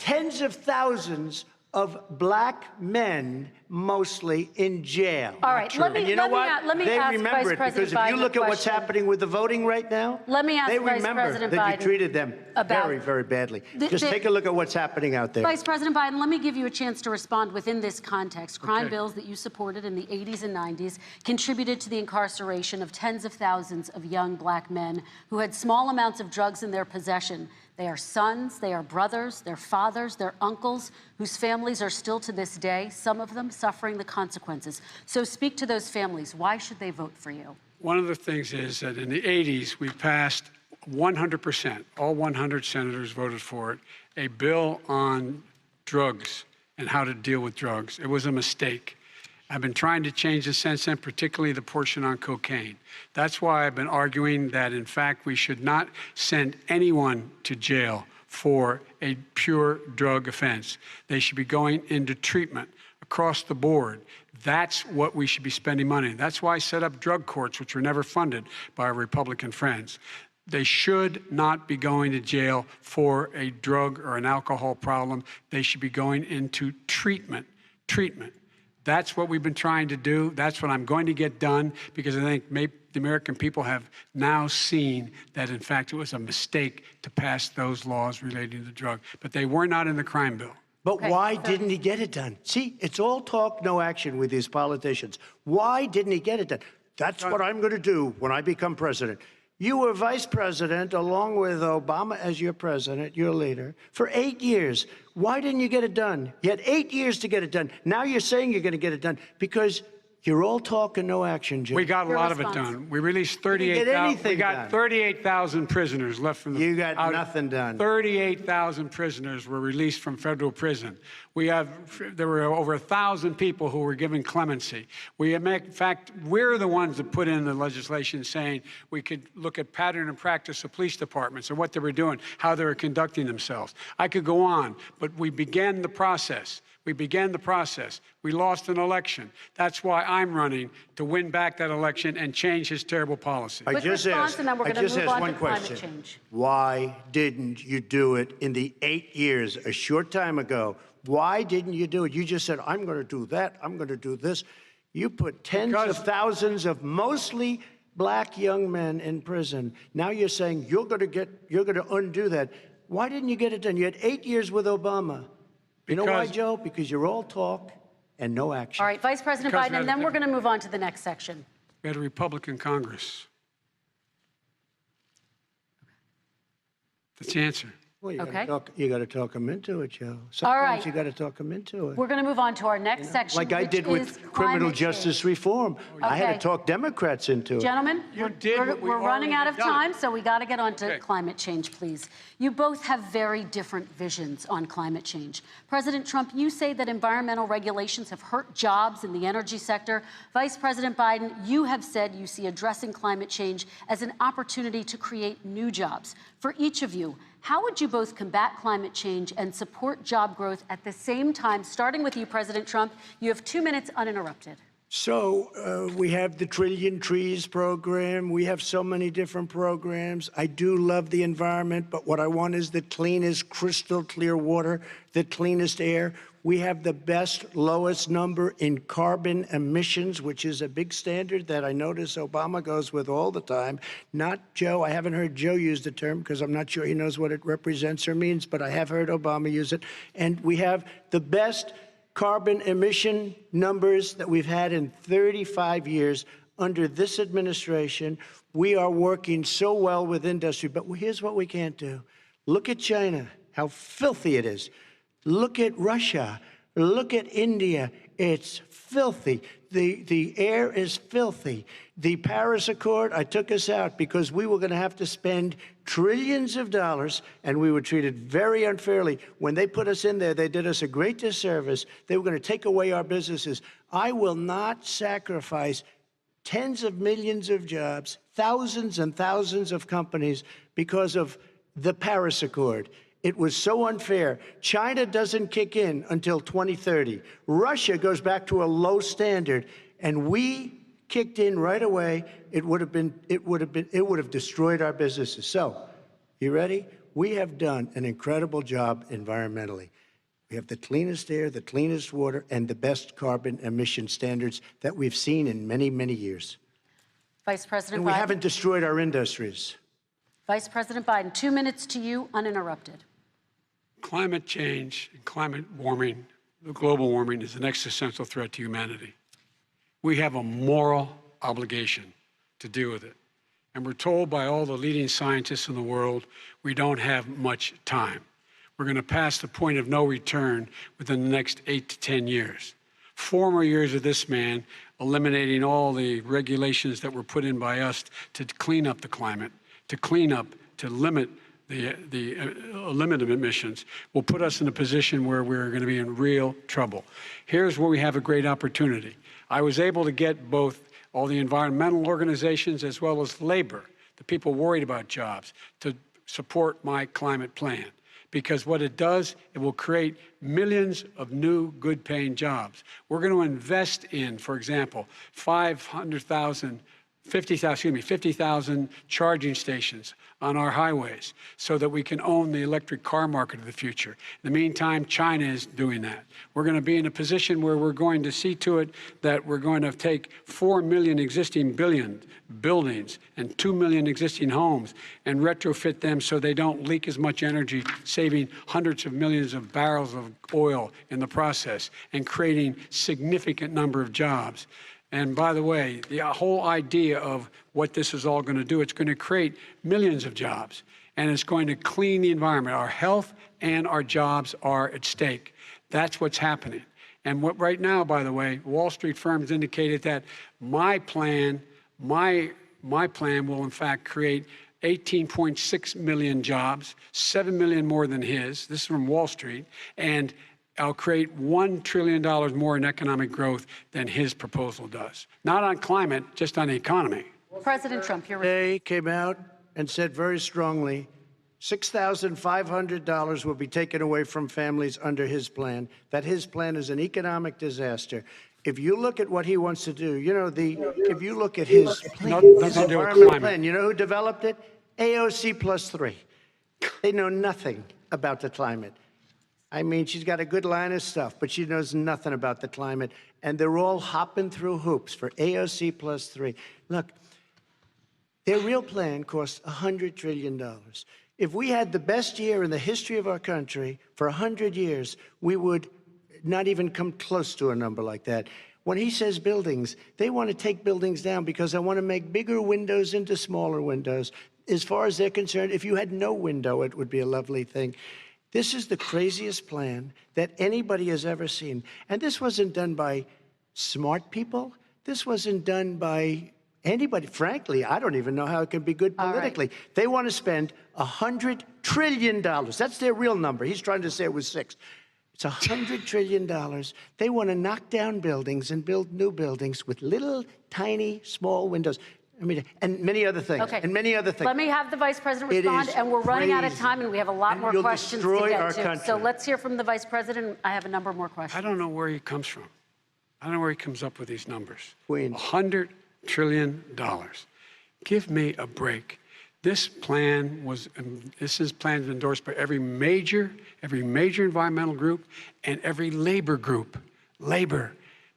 tens of thousands of black men, mostly in jail. All right, let me know what? let me they ask remember Vice it President because if you Biden look a at what's question. happening with the voting right now, Let me ask they Vice remember President that Biden you treated them about very, very badly. Just take a look at what's happening out there. Vice President Biden, let me give you a chance to respond within this context. Crime bills that you supported in the 80s and 90s contributed to the incarceration of tens of thousands of young black men who had small amounts of drugs in their possession. They are sons, they are brothers, they're fathers, they're uncles, whose families are still to this day, some of them suffering the consequences. So speak to those families. Why should they vote for you? One of the things is that in the 80s, we passed 100%, all 100 senators voted for it, a bill on drugs and how to deal with drugs. It was a mistake. I've been trying to change the sense and particularly the portion on cocaine. That's why I've been arguing that, in fact, we should not send anyone to jail for a pure drug offense. They should be going into treatment across the board. That's what we should be spending money. That's why I set up drug courts, which were never funded by our Republican friends. They should not be going to jail for a drug or an alcohol problem. They should be going into treatment. That's what we've been trying to do. That's what I'm going to get done because I think The American people have now seen that, in fact, it was a mistake to pass those laws relating to the drug, but they were not in the crime bill. But why didn't he get it done? See, it's all talk, no action with these politicians. Why didn't he get it done? That's what I'm going to do when I become president. You were vice president along with Obama as your president, your leader, for 8 years. Why didn't you get it done? You had 8 years to get it done. Now you're saying you're going to get it done because you're all talk and no action, Jim. We got a lot of it done. We released 38,000. We got 38,000 prisoners left from the. You got nothing done. 38,000 prisoners were released from federal prison. There were over 1,000 people who were given clemency. In fact, we're the ones that put in the legislation saying we could look at pattern and practice of police departments and what they were doing, how they were conducting themselves. I could go on, but we began the process. We began the process. We lost an election. That's why I'm running to win back that election and change his terrible policy. I just asked one question. Why didn't you do it in the 8 years, a short time ago? Why didn't you do it? You just said, I'm going to do that. I'm going to do this. You put tens of thousands of mostly black young men in prison. Now you're saying you're going to undo that. Why didn't you get it done? You had 8 years with Obama. You know why, Joe? Because you're all talk and no action. All right, Vice President Biden, and then we're going to move on to the next section. We had a Republican Congress. That's the answer. Well, you got to talk them into it, Joe. Sometimes all right. You got to talk them into it. We're going to move on to our next section, like I did with criminal justice reform. I had to talk Democrats into it. Gentlemen, we're running out of time, so we got to get on to climate change, please. You both have very different visions on climate change. President Trump, you say that environmental regulations have hurt jobs in the energy sector. Vice President Biden, you have said you see addressing climate change as an opportunity to create new jobs. For each of you, how would you both combat climate change and support job growth at the same time? Starting with you, President Trump, you have 2 minutes uninterrupted. So we have the Trillion Trees program. We have so many different programs. I do love the environment, but what I want is the cleanest, crystal clear water, the cleanest air. We have the best, lowest number in carbon emissions, which is a big standard that I notice Obama goes with all the time. Not Joe. I haven't heard Joe use the term because I'm not sure he knows what it represents or means, but I have heard Obama use it. And we have the best carbon emission numbers that we've had in 35 years under this administration. We are working so well with industry, but here's what we can't do. Look at China, how filthy it is. Look at Russia. Look at India. It's filthy. The air is filthy. The Paris Accord, I took us out because we were going to have to spend trillions of dollars, and we were treated very unfairly. When they put us in there, they did us a great disservice. They were going to take away our businesses. I will not sacrifice tens of millions of jobs, thousands and thousands of companies because of the Paris Accord. It was so unfair. China doesn't kick in until 2030. Russia goes back to a low standard, and we kicked in right away. It would have destroyed our businesses. So, you ready? We have done an incredible job environmentally. We have the cleanest air, the cleanest water, and the best carbon emission standards that we've seen in many, many years. Vice President and we Biden. haven't destroyed our industries. Vice President Biden, 2 minutes to you, uninterrupted. Climate change and climate warming, global warming, is an existential threat to humanity. We have a moral obligation to deal with it. And we're told by all the leading scientists in the world we don't have much time. We're going to pass the point of no return within the next 8 to 10 years. 4 more years of this man eliminating all the regulations that were put in by us to clean up the climate, to limit limit of emissions will put us in a position where we're going to be in real trouble. Here's where we have a great opportunity. I was able to get both all the environmental organizations as well as labor, the people worried about jobs, to support my climate plan. Because what it does, it will create millions of new good-paying jobs. We're going to invest in, for example, 500,000 50,000 charging stations on our highways so that we can own the electric car market of the future. In the meantime, China is doing that. We're going to be in a position where we're going to see to it that we're going to take 4 million existing buildings and 2 million existing homes and retrofit them so they don't leak as much energy, saving hundreds of millions of barrels of oil in the process and creating significant number of jobs. And by the way, the whole idea of what this is all going to do, it's going to create millions of jobs, and it's going to clean the environment. Our health and our jobs are at stake. That's what's happening. And what right now, by the way, Wall Street firms indicated that my plan will in fact create 18.6 million jobs, 7 million more than his. This is from Wall Street. And I'll create $1 trillion more in economic growth than his proposal does. Not on climate, just on the economy. President Trump, you're Today came out and said very strongly, $6,500 will be taken away from families under his plan, that his plan is an economic disaster. If you look at what he wants to do, if you look at his environmental plan, you know who developed it? AOC plus 3. They know nothing about the climate. I mean, she's got a good line of stuff, but she knows nothing about the climate. And they're all hopping through hoops for AOC plus 3. Look, their real plan costs $100 trillion. If we had the best year in the history of our country for 100 years, we would not even come close to a number like that. When he says buildings, they want to take buildings down because they want to make bigger windows into smaller windows. As far as they're concerned, if you had no window, it would be a lovely thing. This is the craziest plan that anybody has ever seen. And this wasn't done by smart people. This wasn't done by anybody. Frankly, I don't even know how it can be good politically. Right. They want to spend $100 trillion. That's their real number. He's trying to say it was 6. It's $100 trillion. They want to knock down buildings and build new buildings with little, tiny, small windows. I mean, and many other things. Okay. And many other things. Let me have the Vice President respond, and we're running out of time, and we have a lot more questions to get to. So let's hear from the Vice President. I have a number more questions. I don't know where he comes from. I don't know where he comes up with these numbers. Queens. $100 trillion. Give me a break. This plan was endorsed by every major environmental group and every labor group.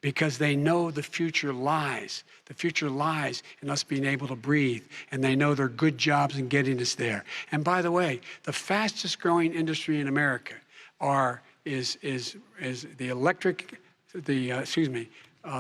Because they know the future lies. The future lies in us being able to breathe, and they know there are good jobs in getting us there. And by the way, the fastest growing industry in America is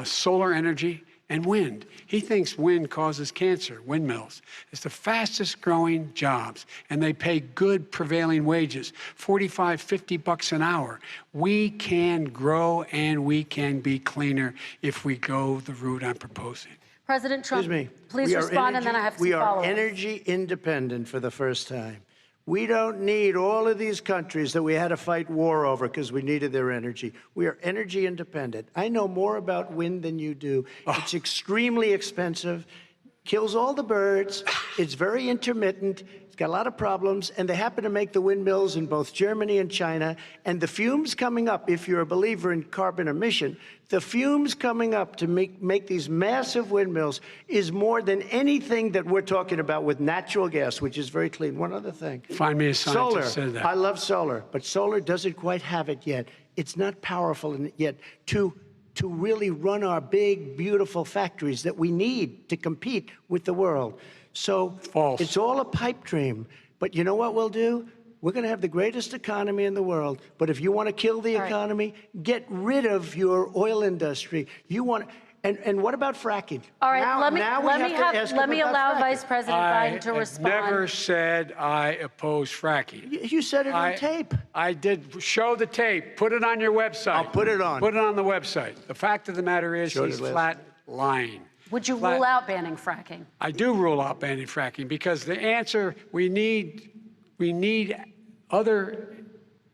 solar energy and wind. He thinks wind causes cancer, windmills. It's the fastest growing jobs, and they pay good prevailing wages, $45, $50 an hour. We can grow and we can be cleaner if we go the route I'm proposing. President Trump, please respond, and then I have some follow-up. We are energy independent for the first time. We don't need all of these countries that we had to fight war over because we needed their energy. We are energy independent. I know more about wind than you do. It's extremely expensive, kills all the birds. It's very intermittent. It's got a lot of problems. And they happen to make the windmills in both Germany and China. And the fumes coming up, if you're a believer in carbon emission, the fumes coming up to make these massive windmills is more than anything that we're talking about with natural gas, which is very clean. One other thing. Find me a scientist who said that. I love solar, but solar doesn't quite have it yet. It's not powerful yet to really run our big, beautiful factories that we need to compete with the world. So it's all a pipe dream. But you know what we'll do? We're going to have the greatest economy in the world. But if you want to kill the economy, get rid of your oil industry. You want, and what about fracking? All right, let me allow Vice President Biden to respond. I never said I oppose fracking. You said it on tape. I did. Show the tape. Put it on your website. I'll put it on. Put it on the website. The fact of the matter is he's flat lying. Would you rule out banning fracking? I do rule out banning fracking because the answer, we need other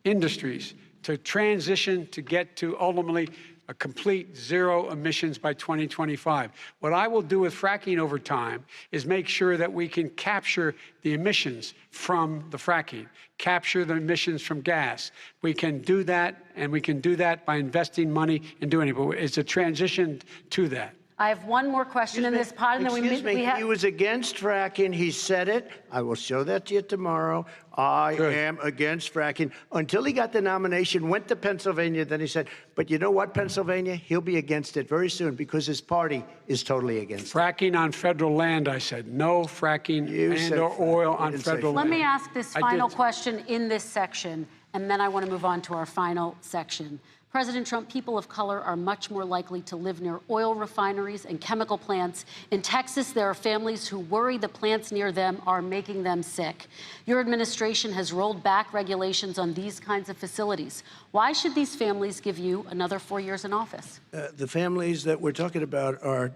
industries to transition to get to ultimately a complete zero emissions by 2025. What I will do with fracking over time is make sure that we can capture the emissions from the fracking, capture the emissions from gas. We can do that, and we can do that by investing money and doing it, but it's a transition to that. I have one more question in this pod, and then we have. He was against fracking. He said it. I will show that to you tomorrow. I am against fracking. Until he got the nomination, went to Pennsylvania, then he said, but you know what, Pennsylvania? He'll be against it very soon because his party is totally against it. Fracking on federal land, I said. No fracking or oil on federal land. Let me ask this final question in this section, and then I want to move on to our final section. President Trump, people of color are much more likely to live near oil refineries and chemical plants. In Texas, there are families who worry the plants near them are making them sick. Your administration has rolled back regulations on these kinds of facilities. Why should these families give you another 4 years in office? The families that we're talking about are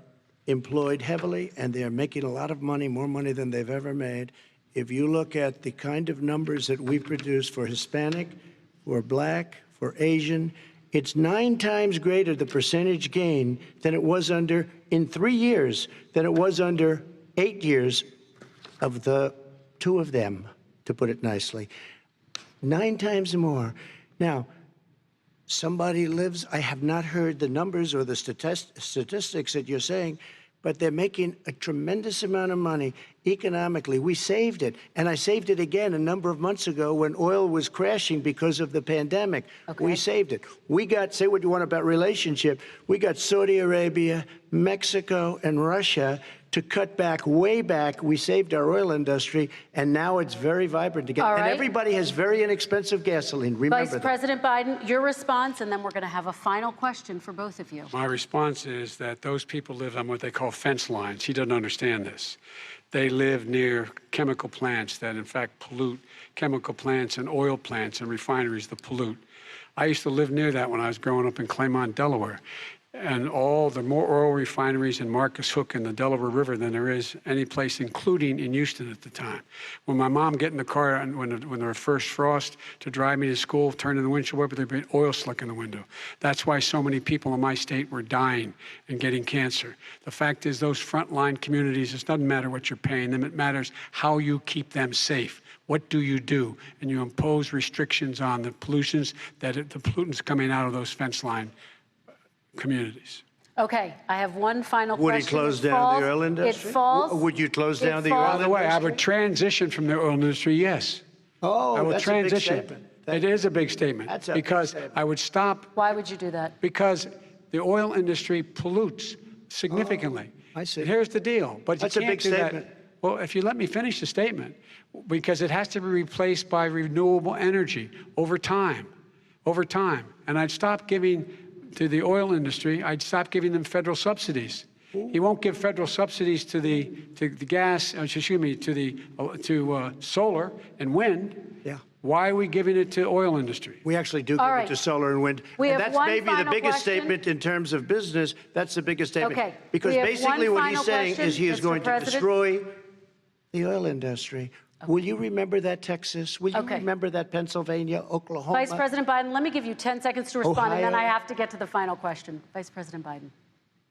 employed heavily, and they're making a lot of money, more money than they've ever made. If you look at the kind of numbers that we produce for Hispanic, for Black, for Asian, it's 9 times greater, the percentage gain, than it was in 3 years, than it was under 8 years of the 2 of them, to put it nicely. 9 times more. Now, somebody lives, I have not heard the numbers or the statistics that you're saying, but they're making a tremendous amount of money economically. We saved it, and I saved it again a number of months ago when oil was crashing because of the pandemic. We saved it. We got, say what you want about relationship, we got Saudi Arabia, Mexico, and Russia to cut back, way back. We saved our oil industry, and now it's very vibrant again. And everybody has very inexpensive gasoline. Remember that. Vice President Biden, your response, and then we're going to have a final question for both of you. My response is that those people live on what they call fence lines. He doesn't understand this. They live near chemical plants that, in fact, pollute, chemical plants and oil plants and refineries that pollute. I used to live near that when I was growing up in Claymont, Delaware. And all the more oil refineries in Marcus Hook and the Delaware River than there is any place, including in Houston at the time. When my mom get in the car and when there were first frost to drive me to school, turning the windshield wiper, there'd be oil slick in the window. That's why so many people in my state were dying and getting cancer. The fact is, those frontline communities, it doesn't matter what you're paying them, it matters how you keep them safe. What do? And you impose restrictions on the pollutions the pollutants coming out of those fence line communities. Okay, I have one final question. Would he close down the oil industry? It falls. Would you close down the oil industry? By the way, I would transition from the oil industry, yes. Oh, I will that's transition. a big statement. It is a big statement. That's a because big statement. I would stop. Why would you do that? Because the oil industry pollutes significantly. I see. And here's the deal. But That's you a can't big do statement. that. Well, if you let me finish the statement, because it has to be replaced by renewable energy over time. And I'd stop giving to the oil industry, I'd stop giving them federal subsidies. He won't give federal subsidies to the gas, to solar and wind. Yeah. Why are we giving it to oil industry? We actually do give it to solar and wind. And that's maybe the biggest statement in terms of business. That's the biggest statement. Okay. Because basically what he's saying is he is going to destroy the oil industry. Okay. Will you remember that, Texas? Will you remember that, Pennsylvania, Oklahoma? Vice President Biden, let me give you 10 seconds to respond, and then I have to get to the final question. Vice President Biden.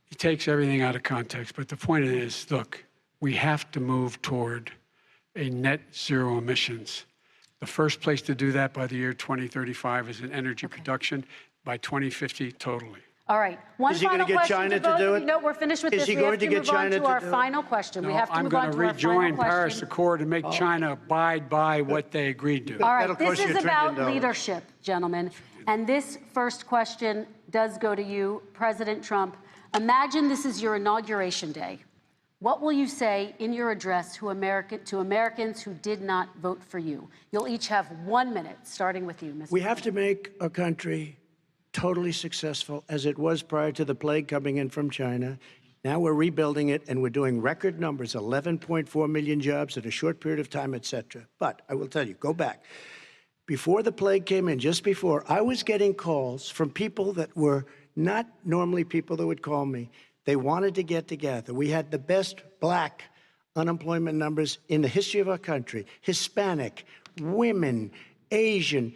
He takes everything out of context, but the point is, look, we have to move toward a net zero emissions. The first place to do that by the year 2035 is in energy production, by 2050 totally. All right. One is he final going to get question China to do both. it? No, we're finished with this. Is he we going have to to get move China on to our final question. No, We have to I'm move going on to to our final rejoin question. Paris Accord and make China abide by what they agreed to. All right, this is about leadership, gentlemen. And this first question does go to you, President Trump. Imagine this is your inauguration day. What will you say in your address to Americans who did not vote for you? You'll each have 1 minute, starting with you, Mr. We have to make our country totally successful as it was prior to the plague coming in from China. Now we're rebuilding it, and we're doing record numbers, 11.4 million jobs in a short period of time, et cetera. But I will tell you, go back. Before the plague came in, just before, I was getting calls from people that were not normally people that would call me. They wanted to get together. We had the best Black unemployment numbers in the history of our country. Hispanic, women, Asian,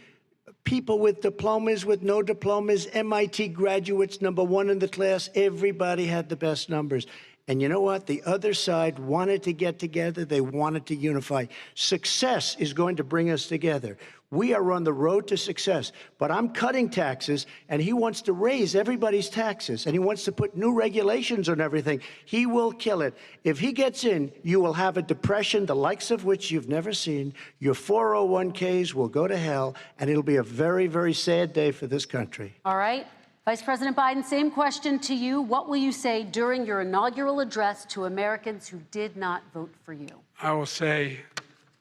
people with diplomas, with no diplomas, MIT graduates, #1 in the class. Everybody had the best numbers. And you know what? The other side wanted to get together. They wanted to unify. Success is going to bring us together. We are on the road to success, but I'm cutting taxes, and he wants to raise everybody's taxes, and he wants to put new regulations on everything. He will kill it. If he gets in, you will have a depression, the likes of which you've never seen. Your 401ks will go to hell, and it'll be a very, very sad day for this country. All right. Vice President Biden, same question to you. What will you say during your inaugural address to Americans who did not vote for you? I will say,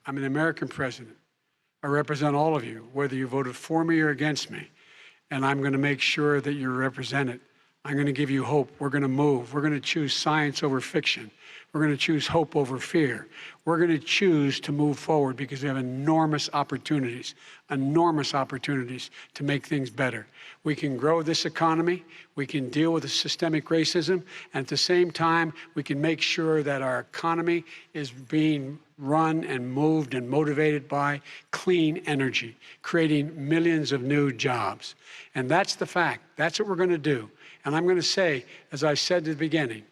I'm an American president. I represent all of you, whether you voted for me or against me. And I'm going to make sure that you're represented. I'm going to give you hope. We're going to move. We're going to choose science over fiction. We're going to choose hope over fear. We're going to choose to move forward because we have enormous opportunities to make things better. We can grow this economy. We can deal with the systemic racism. And at the same time, we can make sure that our economy is being run and moved and motivated by clean energy, creating millions of new jobs. And that's the fact. That's what we're going to do. And I'm going to say, as I said at the beginning,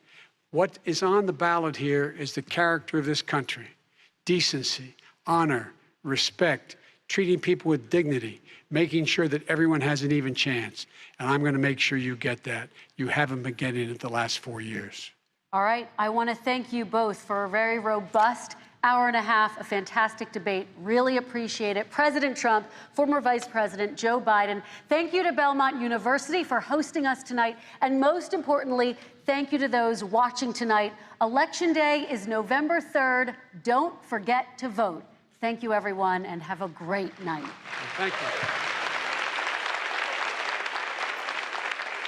what is on the ballot here is the character of this country. Decency, honor, respect, treating people with dignity, making sure that everyone has an even chance. And I'm going to make sure you get that. You haven't been getting it the last 4 years. All right. I want to thank you both for a very robust hour and a half, a fantastic debate. Really appreciate it. President Trump, former Vice President Joe Biden, thank you to Belmont University for hosting us tonight. And most importantly, thank you to those watching tonight. Election Day is November 3rd. Don't forget to vote. Thank you, everyone, and have a great night. Thank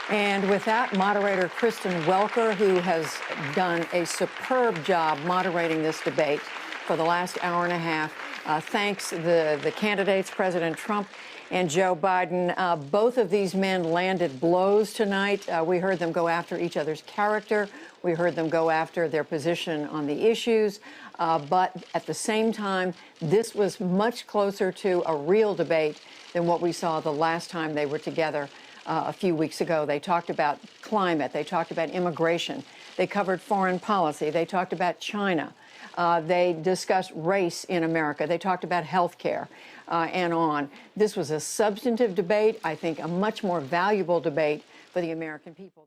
you. And with that, moderator Kristen Welker, who has done a superb job moderating this debate for the last hour and a half, thanks the candidates, President Trump and Joe Biden. Both of these men landed blows tonight. We heard them go after each other's character. We heard them go after their position on the issues. But at the same time, this was much closer to a real debate than what we saw the last time they were together a few weeks ago. They talked about climate. They talked about immigration. They covered foreign policy. They talked about China. They discussed race in America. They talked about health care and on. This was a substantive debate, I think a much more valuable debate for the American people.